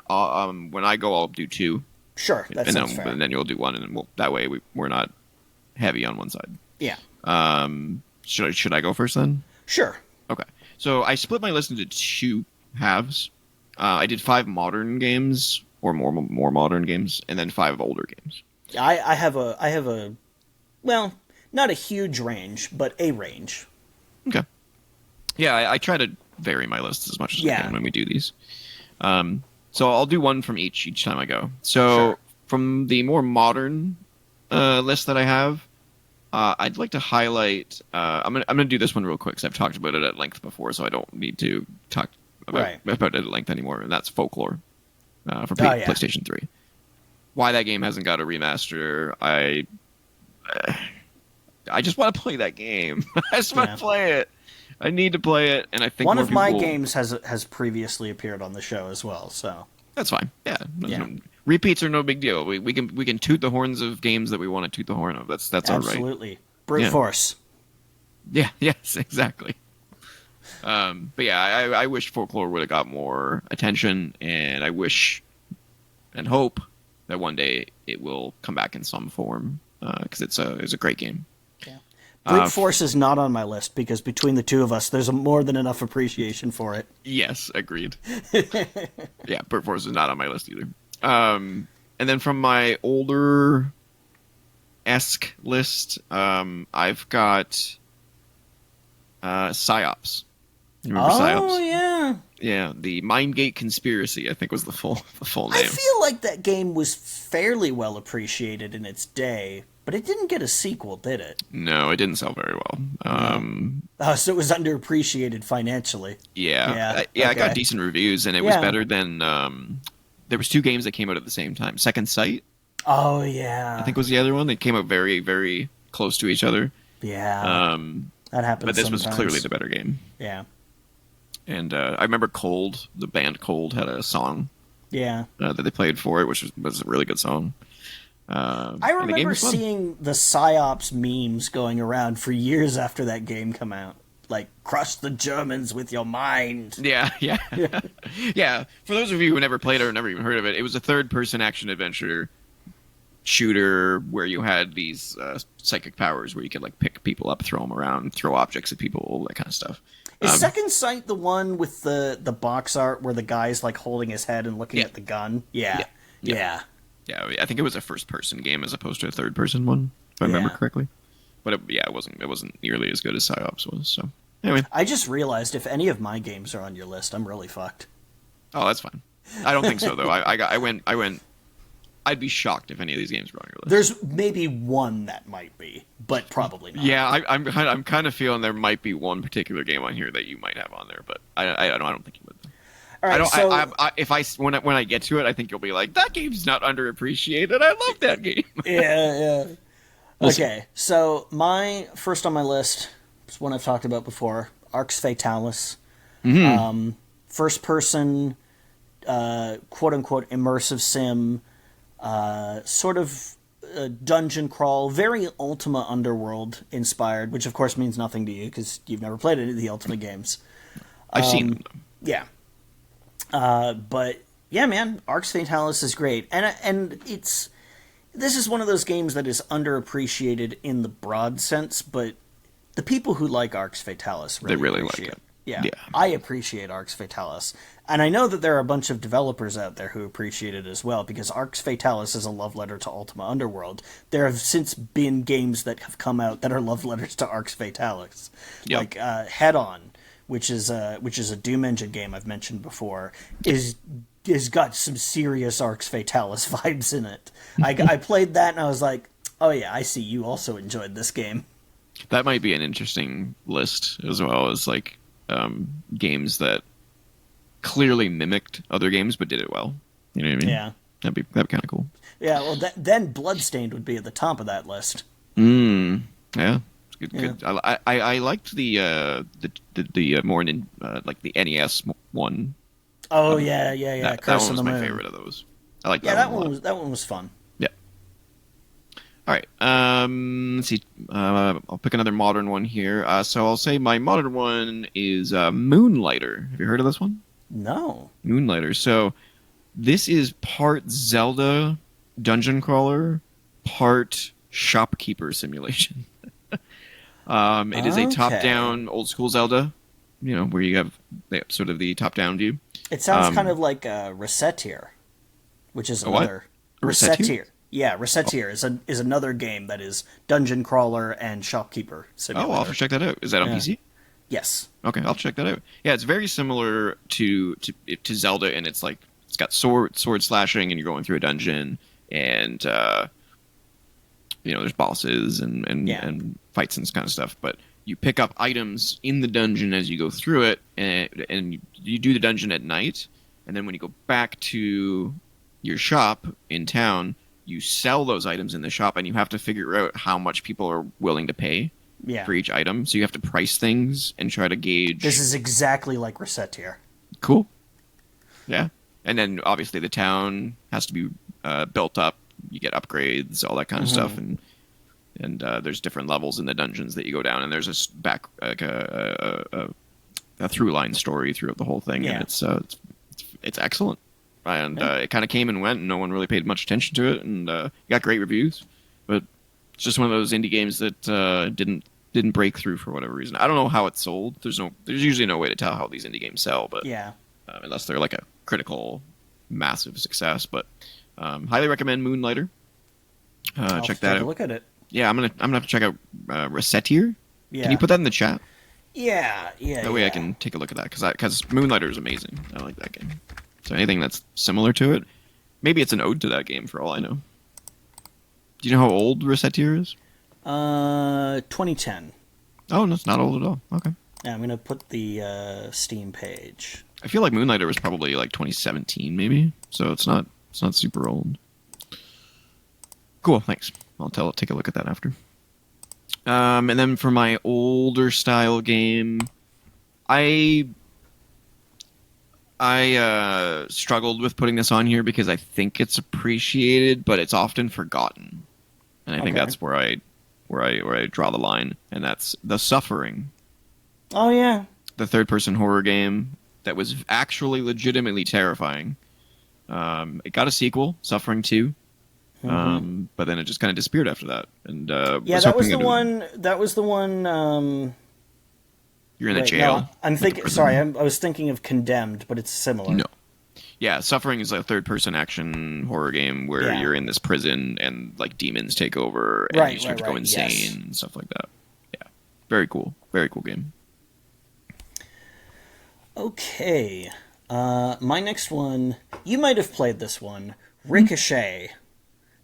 when I go, I'll do 2. Sure, that and sounds then fair. you'll do one, and then that way we're not heavy on one side. Yeah. Should I go first then? Sure. Okay. So I split my list into two halves. I did 5 modern games or more modern games, and then 5 older games. I have a well, not a huge range, but a range. Okay. Yeah, I try to vary my lists as much as I can when we do these. So I'll do one from each time I go. So Sure. from the more modern list that I have, I'd like to highlight. I'm gonna do this one real quick because I've talked about it at length before, so I don't need to talk about it at length anymore. And that's Folklore for PlayStation 3. Why that game hasn't got a remaster, I just want to play that game. I just want to play it. I need to play it, and I think one of my games has previously appeared on the show as well. So that's fine. Yeah. Repeats are no big deal. We can toot the horns of games that we want to toot the horn of. That's all right. Absolutely. Brute force. Yeah. Yes. Exactly. But yeah, I wish Folklore would have got more attention, and I wish and hope that one day it will come back in some form because it's a great game. Yeah. Brute Force is not on my list because between the two of us, there's more than enough appreciation for it. Yes, agreed. Yeah, Brute Force is not on my list either. And then from my older-esque list, I've got PsyOps. You remember PsyOps? Oh, yeah. Yeah, the Mindgate Conspiracy, I think was the full name. I feel like that game was fairly well appreciated in its day, but it didn't get a sequel, did it? No, it didn't sell very well. So it was underappreciated financially. Yeah. I got decent reviews, and it was better than... there was 2 games that came out at the same time. Second Sight. Oh, yeah. I think was the other one. They came out very, very close to each other. Yeah. That happens But this sometimes. was clearly the better game. Yeah. And I remember Cold, the band Cold, had a song that they played for it, which was a really good song. I remember seeing the PsyOps memes going around for years after that game come out. Like, crush the Germans with your mind. Yeah. Yeah. For those of you who never played it or never even heard of it, it was a third-person action-adventure shooter where you had these psychic powers where you could, like, pick people up, throw them around, throw objects at people, that kind of stuff. Is Second Sight the one with the box art where the guy's, like, holding his head and looking at the gun? Yeah, I think it was a first-person game as opposed to a third-person one, if I remember correctly. But it wasn't nearly as good as PsyOps was. So anyway, I just realized if any of my games are on your list, I'm really fucked. Oh, that's fine. I don't think so though. I went. I'd be shocked if any of these games were on your list. There's maybe one that might be, but probably not. Yeah, I'm kind of feeling there might be one particular game on here that you might have on there, but I don't think you would. All right, when I get to it, I think you'll be like, that game's not underappreciated. I love that game. Yeah. Okay, so my first on my list is one I've talked about before, Arx Fatalis. Mm-hmm. First person, quote unquote immersive sim, sort of dungeon crawl, very Ultima Underworld inspired, which of course means nothing to you because you've never played any of the Ultima games. I've seen them. Yeah. But yeah, man, Arx Fatalis is great, and this is one of those games that is underappreciated in the broad sense, but the people who like Arx Fatalis really like it. Yeah, I appreciate Arx Fatalis, and I know that there are a bunch of developers out there who appreciate it as well, because Arx Fatalis is a love letter to Ultima Underworld. There have since been games that have come out that are love letters to Arx Fatalis, like Head On, which is a Doom Engine game I've mentioned before, is got some serious Arx Fatalis vibes in it. I played that and I was like, oh yeah, I see you also enjoyed this game. That might be an interesting list as well as like games that clearly mimicked other games but did it well. You know what I mean? Yeah. That'd be kind of cool. Yeah, well then Bloodstained would be at the top of that list. Yeah. Good. I liked the more like the NES one. Oh yeah. That one was my favorite of those. I like that one a lot. That one was fun. Yeah. All right. Let's see. I'll pick another modern one here. So I'll say my modern one is Moonlighter. Have you heard of this one? No. Moonlighter. So this is part Zelda, dungeon crawler, part shopkeeper simulation. It is a Okay. top-down old school Zelda, where you have sort of the top-down view. It sounds kind of like Resetir, which is A what? another A reset here? Resetir. Yeah, Resetir is another game that is dungeon crawler and shopkeeper Oh, I'll have to simulator. check that out. Is that on Yeah. PC? Yes. Okay, I'll check that out. Yeah, it's very similar to Zelda, and it's got sword slashing, and you're going through a dungeon, and there's bosses Yeah. and fights and this kind of stuff. But you pick up items in the dungeon as you go through it, and you do the dungeon at night, and then when you go back to your shop in town, you sell those items in the shop, and you have to figure out how much people are willing to pay Yeah. for each item. So you have to price things and try to This gauge. is exactly like Resetir. Cool. Yeah. And then obviously the town has to be built up. You get upgrades, all that kind of stuff, and there's different levels in the dungeons that you go down. And there's this back like a through line story throughout the whole thing, and Yeah. it's excellent. And Yeah. it kind of came and went, and no one really paid much attention to it, and got great reviews. But it's just one of those indie games that didn't break through for whatever reason. I don't know how it's sold. There's usually no way to tell how these indie games sell, but Yeah. unless they're like a critical, massive success. But highly recommend Moonlighter. I'll Check that take a out. look at it. Yeah, I'm gonna have to check out Resetir. Can you Yeah. put that in the chat? Yeah. Yeah. That way I Yeah. can take a look at that because Moonlighter is amazing. I like that game. So anything that's similar to it, maybe it's an ode to that game for all I know. Do you know how old Resetir is? 2010. Oh, no, it's not old at all. Okay. Yeah, I'm gonna put the Steam page. I feel like Moonlighter was probably like 2017, maybe. So it's not super old. Cool, thanks. Take a look at that after. And then for my older style game, I struggled with putting this on here because I think it's appreciated, but it's often forgotten, and I think Okay. that's where I draw the line, and that's The Suffering, Oh yeah. the third person horror game that was actually legitimately terrifying. It got a sequel, Suffering 2, but then it just kind of disappeared after that. And Yeah, was that was hoping the it would- one. That was the one. You're in the Wait, jail. no, I'm with the thinking. prisoner. Sorry, I was thinking of Condemned, but it's similar. No. Yeah, Suffering is a third-person action horror game where Yeah. you're in this prison and like demons take over and Right, you start right, to go right, insane yes. and stuff like that. Yeah, very cool game. Okay. My next one. You might have played this one. Ricochet.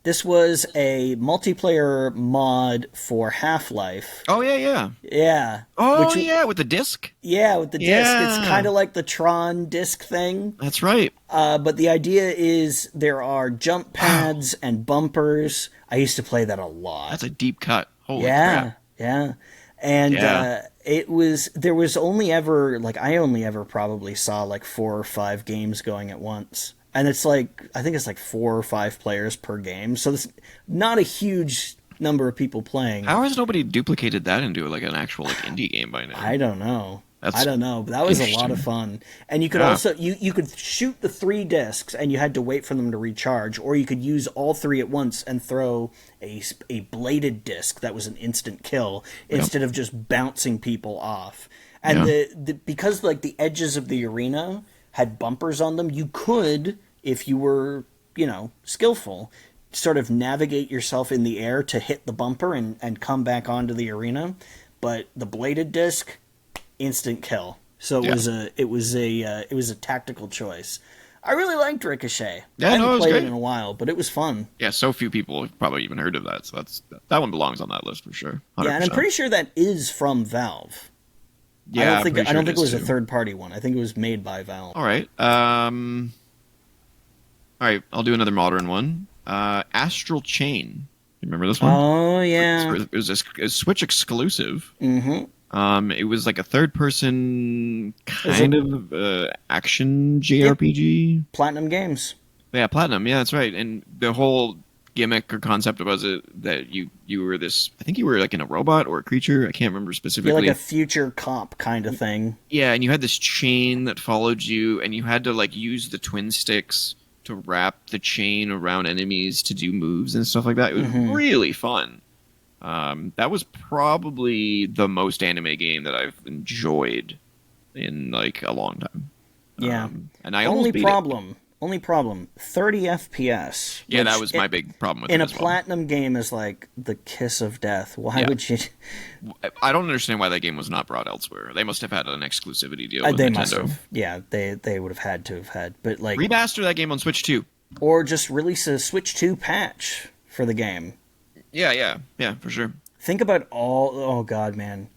This was a multiplayer mod for Half-Life. Oh yeah. Yeah. Oh Which, yeah, with the disc. yeah, with the disc. It's Yeah. kind of like the Tron disc thing. That's right. But the idea is there are jump pads and bumpers. I used to play that a lot. That's a deep cut. Holy Yeah, crap. yeah. And Yeah. there was only ever, like, I only ever probably saw like 4 or 5 games going at once. And it's like, I think it's like 4 or 5 players per game. So it's not a huge number of people playing. How has nobody duplicated that into like an actual like indie game by now? I don't know. That's I don't know, but that was a lot of interesting. fun. And you could Yeah. also you could shoot the 3 discs, and you had to wait for them to recharge, or you could use all 3 at once and throw a bladed disc that was an instant kill instead of just bouncing people off. And Yeah. the because like the edges of the arena had bumpers on them, you could, if you were skillful, sort of navigate yourself in the air to hit the bumper and come back onto the arena. But the bladed disc, instant kill. So Yeah. it was a tactical choice. I really liked Ricochet. Yeah, I haven't no, it was played great. it in a while, but it was fun. Yeah, so few people have probably even heard of that, so that one belongs on that list for sure. Yeah, and I'm 100%. pretty sure that is from Valve. Yeah, I I'm don't think pretty I don't sure think it was a is, too. third party one. I think it was made by Valve. All right. All right, I'll do another modern one. Astral Chain. You remember this one? Oh yeah. It was a Switch exclusive. Mm-hmm. It was like a third-person kind of action JRPG. Platinum Games. Yeah, Platinum. Yeah, that's right. And the whole gimmick or concept was it that you were this. I think you were like in a robot or a creature. I can't remember You're specifically. like a future cop kind of thing. Yeah, and you had this chain that followed you, and you had to like use the twin sticks to wrap the chain around enemies to do moves and stuff like that. It was really fun. That was probably the most anime game that I've enjoyed in like a long time. Yeah. And I almost beat it. Only problem, 30 FPS. Yeah, that was my big problem with it in a as well. platinum game is like the kiss of death. Why would you? I don't understand why that game was not brought elsewhere. They must have had an exclusivity deal with They Nintendo. must have. Yeah, they would have had to have had. But like, Remaster that game on Switch too. Or just release a Switch 2 patch for the game. Yeah, for sure. Think about all. Oh God, man.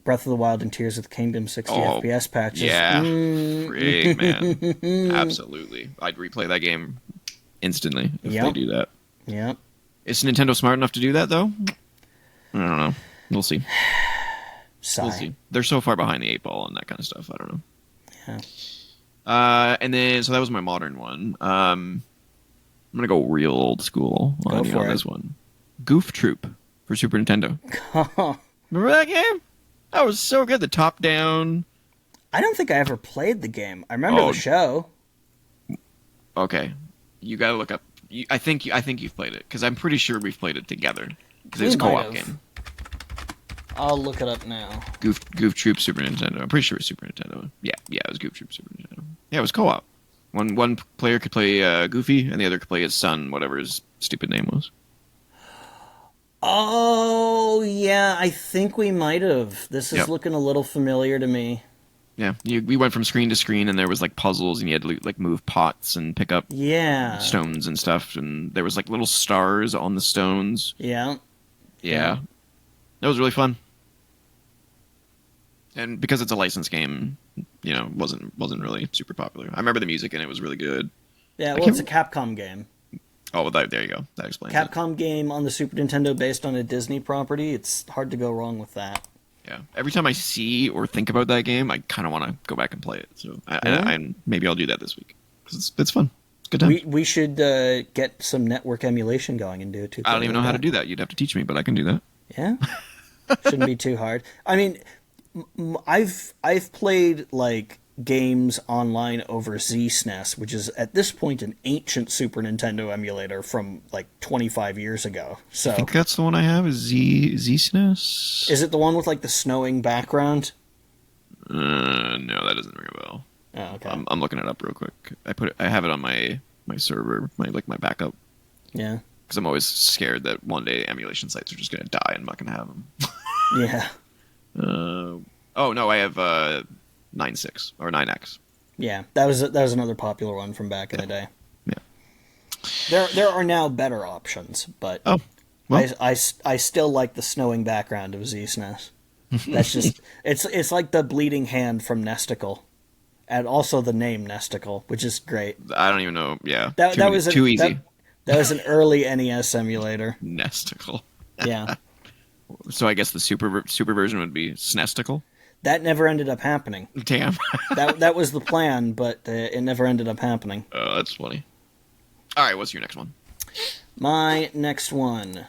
Breath of the Wild and Tears of the Kingdom 60 FPS patches. Yeah, frig, man. Absolutely. I'd replay that game instantly if they do that. Yep. Is Nintendo smart enough to do that, though? I don't know. We'll see. Sigh. We'll see. They're so far behind the eight ball and that kind of stuff. I don't know. Yeah. And then, so that was my modern one. I'm going to go real old school on this one. Goof Troop for Super Nintendo. Remember that game? That was so good. The top down. I don't think I ever played the game. I remember the show. Okay, you gotta look up. I think you've played it because I'm pretty sure we've played it together because it was a co-op game. I'll look it up now. Goof Troop Super Nintendo. I'm pretty sure it was Super Nintendo. Yeah, it was Goof Troop Super Nintendo. Yeah, it was co-op. One player could play Goofy and the other could play his son, whatever his stupid name was. Oh, yeah, I think we might have. This is looking a little familiar to me. Yeah, we went from screen to screen, and there was like puzzles, and you had to like move pots and pick up stones and stuff, and there was like little stars on the stones. Yeah. That was really fun. And because it's a licensed game, wasn't really super popular. I remember the music, and it was really good. Yeah, well, it's a Capcom game. Oh, well, there you go. That explains it. Capcom game on the Super Nintendo based on a Disney property. It's hard to go wrong with that. Yeah. Every time I see or think about that game, I kind of want to go back and play it. So I maybe I'll do that this week because it's fun. It's a good time. We should get some network emulation going and do it too. I don't even know how to do that. You'd have to teach me, but I can do that. Yeah. Shouldn't be too hard. I mean, I've played like games online over ZSNES, which is at this point an ancient Super Nintendo emulator from like 25 years ago. So I think that's the one I have. Is ZSNES? Is it the one with like the snowing background? No, that doesn't ring a bell. Oh, okay. I'm looking it up real quick. I have it on my server, my backup. Yeah. Because I'm always scared that one day emulation sites are just gonna die and I'm not gonna have them. Yeah. Oh no, I have 9.6 or 9X. Yeah, that was another popular one from back in the day. Yeah. There are now better options, but I still like the snowing background of ZSNES. That's just it's like the bleeding hand from Nesticle, and also the name Nesticle, which is great. I don't even know. Yeah, that was too easy. That was an early NES emulator. Nesticle. Yeah. So I guess the super version would be Snesticle. That never ended up happening. Damn. that was the plan, but it never ended up happening. Oh, that's funny. All right, what's your next one? My next one,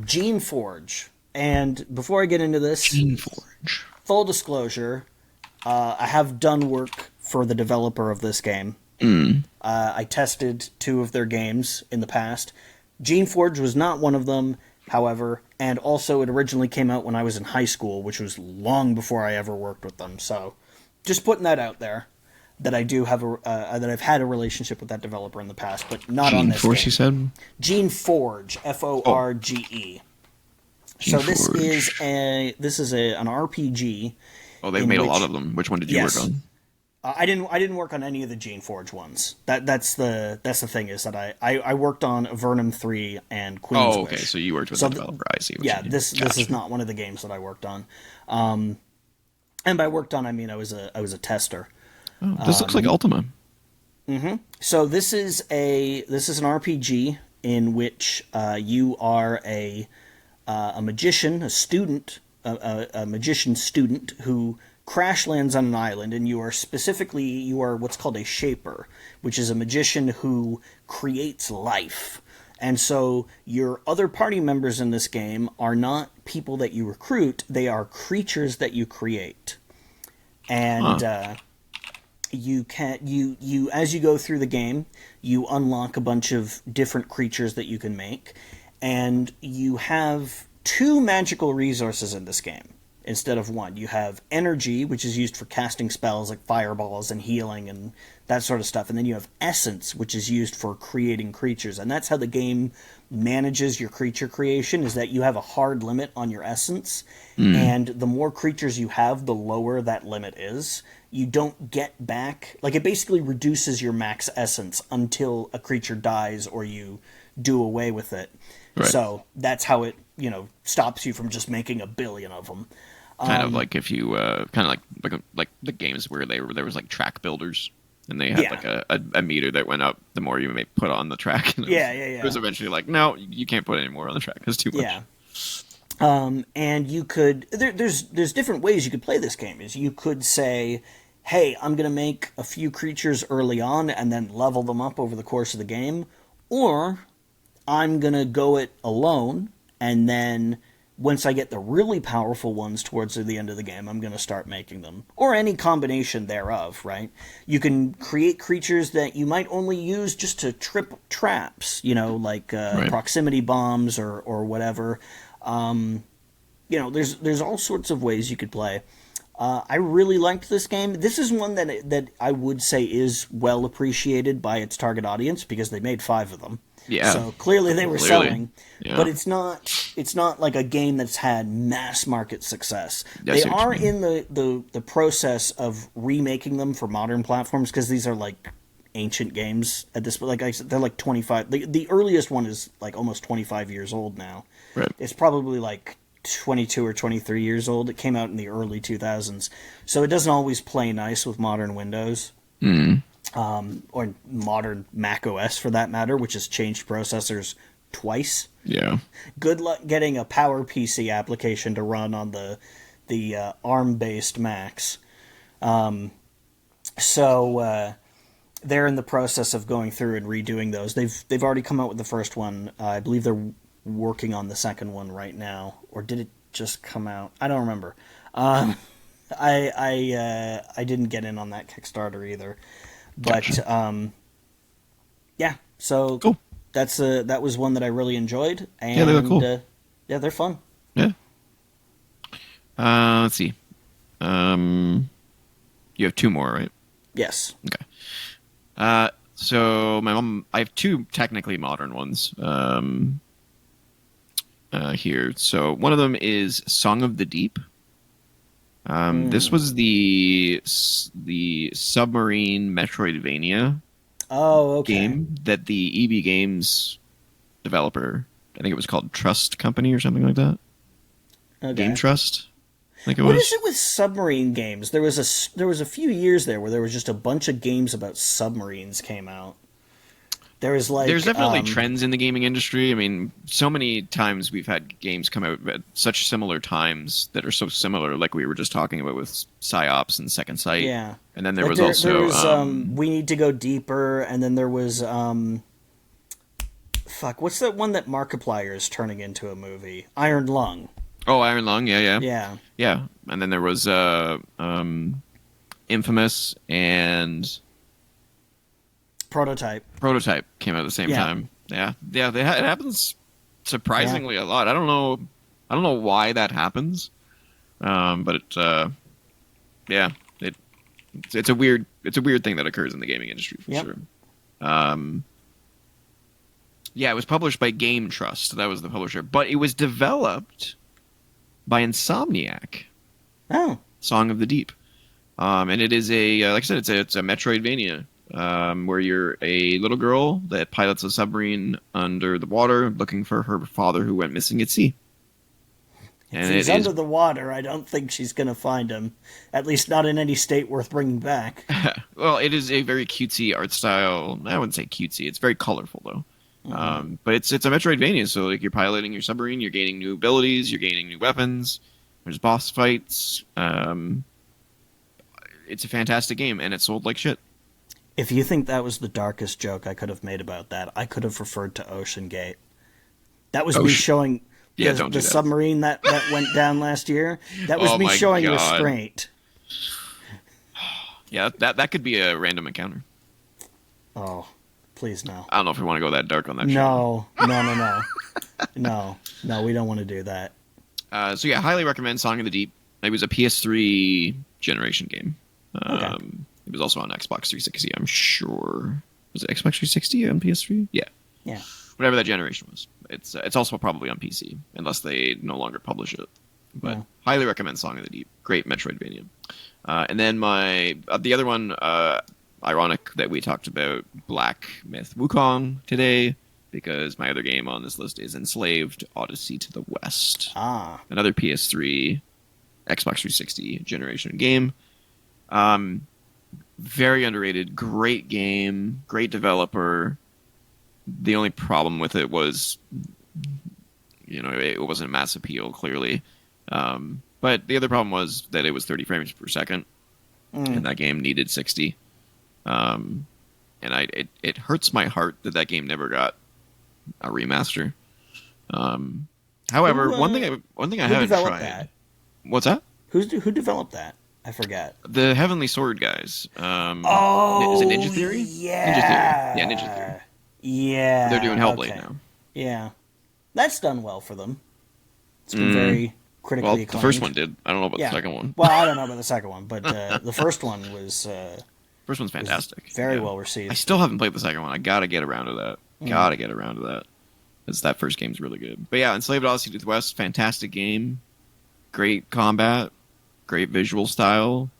Gene Forge. And before I get into this, Gene Forge. Full disclosure, I have done work for the developer of this game. I tested 2 of their games in the past. Gene Forge was not one of them, however, and also it originally came out when I was in high school, which was long before I ever worked with them. So, just putting that out there, that I do have that I've had a relationship with that developer in the past, but not on this game. Gene Forge, you said? Gene Forge, Forge. So this is an RPG. Oh, they've made a lot of them. Which one did you work on? I didn't work on any of the Gene Forge ones. That's the thing is that I worked on Vernum 3 and Queen's Wish. Oh, okay. So you worked with the developer. I see. This is not one of the games that I worked on. And by worked on, I mean I was a tester. Oh, this looks like Ultima. Mm-hmm. So this is an RPG in which you are a magician, a magician student who crash lands on an island, and you are what's called a shaper, which is a magician who creates life. And so your other party members in this game are not people that you recruit, they are creatures that you create. And you as you go through the game, you unlock a bunch of different creatures that you can make, and you have two magical resources in this game instead of one. You have energy, which is used for casting spells like fireballs and healing and that sort of stuff, and then you have essence, which is used for creating creatures. And that's how the game manages your creature creation, is that you have a hard limit on your essence, and the more creatures you have, the lower that limit is. You don't get back, like, it basically reduces your max essence until a creature dies or you do away with it. Right. So that's how it, stops you from just making a billion of them. Kind of like if you kind of like the games where there was like track builders, and they had like a meter that went up the more you may put on the track. And it was eventually like, no, you can't put any more on the track. It's too much. Yeah. And you could there's different ways you could play this game. Is you could say, hey, I'm going to make a few creatures early on and then level them up over the course of the game, or I'm going to go it alone, and then once I get the really powerful ones towards the end of the game, I'm going to start making them. Or any combination thereof, right? You can create creatures that you might only use just to trip traps, like proximity bombs or whatever. There's all sorts of ways you could play. I really liked this game. This is one that I would say is well appreciated by its target audience because they made 5 of them. Yeah. So clearly they were selling, yeah. But it's not like a game that's had mass market success. That's they are in the process of remaking them for modern platforms because these are like ancient games at this point. Like I said, they're like 25. The earliest one is like almost 25 years old now. Right. It's probably like 22 or 23 years old. It came out in the early 2000s. So it doesn't always play nice with modern Windows. Or modern Mac OS for that matter, which has changed processors twice. Yeah. Good luck getting a PowerPC application to run on the ARM-based Macs. So they're in the process of going through and redoing those. They've already come out with the first one. I believe they're working on the second one right now, or did it just come out? I don't remember. I didn't get in on that Kickstarter either. But Gotcha. So cool. That was one that I really enjoyed, and yeah, they look cool. They're fun. Yeah. Let's see. You have 2 more, right? Yes. Okay. So I have 2 technically modern ones. Here. So one of them is Song of the Deep. This was the submarine Metroidvania game that the EB Games developer, I think it was called Trust Company or something like that. Okay. Game Trust, I think it What was. is it with submarine games? There was a few years there where there was just a bunch of games about submarines came out. There's definitely trends in the gaming industry. I mean, so many times we've had games come out at such similar times that are so similar, like we were just talking about with PsyOps and Second Sight. Yeah. And then there was We Need to Go Deeper, and then there was what's that one that Markiplier is turning into a movie? Iron Lung. Oh, Iron Lung, yeah. Yeah. And then there was Infamous and Prototype came out at the same time. Yeah. It happens surprisingly a lot. I don't know why that happens, but it's a weird thing that occurs in the gaming industry for sure. It was published by Game Trust. That was the publisher, but it was developed by Insomniac. Oh, Song of the Deep, and it is like I said, it's a Metroidvania. Where you're a little girl that pilots a submarine under the water looking for her father who went missing at sea. And if he's under the water, I don't think she's going to find him. At least not in any state worth bringing back. Well, it is a very cutesy art style. I wouldn't say cutesy. It's very colorful, though. Mm-hmm. But it's a Metroidvania, so like you're piloting your submarine, you're gaining new abilities, you're gaining new weapons. There's boss fights. It's a fantastic game, and it sold like shit. If you think that was the darkest joke I could have made about that, I could have referred to Ocean Gate. That was me showing the submarine that went down last year. That was me showing restraint. Yeah, that could be a random encounter. Oh, please no. I don't know if we want to go that dark on that show. No, no, no, no. No, no, we don't want to do that. So yeah, highly recommend Song of the Deep. It was a PS3 generation game. Okay. It was also on Xbox 360, I'm sure. Was it Xbox 360 on PS3? Yeah. Yeah. Whatever that generation was. It's also probably on PC, unless they no longer publish it. But Yeah. highly recommend Song of the Deep. Great Metroidvania. And then my the other one, ironic that we talked about Black Myth Wukong today, because my other game on this list is Enslaved Odyssey to the West. Ah. Another PS3, Xbox 360 generation game. Very underrated. Great game. Great developer. The only problem with it was, it wasn't mass appeal, clearly. But the other problem was that it was 30 frames per second, and that game needed 60. And it hurts my heart that game never got a remaster. However, one thing I Who haven't developed tried. that? What's that? Who developed that? I forget. The Heavenly Sword guys. Oh, is it Ninja Theory? yeah. Ninja Theory. Yeah, Ninja Theory. Yeah. They're doing Hellblade okay. now. Yeah. That's done well for them. It's been very critically Well, acclaimed. the first one did. I don't know about Yeah. the second one. Well, I don't know about the second one, but the first one was First one's fantastic. very Yeah. well received. I still haven't played the second one. I gotta get around to that. Gotta get around to that. Because that first game's really good. But yeah, Enslaved Odyssey to the West, fantastic game. Great combat. Great visual style.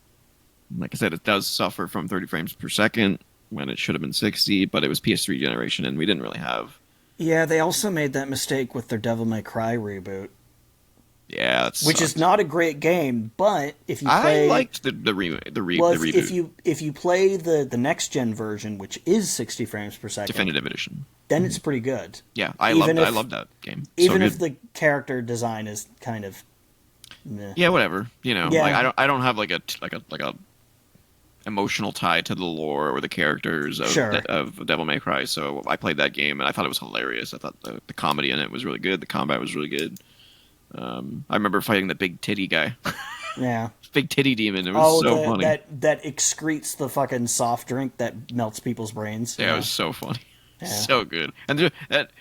Like I said, it does suffer from 30 frames per second when it should have been 60, but it was PS3 generation, and we didn't really have... Yeah, they also made that mistake with their Devil May Cry reboot. Yeah, that which is sucked. not a great game, but if you play... I liked the well, reboot. if you play the next gen version, which is 60 frames per second, Definitive Edition. then it's pretty good. Yeah, I Even loved that game. Even So if the character design is kind of... meh. yeah, whatever. Yeah. Like, I don't have like a emotional tie to the lore or the characters of Sure. of Devil May Cry. So I played that game and I thought it was hilarious. I thought the comedy in it was really good. The combat was really good. I remember fighting the big titty guy, Yeah. big titty demon. It was so funny. that excretes the fucking soft drink that melts people's brains. Yeah, it was so funny, Yeah. so good. And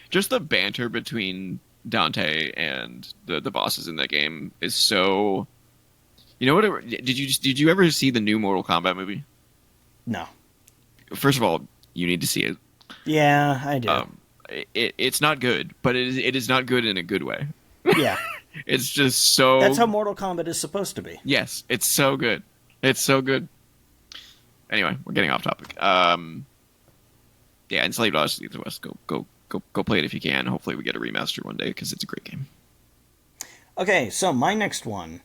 just the banter between Dante and the bosses in that game is so. You know what? Did you ever see the new Mortal Kombat movie? No. First of all, you need to see it. Yeah, I do. It's not good, but it is not good in a good way. Yeah. It's just so. That's how Mortal Kombat is supposed to be. Yes, it's so good. It's so good. Anyway, we're getting off topic. Yeah, Enslaved Odyssey to the West. Go play it if you can. Hopefully, we get a remaster one day because it's a great game. Okay, so my next one,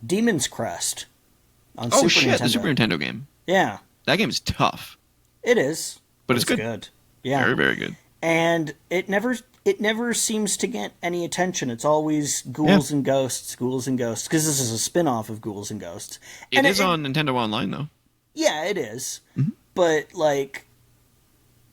Demon's Crest on Oh Super shit, Nintendo. the Super Nintendo game. Yeah, That game is tough, it is, but it's good. Yeah, Very, very good. and it never seems to get any attention. It's always Ghouls and Ghosts, because this is a spin-off of Ghouls and Ghosts. It is on Nintendo Online though. Yeah, it is. Mm-hmm. But like,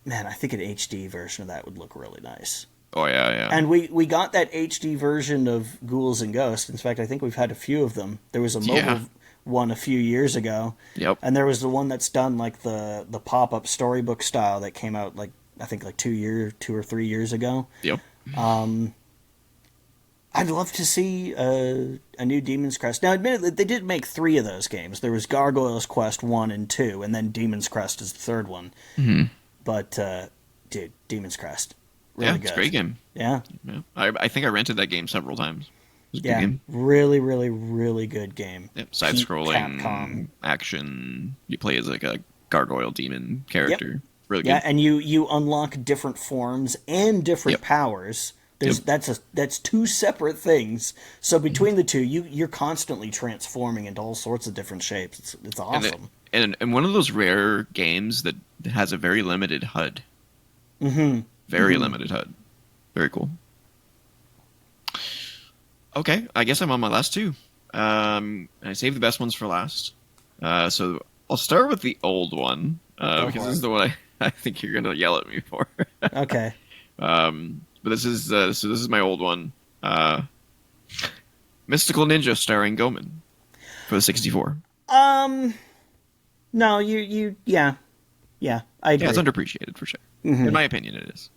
man, I think an HD version of that would look really nice. Oh yeah, yeah. And we got that HD version of Ghouls and Ghosts. In fact, I think we've had a few of them. There was a mobile one a few years ago. Yep. And there was the one that's done like the pop-up storybook style that came out like I think like 2 or 3 years ago. Yep. I'd love to see a new Demon's Crest. Now, admittedly, they did make 3 of those games. There was Gargoyle's Quest 1 and 2, and then Demon's Crest is the third one. Mm-hmm. But, dude, Demon's Crest. Really Yeah, good. it's a great game. Yeah. Yeah. I think I rented that game several times. It was a good Yeah. game. Really, really, really good game. Yep. Side-scrolling, Capcom. action. You play as like a gargoyle demon character. Really good. Yeah, and you unlock different forms and different Yep. powers. That's 2 separate things. So between the two, you're constantly transforming into all sorts of different shapes. It's awesome. And one of those rare games that has a very limited HUD. Mm-hmm. Very limited HUD. Very cool. Okay, I guess I'm on my last 2. I saved the best ones for last. So I'll start with the old one because this is the one I think you're gonna yell at me for. Okay. But this is my old one. Mystical Ninja starring Goman for the 64. No, yeah, yeah, I Yeah, it's agree. underappreciated for sure. In my opinion, it is.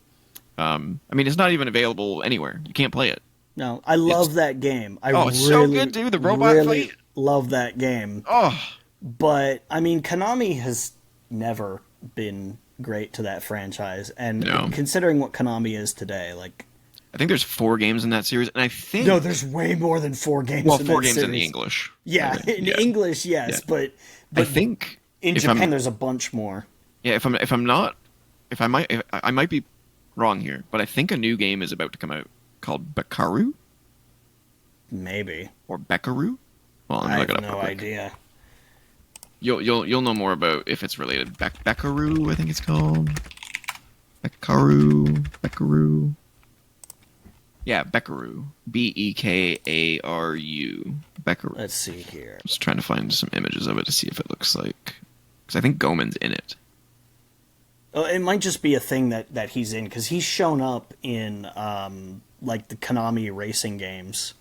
I mean, it's not even available anywhere. You can't play it. No, I It's love that game. I oh, it's so good, really, dude. The robot fight. really love that game. Oh, But I mean, Konami has never been great to that franchise, and no. considering what Konami is today, like, I think there's 4 games in that series, and I no, think there's way more than four games well, in 4 games in the series. English. I Yeah, think. in Yeah, English, yeah. yes, but I but think in if I'm Japan, there's a bunch more. yeah, if I'm not if I might be wrong here, but I think a new game is about to come out called Bakaru Maybe. or Bekaru. Well, let me I look have it up real no quick. idea. You'll know more about if it's related. Bekaru, I think it's called. Bekaru. Yeah, Bekaru. Bekaru. Bekaru. Let's see here. Just trying to find some images of it to see if it looks like. Because I think Goemon's in it. Oh, it might just be a thing that he's in because he's shown up in like the Konami racing games.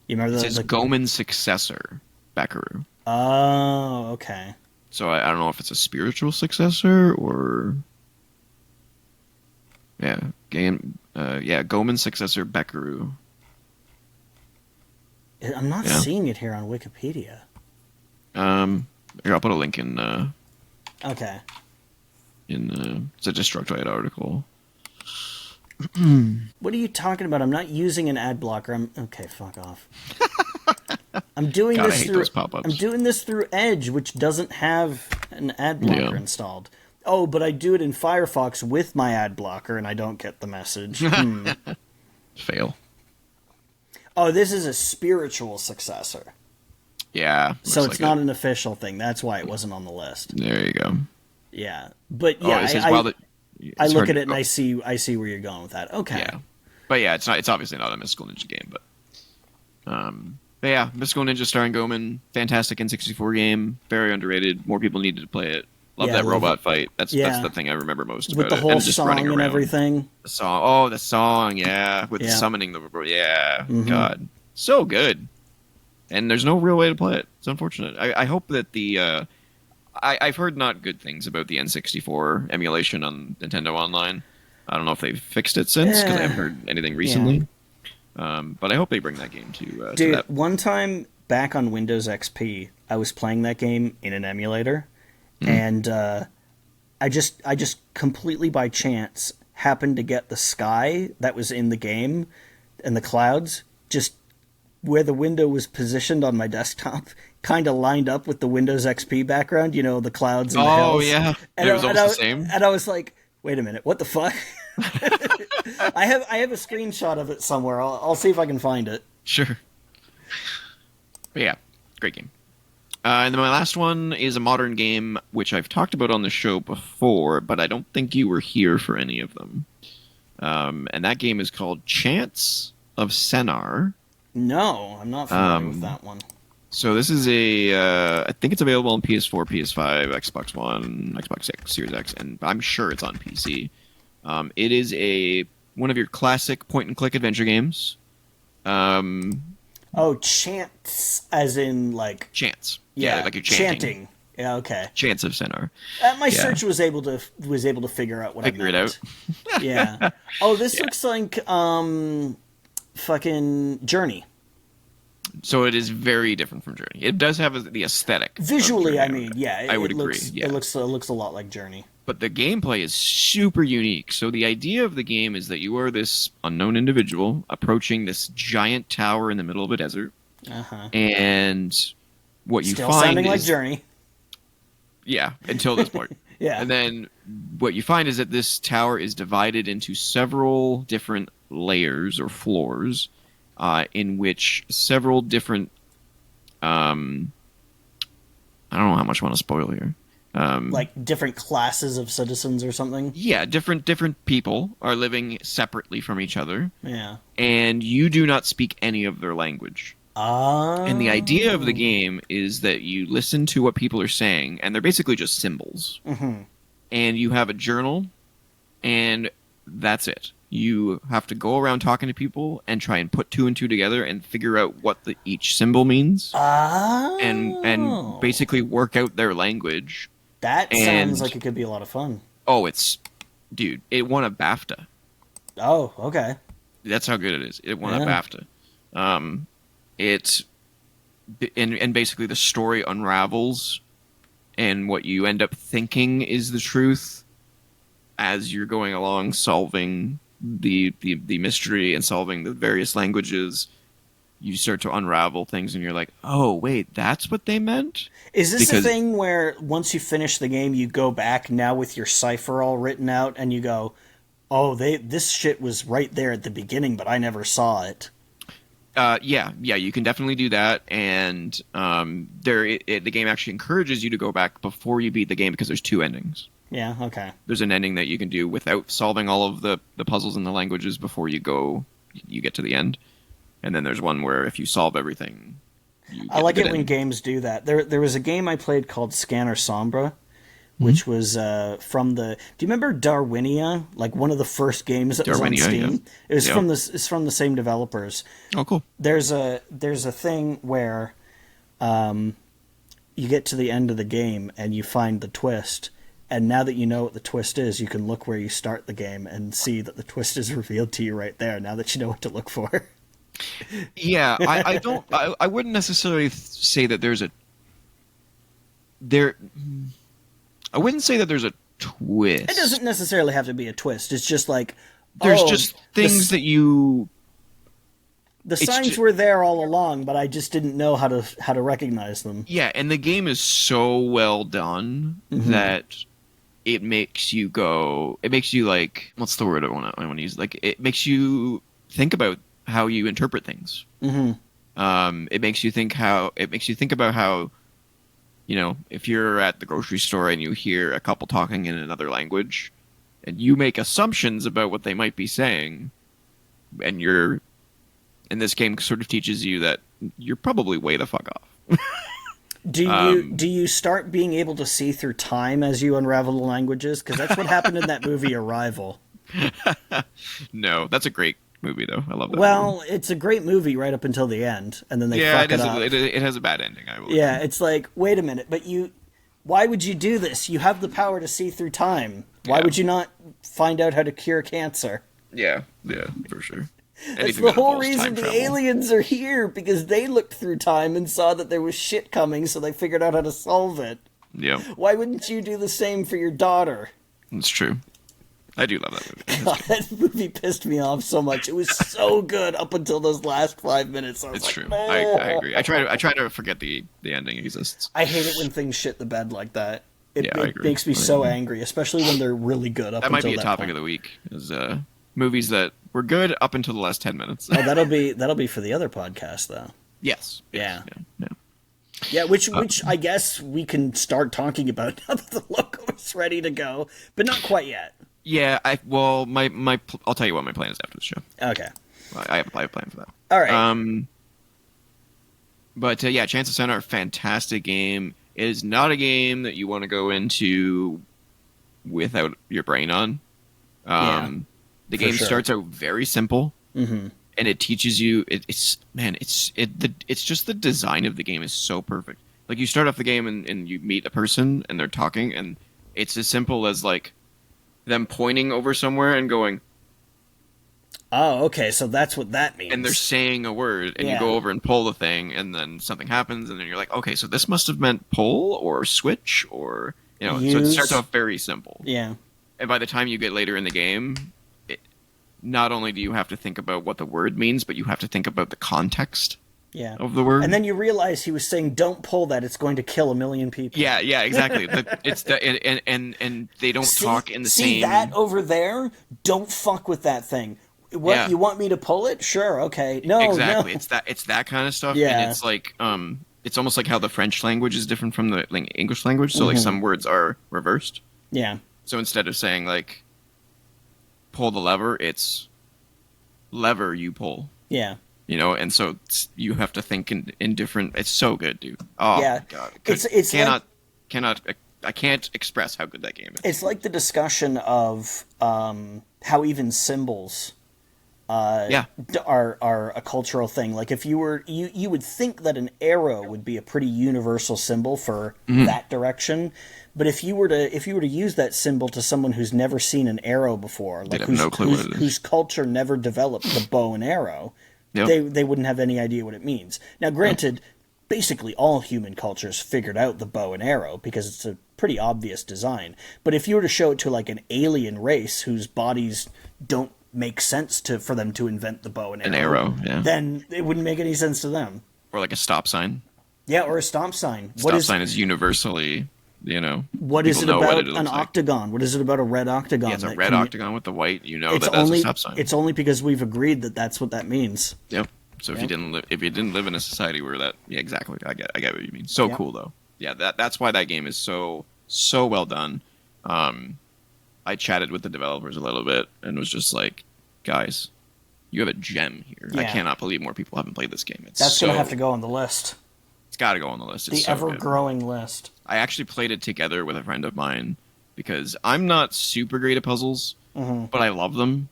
You remember It the, says the Goemon's successor, Bekaru. Oh, okay. So I don't know if it's a spiritual successor or yeah, Goemon's successor, Bekaru. I'm not Yeah. seeing it here on Wikipedia. Here, I'll put a link in Okay. it's a Destructoid article. What are you talking about? I'm not using an ad blocker. Okay, fuck off. I'm doing God, I this hate through those pop-ups. I'm doing this through Edge, which doesn't have an ad blocker Yeah. installed. Oh, but I do it in Firefox with my ad blocker and I don't get the message. Fail. Oh, this is a spiritual successor. Yeah. So looks it's like not it. an official thing. That's why it wasn't on the list. There you go. Yeah. But Oh, yeah, it says I while the I it's look hard at to- it and I see where you're going with that. Okay. Yeah. But yeah, it's not. It's obviously not a Mystical Ninja game, but yeah, Mystical Ninja starring Goemon, fantastic N64 game, very underrated. More people needed to play it. Love Yeah, that love robot fight. That's Yeah. the thing I remember most With about the it. whole And just song running and around. everything. The song. Oh, the song. Yeah, with Yeah. summoning the yeah. Mhm. God, so good. And there's no real way to play it. It's unfortunate. I hope that I've heard not good things about the N64 emulation on Nintendo Online. I don't know if they've fixed it since because I haven't heard anything recently. But I hope they bring that game to Dude, that. one time back on Windows XP, I was playing that game in an emulator, and I just completely by chance happened to get the sky that was in the game and the clouds just where the window was positioned on my desktop kind of lined up with the Windows XP background, you know, the clouds and the Oh hills. yeah, And it was I, almost the same. and I was like, wait a minute, what the fuck? I have a screenshot of it somewhere. I'll see if I can find it. Sure. But yeah, great game. And then my last one is a modern game, which I've talked about on the show before, but I don't think you were here for any of them. And that game is called Chance of Senar. No, I'm not familiar with that one. So this is I think it's available on PS4, PS5, Xbox One, Xbox X, Series X, and I'm sure it's on PC. It is one of your classic point-and-click adventure games. Oh, chants, as in like Chance. Yeah, like you're chanting. Yeah, okay. Chance of Senar. My Yeah. search was able to figure out what Figure I it meant. out. Yeah. Oh, this looks like fucking Journey. So it is very different from Journey. It does have the aesthetic. of Visually, Journey, I mean, yeah, I would it agree. looks, Yeah. it looks a lot like Journey. But the gameplay is super unique. So the idea of the game is that you are this unknown individual approaching this giant tower in the middle of a desert, and what you Still find sounding like is Journey. yeah, until this part. Yeah. And then what you find is that this tower is divided into several different layers or floors, in which several different I don't know how much I want to spoil here. Like different classes of citizens or something. Yeah, different people are living separately from each other, Yeah. and you do not speak any of their language. And the idea of the game is that you listen to what people are saying, and they're basically just symbols. Mm-hmm. And you have a journal, and that's it. You have to go around talking to people and try and put two and two together and figure out what each symbol means, and Oh, basically work out their language. that sounds And like it could be a lot of fun. oh, dude, it won a BAFTA. Oh, okay. That's how good it is. It won a Yeah. BAFTA. Um, it's and basically the story unravels, and what you end up thinking is the truth as you're going along, solving the mystery and solving the various languages. You start to unravel things, and you're like, "Oh, wait, that's what they meant." Is this a Because thing where once you finish the game, you go back now with your cipher all written out, and you go, "Oh, this shit was right there at the beginning, but I never saw it." yeah, you can definitely do that, and the game actually encourages you to go back before you beat the game because there's two endings. Yeah. Okay. There's an ending that you can do without solving all of the puzzles and the languages before you get to the end, and then there's one where if you solve everything, you I get the like good it when ending. games do that. There was a game I played called Scanner Sombra, Mhm. which was from the. Do you remember Darwinia? Like one of the first games that was on Darwinia, yeah, Steam. It was yeah. from this. It's from the same developers. Oh, cool. There's a thing where you get to the end of the game and you find the twist. And now that you know what the twist is, you can look where you start the game and see that the twist is revealed to you right there. Now that you know what to look for. Yeah, I don't. I wouldn't necessarily say that there. I wouldn't say that there's a It doesn't twist. necessarily have to be a twist. It's just like, There's oh, just things that you. the It's signs just, were there all along, but I just didn't know how to recognize them. yeah, and the game is so well done that it makes you go. It makes you like. What's the word I want to use? Like it makes you think about how you interpret things. Hmm. It makes you think how. It makes you think about how. If you're at the grocery store and you hear a couple talking in another language, and you make assumptions about what they might be saying, and and this game sort of teaches you that you're probably way the fuck off. Do you Um, do you start being able to see through time as you unravel the languages? Because that's what happened in that movie Arrival. no, that's a great movie though. I love that movie. Well, it's a great movie right up until the end, and then they Yeah, fuck it it is. up. It has a bad ending. I will Yeah, agree. it's like, wait a minute, but why would you do this? You have the power to see through time. Why Yeah, would you not find out how to cure cancer? yeah, for sure. That's Anything the that whole involves time reason the travel. aliens are here, because they looked through time and saw that there was shit coming, so they figured out how to solve it. Yeah, Why wouldn't you do the same for your daughter? it's true. I do love that movie. God, that movie pissed me off so much. It was so good up until those last 5 minutes. I was It's like, true. no. I agree. I try to forget the ending exists. I hate it when things shit the bed like that. It, Yeah, I it agree. makes me so angry, especially when they're really good up That might until be a that topic point. of the week. Is movies that were good up until the last 10 minutes. Oh, that'll be for the other podcast though. Yes. Yeah. Yeah. Yeah, which I guess we can start talking about now that the logo is ready to go, but not quite yet. Yeah. Well, I'll tell you what my plan is after the show. Okay. I have a plan for that. All right. But yeah, Chance of Center, fantastic game. It is not a game that you want to go into without your brain on. Yeah, The for game sure. starts out very simple, Mm-hmm. and it teaches you. It's just the design of the game is so perfect. Like you start off the game and you meet a person and they're talking, and it's as simple as like them pointing over somewhere and going, Oh, okay. So that's what that means. and they're saying a word, and Yeah. you go over and pull the thing, and then something happens, and then you're like, okay, so this must have meant pull or switch or so it Use. starts off very simple, Yeah. and by the time you get later in the game, not only do you have to think about what the word means, but you have to think about the context Yeah. of the word. And then you realize he was saying, "Don't pull that; it's going to kill a million people." yeah, exactly. It's the and they don't talk in the see same. that over there? Don't fuck with that thing. What, Yeah. you want me to pull it? Sure, okay. No, Exactly. no. It's that kind of stuff, Yeah. and it's like it's almost like how the French language is different from the English language. So like some words are reversed. Yeah, So instead of saying like pull the lever, it's lever you pull. yeah. And so you have to think in different. It's so good, dude. Oh Yeah. my god, It's cannot I can't express how good that game is. It's like the discussion of how even symbols Yeah. are a cultural thing. Like if you would think that an arrow would be a pretty universal symbol for Hmm. that direction, but if you were to use that symbol to someone who's never seen an arrow before, They'd like have no clue what it is. whose culture never developed the bow and arrow, Yep. they wouldn't have any idea what it means. Now, Yep. granted, basically all human cultures figured out the bow and arrow because it's a pretty obvious design. But if you were to show it to like an alien race whose bodies don't make sense to for them to invent the bow and An arrow, arrow, yeah. then it wouldn't make any sense to them. Or like a stop sign. Yeah, or a stomp sign. Stop sign is universally, what is people it know what about it an looks like. octagon? What is it about a red octagon? Yeah, it's a that red can- octagon with the white. It's That's only a stop sign. it's only because we've agreed that that's what that means. Yep. So if Yep. if you didn't live in a society where that, yeah, exactly. I get what you mean. So Yep. cool though. Yeah, that's why that game is so well done. I chatted with the developers a little bit and was just like, guys, you have a gem here. I Yeah. cannot believe more people haven't played this game. That's going to have to go on the list. It's got to go on the list. It's The so good. ever-growing list. I actually played it together with a friend of mine because I'm not super great at puzzles, but I love them.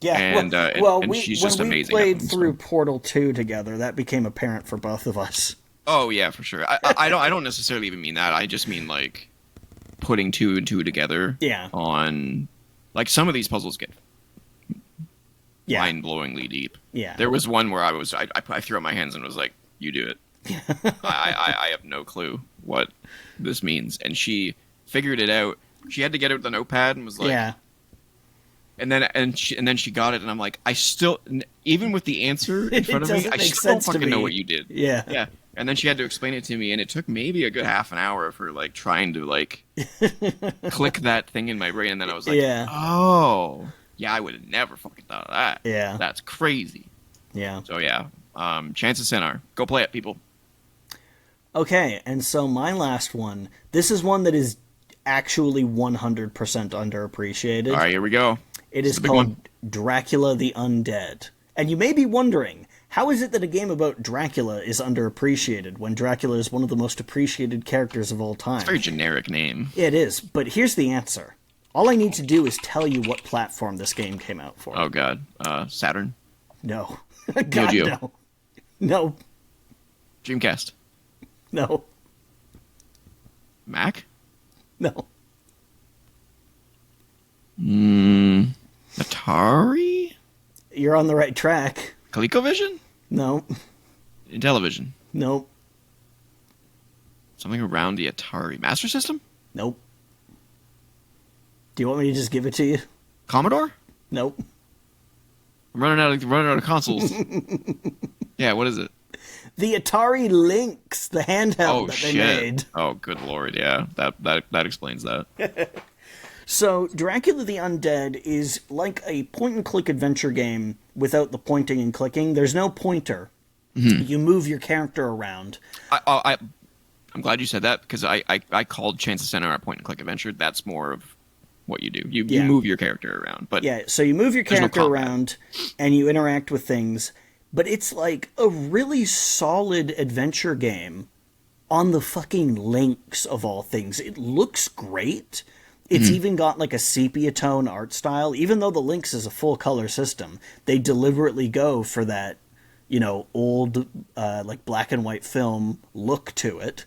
Yeah, And, and she's just when we amazing at played them, so. through Portal 2 together, that became apparent for both of us. Oh yeah, for sure. I don't necessarily even mean that. I just mean like putting two and two together. Yeah. On like some of these puzzles get Yeah. mind-blowingly deep. Yeah. There was one where I threw up my hands and was like, "You do it." I have no clue what this means, and she figured it out. She had to get out the notepad and was like, Yeah. And then she got it, and I'm like, I still, even with the answer in It front of me, doesn't I make still don't sense to fucking know me. what you did. Yeah. Yeah. And then she had to explain it to me, and it took maybe a good half an hour for like trying to like click that thing in my brain, and then I was like, Yeah. oh, yeah, I would have never fucking thought of that. Yeah. That's crazy. Yeah. So yeah, Chance of Sinar, go play it, people. Okay, and so my last one, this is one that is actually 100% underappreciated. All right, here we go. It This is a big called one. Dracula the Undead. And you may be wondering, how is it that a game about Dracula is underappreciated when Dracula is one of the most appreciated characters of all time? It's a very generic name. It is, but here's the answer. All I need to do is tell you what platform this game came out for. Oh god, Saturn, No. God, Geo. no. No. Dreamcast, No. Mac, No. Atari, You're on the right track. ColecoVision, No. Intellivision. Nope. Something around the Atari Master System? Nope. Do you want me to just give it to you? Commodore? Nope. I'm running out of consoles. Yeah, what is it? The Atari Lynx, the handheld Oh that they shit. made. Oh good lord, yeah. That explains that. So, Dracula the Undead is like a point-and-click adventure game without the pointing and clicking. There's no pointer. You move your character around. I'm glad you said that because I called Chance of Center a point and click adventure. That's more of what you do. You Yeah. move your character around. But Yeah, so you move your There's no character combat. around and you interact with things, but it's like a really solid adventure game on the fucking Lynx of all things. It looks great. It's even got like a sepia tone art style. Even though the Lynx is a full color system, they deliberately go for that, old like black and white film look to it.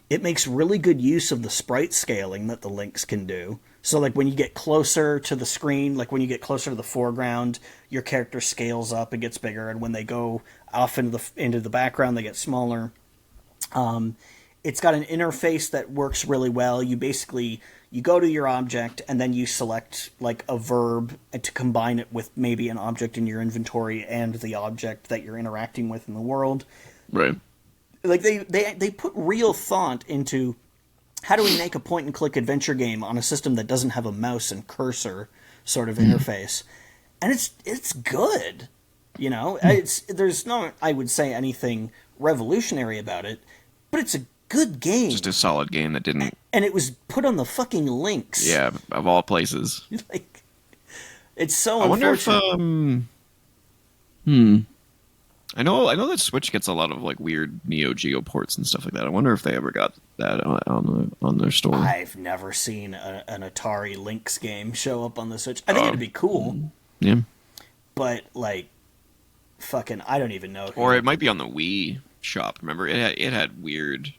It makes really good use of the sprite scaling that the Lynx can do. So, like, when you get closer to the screen, like when you get closer to the foreground, your character scales up and gets bigger, and when they go off into the background, they get smaller. It's got an interface that works really well. You go to your object, and then you select, like, a verb to combine it with maybe an object in your inventory and the object that you're interacting with in the world. right. Like they put real thought into how do we make a point and click adventure game on a system that doesn't have a mouse and cursor sort of interface, and it's good. There's not, I would say, anything revolutionary about it, but it's a good game. Just a solid game that didn't. And it was put on the fucking Lynx. Yeah, of all places. Like, it's so I wonder if unfortunate. I know that Switch gets a lot of like weird Neo Geo ports and stuff like that. I wonder if they ever got that on their store. I've never seen an Atari Lynx game show up on the Switch. I think it'd be cool, Yeah. but like, fucking, I don't even know. Or it might be on the Wii shop. Remember, it had weird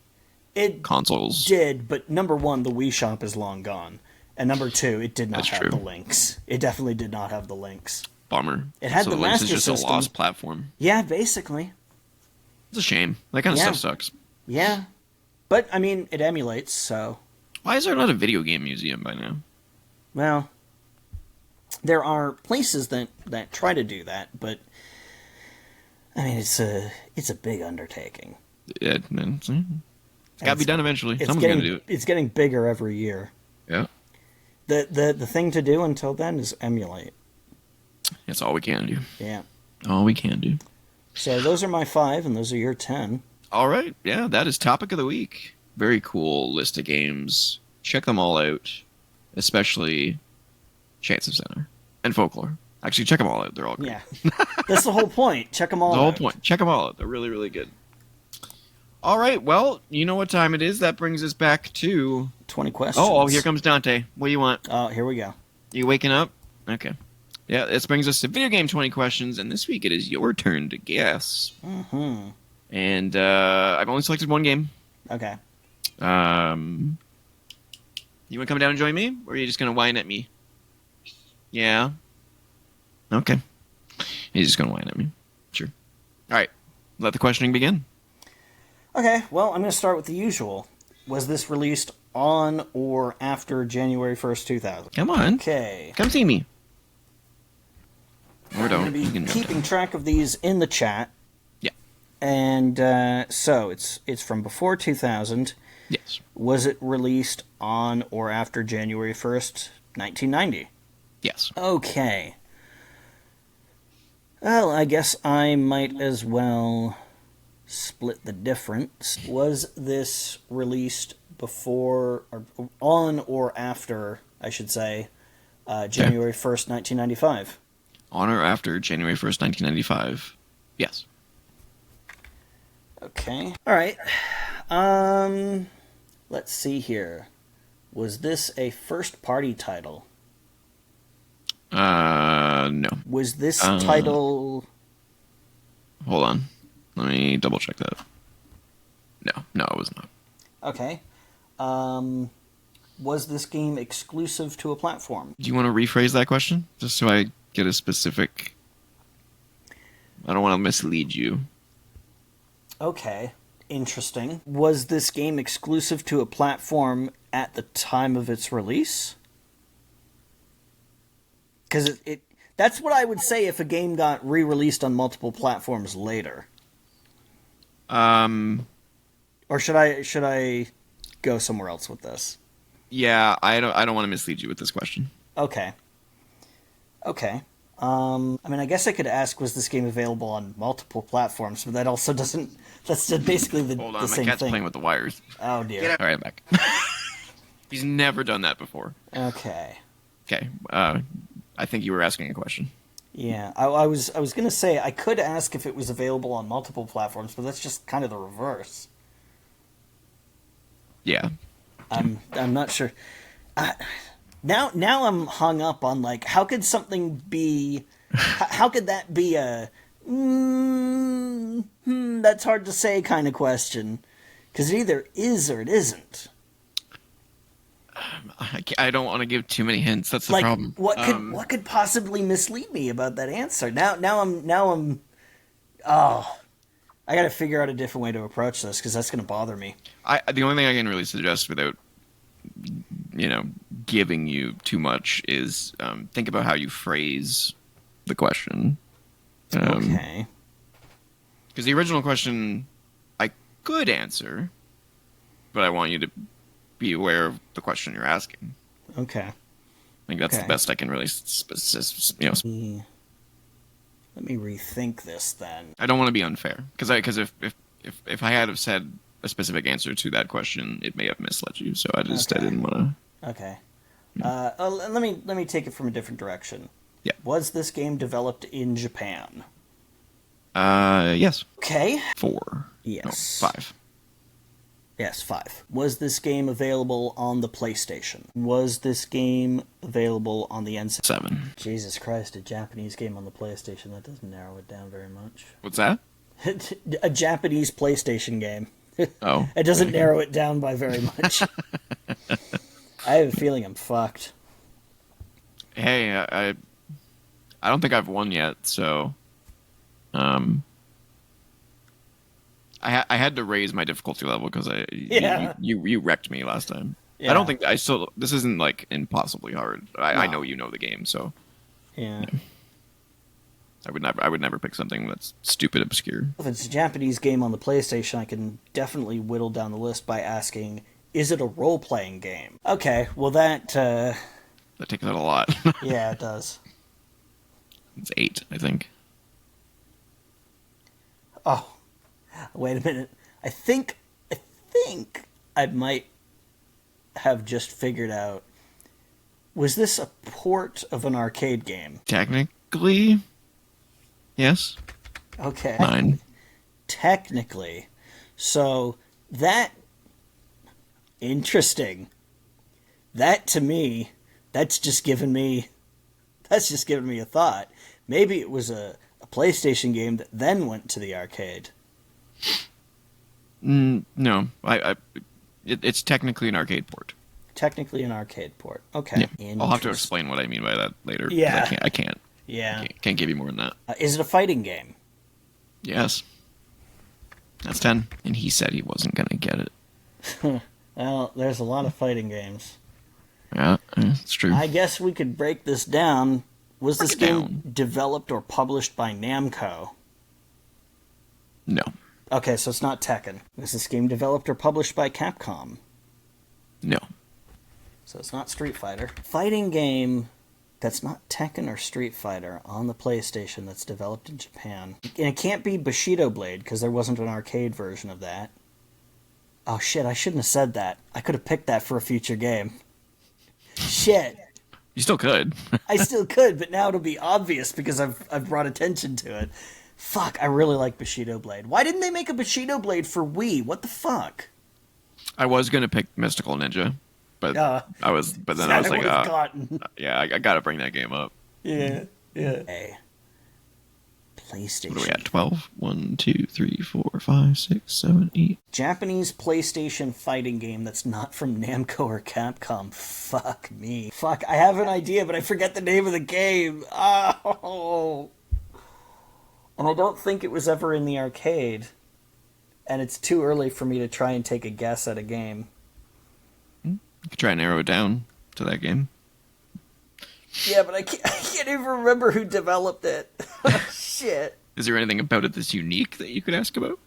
It consoles. did, but number one, the Wii shop is long gone, and number two, it did not That's have true. the links. It definitely did not have the links. Bummer. It had So the Lynx Master is just System. a lost platform. Yeah, basically. It's a shame. That kind of Yeah. stuff sucks. Yeah, but I mean, it emulates, so Why is there not a video game museum by now? well, there are places that try to do that, but I mean, it's a big undertaking. It's got to be done eventually. It's Someone's getting got to do it. it's getting bigger every year. Yeah. The thing to do until then is emulate. That's all we can do. Yeah. All we can do. So those are my 5, and those are your 10. All right. Yeah, that is topic of the week. Very cool list of games. Check them all out, especially Chance of Center and Folklore. Actually, check them all out. They're all great. Yeah. That's the whole point. Check them all The whole out. point. Check them all out. They're really, really good. All right. Well, you know what time it is. That brings us back to 20 questions. Oh, here comes Dante. What do you want? Oh, here we go. You waking up? Okay. Yeah, this brings us to video game 20 questions, and this week it is your turn to guess. Mm-hmm. And I've only selected one game. Okay. You want to come down and join me, or are you just going to whine at me? Yeah. Okay. He's just going to whine at me. Sure. All right. Let the questioning begin. Okay, well, I'm going to start with the usual. Was this released on or after January 1st, 2000? Come on. Okay. Come see me. Or I'm don't. going to You be can keeping track of these in the chat. Yeah. And so it's from before 2000. Yes. Was it released on or after January 1st, 1990? Yes. Okay. Well, I guess I might as well split the difference. Was this released before, or on or after, I should say, January 1st, 1995? On or after January 1st, 1995. Yes. Okay. All right. Let's see here. Was this a first-party title? No. Was this title... Hold on. Let me double check that. No, it was not. Okay. Was this game exclusive to a platform? Do you want to rephrase that question? Just so I get a specific... I don't want to mislead you. Okay. Interesting. Was this game exclusive to a platform at the time of its release? Because that's what I would say if a game got re-released on multiple platforms later. Or should I go somewhere else with this? Yeah, I don't want to mislead you with this question. Okay. I mean, I guess I could ask, was this game available on multiple platforms? But that also doesn't... That's basically the Hold on, the my same cat's thing. playing with the wires. Oh, dear. All right, I'm back. He's never done that before. Okay. Okay, I think you were asking a question. Yeah, I was going to say, I could ask if it was available on multiple platforms, but that's just kind of the reverse. Yeah. I'm not sure. Now I'm hung up on, like, how could something be... how could that be a... that's hard to say kind of question. Because it either is or it isn't. I don't want to give too many hints. That's the Like, problem. what could possibly mislead me about that answer? Now I'm... Oh... I gotta figure out a different way to approach this, because that's gonna bother me. The only thing I can really suggest without, giving you too much is think about how you phrase the question. Okay. Because the original question I could answer, but I want you to be aware of the question you're asking. Okay. I think that's the best I can really, Let me rethink this then. I don't want to be unfair because if I had have said a specific answer to that question, it may have misled you. So I didn't want to. Okay. Let me take it from a different direction. Yeah. Was this game developed in Japan? Yes. Okay. 4. No, Yes. 5. Yes, 5. Was this game available on the PlayStation? Was this game available on the N. 7. Jesus Christ, a Japanese game on the PlayStation. That doesn't narrow it down very much. What's that? A Japanese PlayStation game. Oh. It doesn't narrow it down by very much. I have a feeling I'm fucked. Hey, I don't think I've won yet, so I had to raise my difficulty level because you wrecked me last time. Yeah. I don't think this isn't like impossibly hard. I know you know the game, so Yeah. I would never pick something that's stupid obscure. If it's a Japanese game on the PlayStation, I can definitely whittle down the list by asking, is it a role-playing game? Okay, well that takes out a lot. yeah, it does. It's 8, I think. Oh, wait a minute. I think I might have just figured out. Was this a port of an arcade game? Technically, yes. Okay. 9. Technically. So that interesting. That to me, that's just given me a thought. Maybe it was a PlayStation game that then went to the arcade. No, it's technically an arcade port. Technically an arcade port. Okay. Yeah. I'll have to explain what I mean by that later. Yeah. I can't. Yeah. Can't give you more than that. Is it a fighting game? Yes. That's 10. And he said he wasn't going to get it. Well, there's a lot of fighting games. Yeah, it's true. I guess we could break this down. Was this game down. developed or published by Namco? No. Okay, so it's not Tekken. Was this game developed or published by Capcom? No. So it's not Street Fighter. Fighting game that's not Tekken or Street Fighter on the PlayStation that's developed in Japan. And it can't be Bushido Blade because there wasn't an arcade version of that. Oh shit, I shouldn't have said that. I could have picked that for a future game. Shit. You still could. I still could, but now it'll be obvious because I've brought attention to it. Fuck, I really like Bushido Blade. Why didn't they make a Bushido Blade for Wii? What the fuck? I was going to pick Mystical Ninja, but I was like, yeah, I got to bring that game up. Yeah. Hey. PlayStation. What are we at? 12? 1, 2, 3, 4, 5, 6, 7, 8. Japanese PlayStation fighting game that's not from Namco or Capcom. Fuck me. Fuck, I have an idea, but I forget the name of the game. Oh. And I don't think it was ever in the arcade. And it's too early for me to try and take a guess at a game. You could try and narrow it down to that game. Yeah, but I can't even remember who developed it. Shit. Is there anything about it that's unique that you could ask about?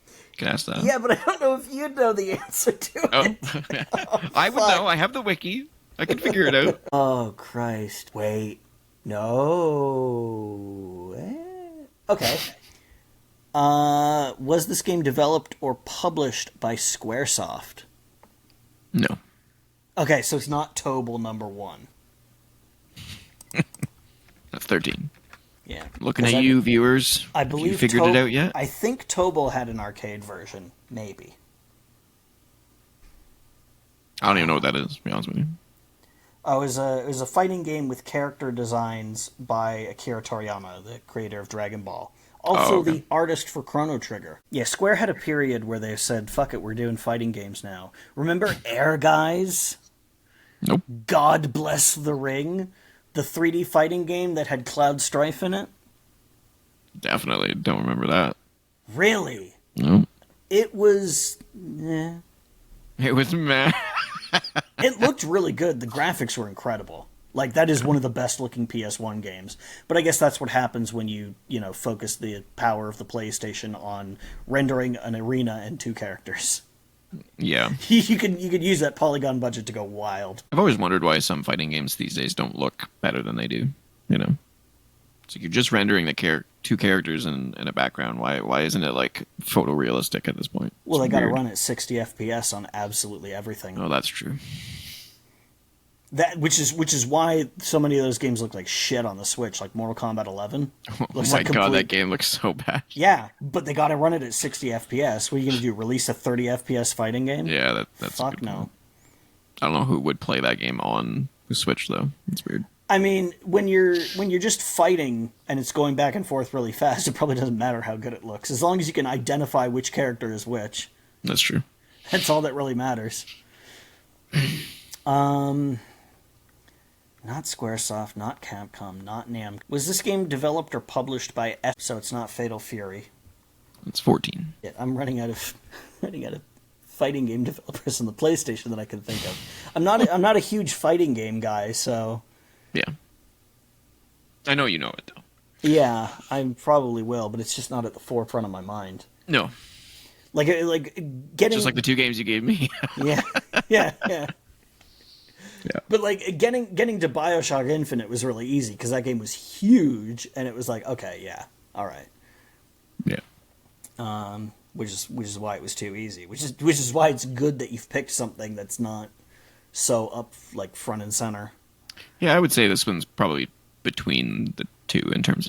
You can ask that. Yeah, but I don't know if you'd know the answer to it. Oh. I would know. I have the wiki. I can figure it out. Oh, Christ. Wait. No. Okay. Was this game developed or published by Squaresoft? No. Okay, so it's not Tobal number 1. That's 13. Yeah. Looking at you, viewers. I believe you figured it out yet? I think Tobal had an arcade version. Maybe. I don't even know what that is, to be honest with you. Oh, it was a fighting game with character designs by Akira Toriyama, the creator of Dragon Ball. Also the artist for Chrono Trigger. Yeah, Square had a period where they said, fuck it, we're doing fighting games now. Remember Air Guys? Nope. God Bless the Ring? The 3D fighting game that had Cloud Strife in it? Definitely don't remember that. Really? No. It was... It was meh. It looked really good. The graphics were incredible. Like, that is one of the best-looking PS1 games. But I guess that's what happens when you focus the power of the PlayStation on rendering an arena and 2 characters. Yeah. You could use that polygon budget to go wild. I've always wondered why some fighting games these days don't look better than they do. It's like you're just rendering the 2 characters in a background. Why isn't it like photorealistic at this point? Well, they got to run at 60 FPS on absolutely everything. Oh, that's true. Which is why so many of those games look like shit on the Switch, like Mortal Kombat 11. Oh Looks my like god, that game looks so bad. Yeah, but they got to run it at 60 FPS. What are you going to do? Release a 30 FPS fighting game? Yeah, that's Fuck a good no. point. I don't know who would play that game on the Switch though. It's weird. I mean, when you're just fighting and it's going back and forth really fast, it probably doesn't matter how good it looks, as long as you can identify which character is which. That's true. That's all that really matters. Not Squaresoft, not Capcom, not Nam. Was this game developed or published by F? So it's not Fatal Fury. It's 14. Yeah, I'm running out of fighting game developers on the PlayStation that I can think of. I'm not a huge fighting game guy, so Yeah. I know you know it though. yeah, I probably will, but it's just not at the forefront of my mind. No. Like getting Just like the 2 games you gave me. yeah. Yeah. But like getting to BioShock Infinite was really easy because that game was huge, and it was like, okay, yeah, all right. Yeah. Which is why it was too easy. Which is why it's good that you've picked something that's not so up like front and center. Yeah, I would say this one's probably between the 2 in terms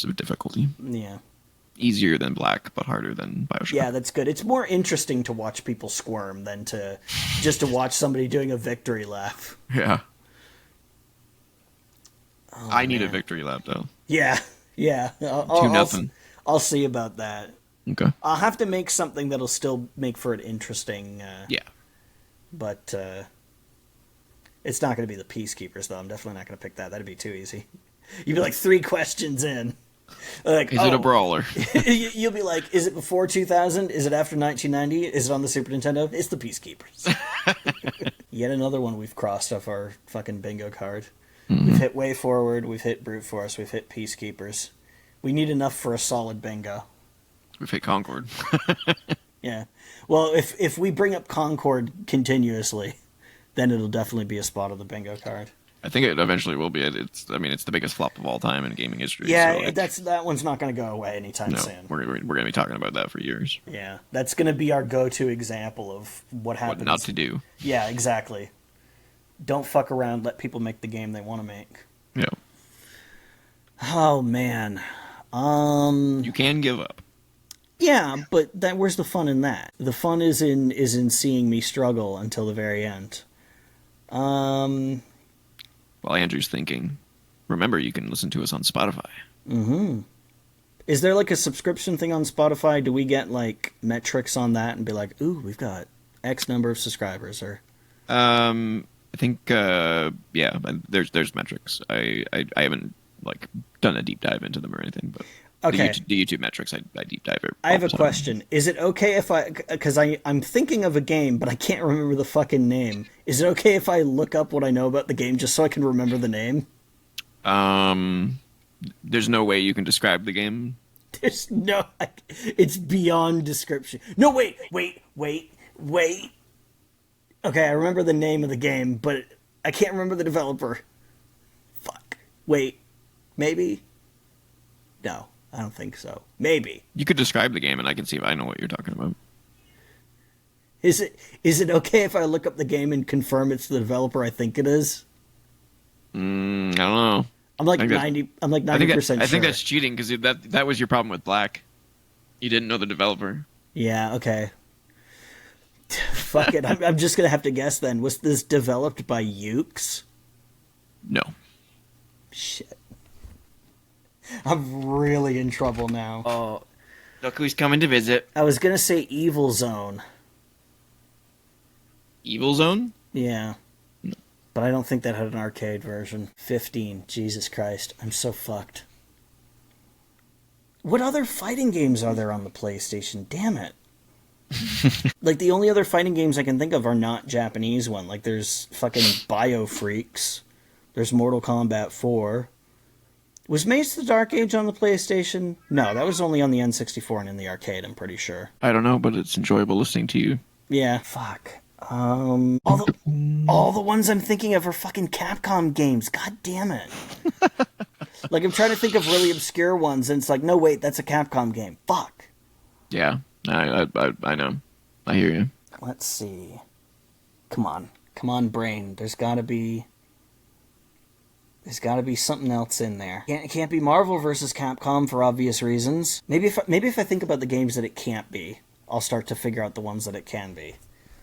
of difficulty. Yeah. Easier than Black, but harder than BioShock. Yeah, that's good. It's more interesting to watch people squirm than to watch somebody doing a victory lap. Yeah. Oh, I need a man. victory lap though. Yeah. 2-0. I'll see about that. Okay. I'll have to make something that'll still make for it interesting. Yeah. But it's not going to be the Peacekeepers, though. I'm definitely not going to pick that. That'd be too easy. You'd be like 3 questions in. Like, Is it a brawler? You'll be like, is it before 2000? Is it after 1990? Is it on the Super Nintendo? It's the Peacekeepers. Yet another one we've crossed off our fucking bingo card. Mm-hmm. We've hit Way Forward, we've hit Brute Force, we've hit Peacekeepers. We need enough for a solid bingo. We've hit Concord. Yeah. Well, if we bring up Concord continuously, then it'll definitely be a spot on the bingo card. I think it eventually will be. It's the biggest flop of all time in gaming history. Yeah, so that one's not going to go away anytime soon. We're going to be talking about that for years. Yeah, that's going to be our go-to example of what happens. What not to do. Yeah, exactly. Don't fuck around. Let people make the game they want to make. Yeah. Oh man. You can give up. Yeah, but where's the fun in that? The fun is in seeing me struggle until the very end. While Andrew's thinking, remember you can listen to us on Spotify. Mm-hmm. Is there like a subscription thing on Spotify? Do we get like metrics on that and be like, ooh, we've got X number of subscribers? Or I think yeah, there's metrics. I haven't like done a deep dive into them or anything, but okay. the YouTube metrics I deep dive it. I have a question. Is it okay if because I'm thinking of a game, but I can't remember the fucking name. Is it okay if I look up what I know about the game just so I can remember the name? There's no way you can describe the game. There's no... It's beyond description. No, wait. Okay, I remember the name of the game, but I can't remember the developer. Fuck. Wait. Maybe? No, I don't think so. Maybe. You could describe the game and I can see if I know what you're talking about. Is it okay if I look up the game and confirm it's the developer I think it is? I don't know. I'm like 90% sure. I think that's cheating because that was your problem with Black. You didn't know the developer. Yeah, okay. Fuck it. I'm just going to have to guess then. Was this developed by Ukes? No. Shit. I'm really in trouble now. Oh, look who's coming to visit. I was going to say Evil Zone. Evil Zone? Yeah. No. But I don't think that had an arcade version. 15. Jesus Christ. I'm so fucked. What other fighting games are there on the PlayStation? Damn it. Like, the only other fighting games I can think of are not Japanese one. Like, there's fucking Biofreaks. There's Mortal Kombat 4. Was Mace the Dark Age on the PlayStation? No, that was only on the N64 and in the arcade, I'm pretty sure. I don't know, but it's enjoyable listening to you. Yeah. Fuck. All the ones I'm thinking of are fucking Capcom games. God damn it. Like, I'm trying to think of really obscure ones, and it's like, no, wait, that's a Capcom game. Fuck. Yeah, I know. I hear you. Let's see. Come on. Come on, brain. There's gotta be something else in there. It can't be Marvel versus Capcom for obvious reasons. Maybe if I think about the games that it can't be, I'll start to figure out the ones that it can be.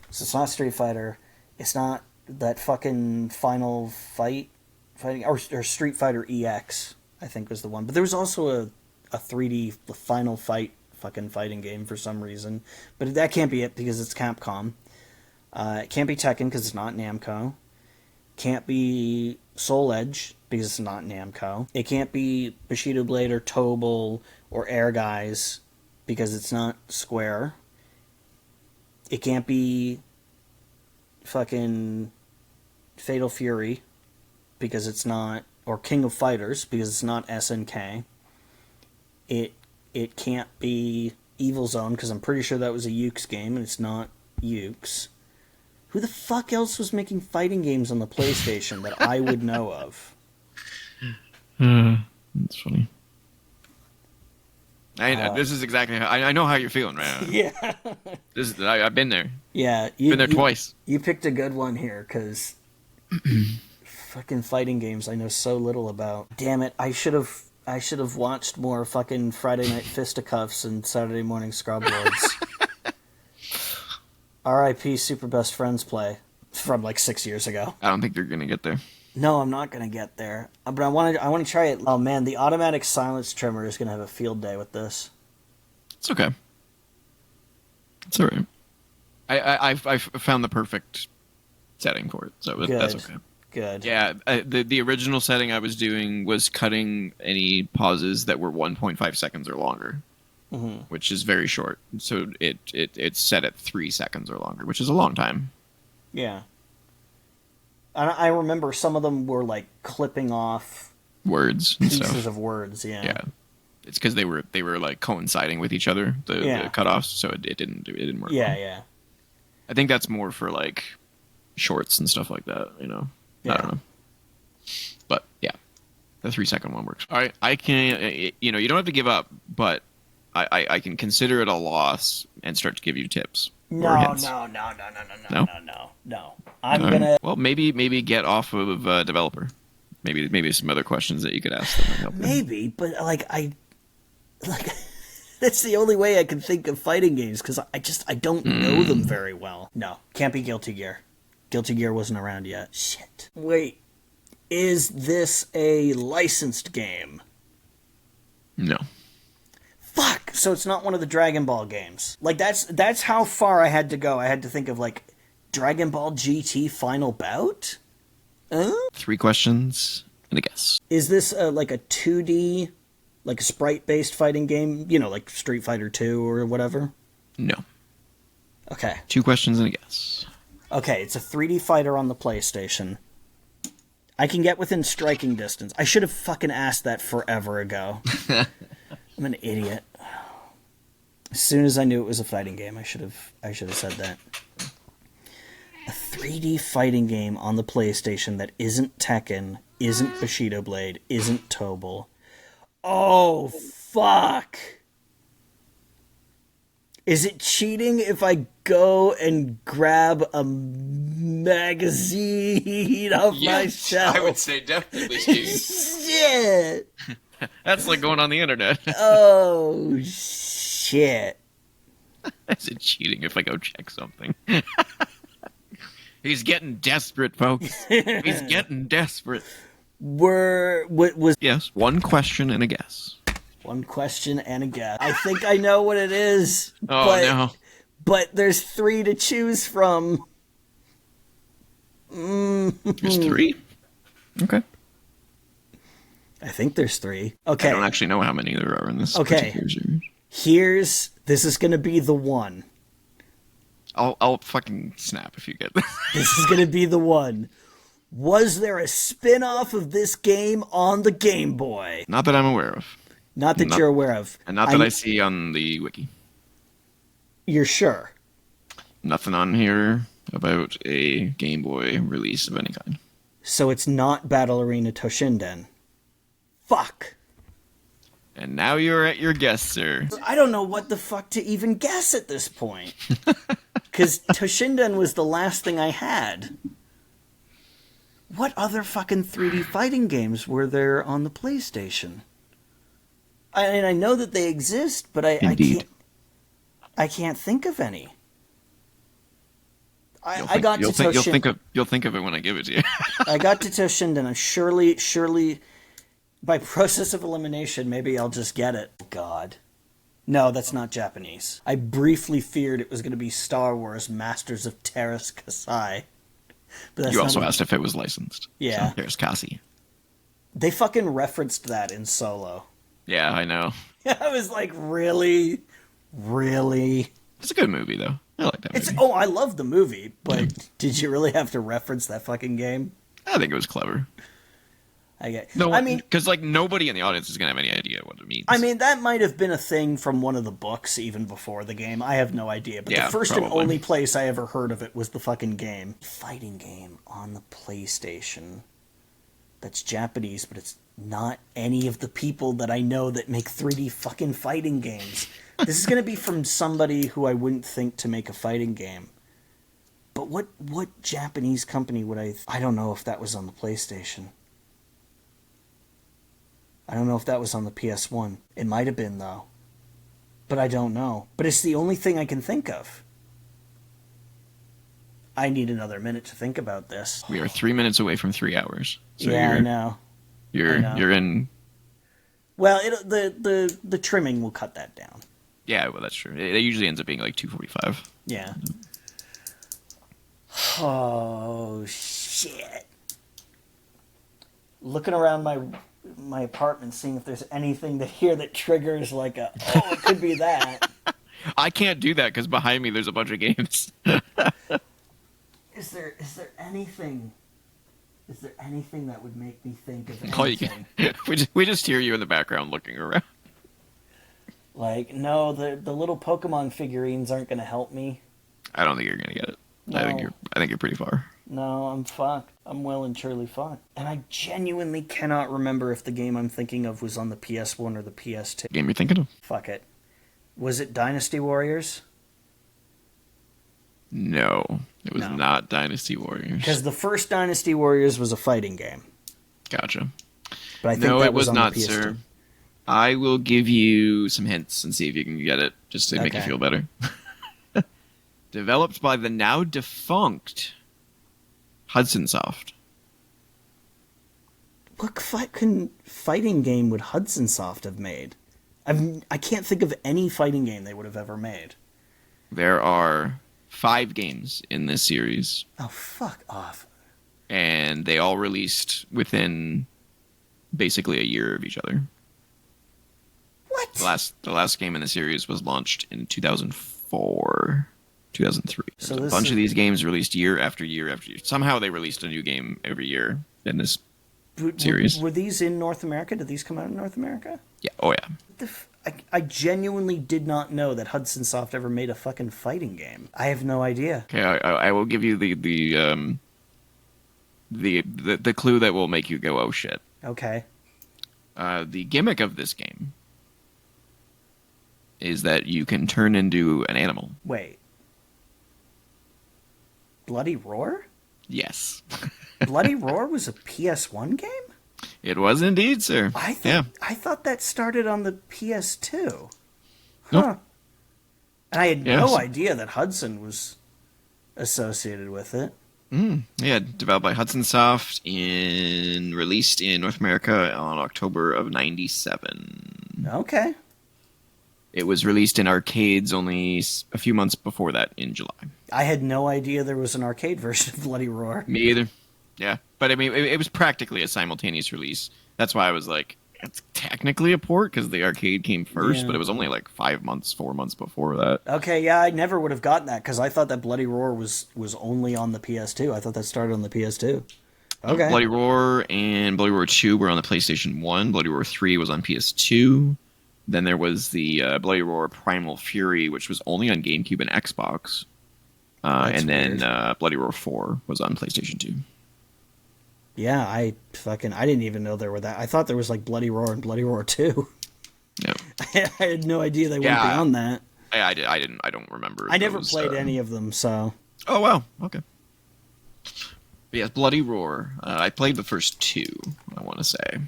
So it's not Street Fighter. It's not that fucking Final Fight fighting or Street Fighter EX. I think was the one. But there was also a 3D Final Fight fucking fighting game for some reason. But that can't be it because it's Capcom. It can't be Tekken because it's not Namco. Can't be Soul Edge because it's not Namco. It can't be Bushido Blade or Tobal or Air Guys because it's not Square. It can't be fucking Fatal Fury because it's not, or King of Fighters because it's not SNK. It can't be Evil Zone because I'm pretty sure that was a Ukes game and it's not Ukes. Who the fuck else was making fighting games on the PlayStation that I would know of? That's funny. This is exactly how I know how you're feeling right now. Yeah. I've been there. Yeah. Been there twice. You picked a good one here, because fucking fighting games I know so little about. Damn it, I should have watched more fucking Friday Night Fisticuffs and Saturday Morning Scrub Lords. R.I.P. Super Best Friends play from like 6 years ago. I don't think they're gonna get there. No, I'm not gonna get there. But I want to try it. Oh man, the automatic silence trimmer is gonna have a field day with this. It's okay. It's all right. I found the perfect setting for it, so that's okay. Good. Yeah, the original setting I was doing was cutting any pauses that were 1.5 seconds or longer, which is very short. So it's set at 3 seconds or longer, which is a long time. Yeah. I remember some of them were like clipping off words and pieces stuff. of words. Yeah. Yeah. It's because they were like coinciding with each other, the cutoffs, so it didn't work. Yeah, well. yeah. I think that's more for like shorts and stuff like that, you know. Yeah. I don't know. But yeah, the 3 second one works. All right, I can. You know, you don't have to give up, but I can consider it a loss and start to give you tips. No. I'm gonna. Well, maybe get off of developer. Maybe some other questions that you could ask them. Help maybe, but like that's the only way I can think of fighting games because I don't know them very well. No, can't be Guilty Gear. Guilty Gear wasn't around yet. Shit. Wait, is this a licensed game? No. Fuck. So it's not one of the Dragon Ball games. Like that's how far I had to go. I had to think of like Dragon Ball GT Final Bout. 3 questions and a guess. Is this like a 2D, like a sprite-based fighting game? You know, like Street Fighter 2 or whatever? No. Okay. 2 questions and a guess. Okay, it's a 3D fighter on the PlayStation. I can get within striking distance. I should have fucking asked that forever ago. I'm an idiot. As soon as I knew it was a fighting game, I should have said that. A 3D fighting game on the PlayStation that isn't Tekken, isn't Bushido Blade, isn't Tobal. Oh, fuck! Is it cheating if I go and grab a magazine off my shelf? I would say definitely cheating. Shit! That's like going on the internet. Oh, shit. Is it cheating if I go check something? He's getting desperate, folks. He's getting desperate. Yes, 1 question and a guess. 1 question and a guess. I think I know what it is. No. But there's 3 to choose from. There's 3? Okay. I think there's 3. Okay. I don't actually know how many there are in this particular series. This is going to be the one. I'll fucking snap if you get this. This is going to be the one. Was there a spin-off of this game on the Game Boy? Not that I'm aware of. Not that you're aware of. And not that I see on the wiki. You're sure? Nothing on here about a Game Boy release of any kind. So it's not Battle Arena Toshinden. Fuck. And now you're at your guess, sir. I don't know what the fuck to even guess at this point. Because Toshinden was the last thing I had. What other fucking 3D fighting games were there on the PlayStation? I know that they exist, but Indeed. I can't think of any. You'll I think got to Toshin. you'll think of it when I give it to you. I got to Toshin, and I'm surely, by process of elimination, maybe I'll just get it. God. No, that's not Japanese. I briefly feared it was going to be Star Wars Masters of Terras Kasai. But that's You also asked if it was licensed. Yeah. So there's Cassie. They fucking referenced that in Solo. Yeah, I know. I was like, really? Really? It's a good movie, though. I like that movie. Oh, I love the movie, but did you really have to reference that fucking game? I think it was clever. No, I mean, because like nobody in the audience is gonna have any idea what it means. I mean, that might have been a thing from one of the books even before the game. I have no idea. But yeah, the first probably. and only place I ever heard of it was the fucking game. Fighting game on the PlayStation. That's Japanese, but it's not any of the people that I know that make 3D fucking fighting games. This is gonna be from somebody who I wouldn't think to make a fighting game. But what Japanese company would I don't know if that was on the PlayStation. I don't know if that was on the PS1. It might have been, though. But I don't know. But it's the only thing I can think of. I need another minute to think about this. We are 3 minutes away from 3 hours. So yeah, I know. You're in. Well, the trimming will cut that down. Yeah, well, that's true. It usually ends up being like 2:45. Yeah. Oh, shit. Looking around my apartment, seeing if there's anything here that triggers like it could be that. I can't do that because behind me there's a bunch of games. Is there anything? Is there anything that would make me think of Oh, anything? we just hear you in the background looking around. Like, no, the little Pokemon figurines aren't going to help me. I don't think you're gonna get it. No. I think you're pretty far. No, I'm fucked. I'm well and truly fucked. And I genuinely cannot remember if the game I'm thinking of was on the PS1 or the PS2. Game you're thinking of? Fuck it. Was it Dynasty Warriors? No, it was not Dynasty Warriors. Because the first Dynasty Warriors was a fighting game. Gotcha. But I think no, that it was on not, the PS2. sir. I will give you some hints and see if you can get it, just to make you feel better. Developed by the now defunct Hudson Soft. What fucking fighting game would Hudson Soft have made? I can't think of any fighting game they would have ever made. There are 5 games in this series. Oh, fuck off. And they all released within basically a year of each other. What? The last game in the series was launched in 2004. 2003. So a bunch of these games released year after year after year. Somehow they released a new game every year in this series. Were these in North America? Did these come out in North America? Yeah. Oh, yeah. I genuinely did not know that Hudson Soft ever made a fucking fighting game. I have no idea. Okay, I will give you the clue that will make you go, oh shit. Okay. The gimmick of this game is that you can turn into an animal. Wait. Bloody Roar? Yes. Bloody Roar was a PS1 game? It was indeed, sir. I thought that started on the PS2. Huh. Nope. And I had no idea that Hudson was associated with it. Yeah, developed by Hudson Soft and released in North America on October of 97. Okay. It was released in arcades only a few months before that in July. I had no idea there was an arcade version of Bloody Roar. Me either. Yeah. But I mean, it was practically a simultaneous release. That's why I was like, it's technically a port because the arcade came first, but it was only like 4 months before that. Okay, yeah, I never would have gotten that because I thought that Bloody Roar was only on the PS2. I thought that started on the PS2. Okay. Bloody Roar and Bloody Roar 2 were on the PlayStation 1. Bloody Roar 3 was on PS2. Then there was the Bloody Roar Primal Fury, which was only on GameCube and Xbox. And then Bloody Roar 4 was on PlayStation 2. Yeah, I didn't even know there were that. I thought there was like Bloody Roar and Bloody Roar 2. No. I had no idea they went beyond that. I don't remember. I never played any of them, so. Oh, wow. Okay. yes, Bloody Roar. I played the first two, I want to say.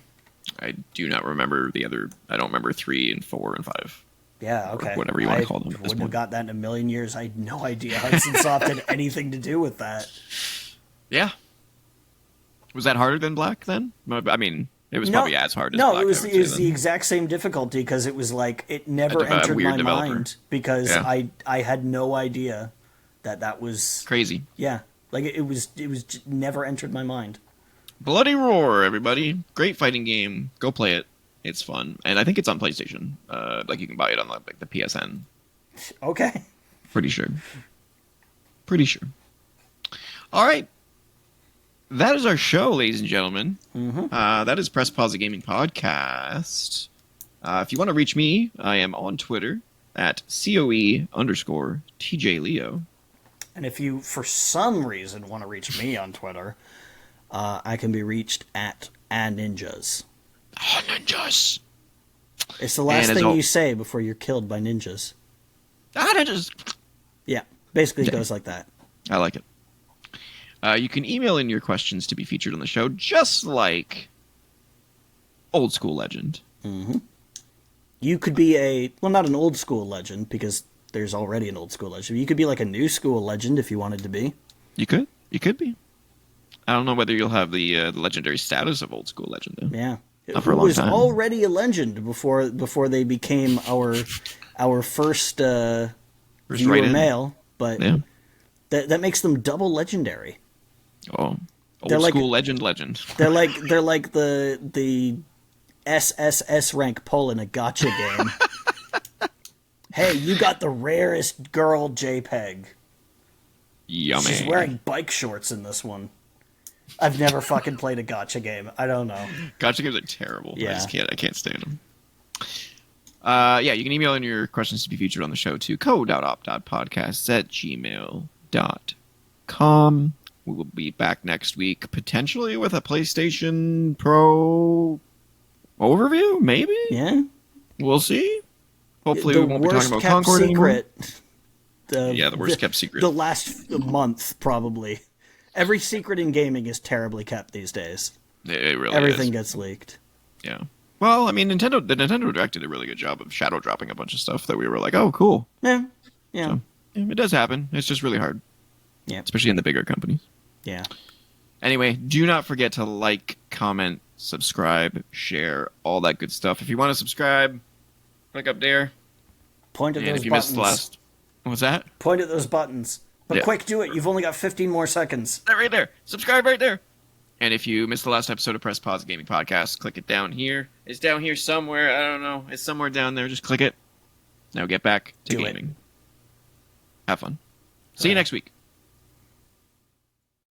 I do not remember the other. I don't remember 3 and 4 and 5. Yeah, okay. Or whatever you want to call them. I wouldn't have got that in a million years. I had no idea Hudson Soft had anything to do with that. Yeah. Was that harder than Black then? I mean, it was probably as hard as Black. No, it was the exact same difficulty because it was like it never entered my mind because I had no idea that was crazy. Yeah, like it was never entered my mind. Bloody Roar, everybody! Great fighting game. Go play it. It's fun, and I think it's on PlayStation. Like you can buy it on like the PSN. Okay. Pretty sure. All right. That is our show, ladies and gentlemen. Mm-hmm. That is Press Pause the Gaming Podcast. If you want to reach me, I am on Twitter at COE_TJLeo. And if you, for some reason, want to reach me on Twitter, I can be reached at @ninjas. Ninjas. It's the last thing you say before you're killed by ninjas. Ninjas. Yeah, basically it goes like that. I like it. You can email in your questions to be featured on the show, just like Old School Legend. Mm-hmm. You could be not an old school legend, because there's already an old school legend. You could be like a new school legend if you wanted to be. You could be. I don't know whether you'll have the legendary status of Old School Legend, though. Yeah. Not for a long time. Already a legend before they became our first viewer mail, but that makes them double legendary. Oh, Old School Legend. They're like the SSS rank pull in a gacha game. Hey, you got the rarest girl JPEG. Yummy. She's wearing bike shorts in this one. I've never fucking played a gacha game. I don't know. Gacha games are terrible. Yeah. I can't stand them. You can email in your questions to be featured on the show to co.op.podcasts@gmail.com. We will be back next week, potentially with a PlayStation Pro overview, maybe? Yeah. We'll see. Hopefully we won't be talking about Concord anymore. The worst kept secret. The last month, probably. Every secret in gaming is terribly kept these days. It really Everything is. gets leaked. Yeah. Well, I mean, the Nintendo Direct did a really good job of shadow dropping a bunch of stuff that we were like, oh, cool. Yeah. So, it does happen. It's just really hard. Yeah. Especially in the bigger companies. Yeah. Anyway, do not forget to like, comment, subscribe, share, all that good stuff. If you want to subscribe, click up there. Point at those buttons. If you missed the last... What's that? Point at those buttons. But quick, do it. You've only got 15 more seconds. That right there. Subscribe right there. And if you missed the last episode of Press Pause Gaming Podcast, click it down here. It's down here somewhere. I don't know. It's somewhere down there. Just click it. Now get back to gaming. Have fun. See you next week.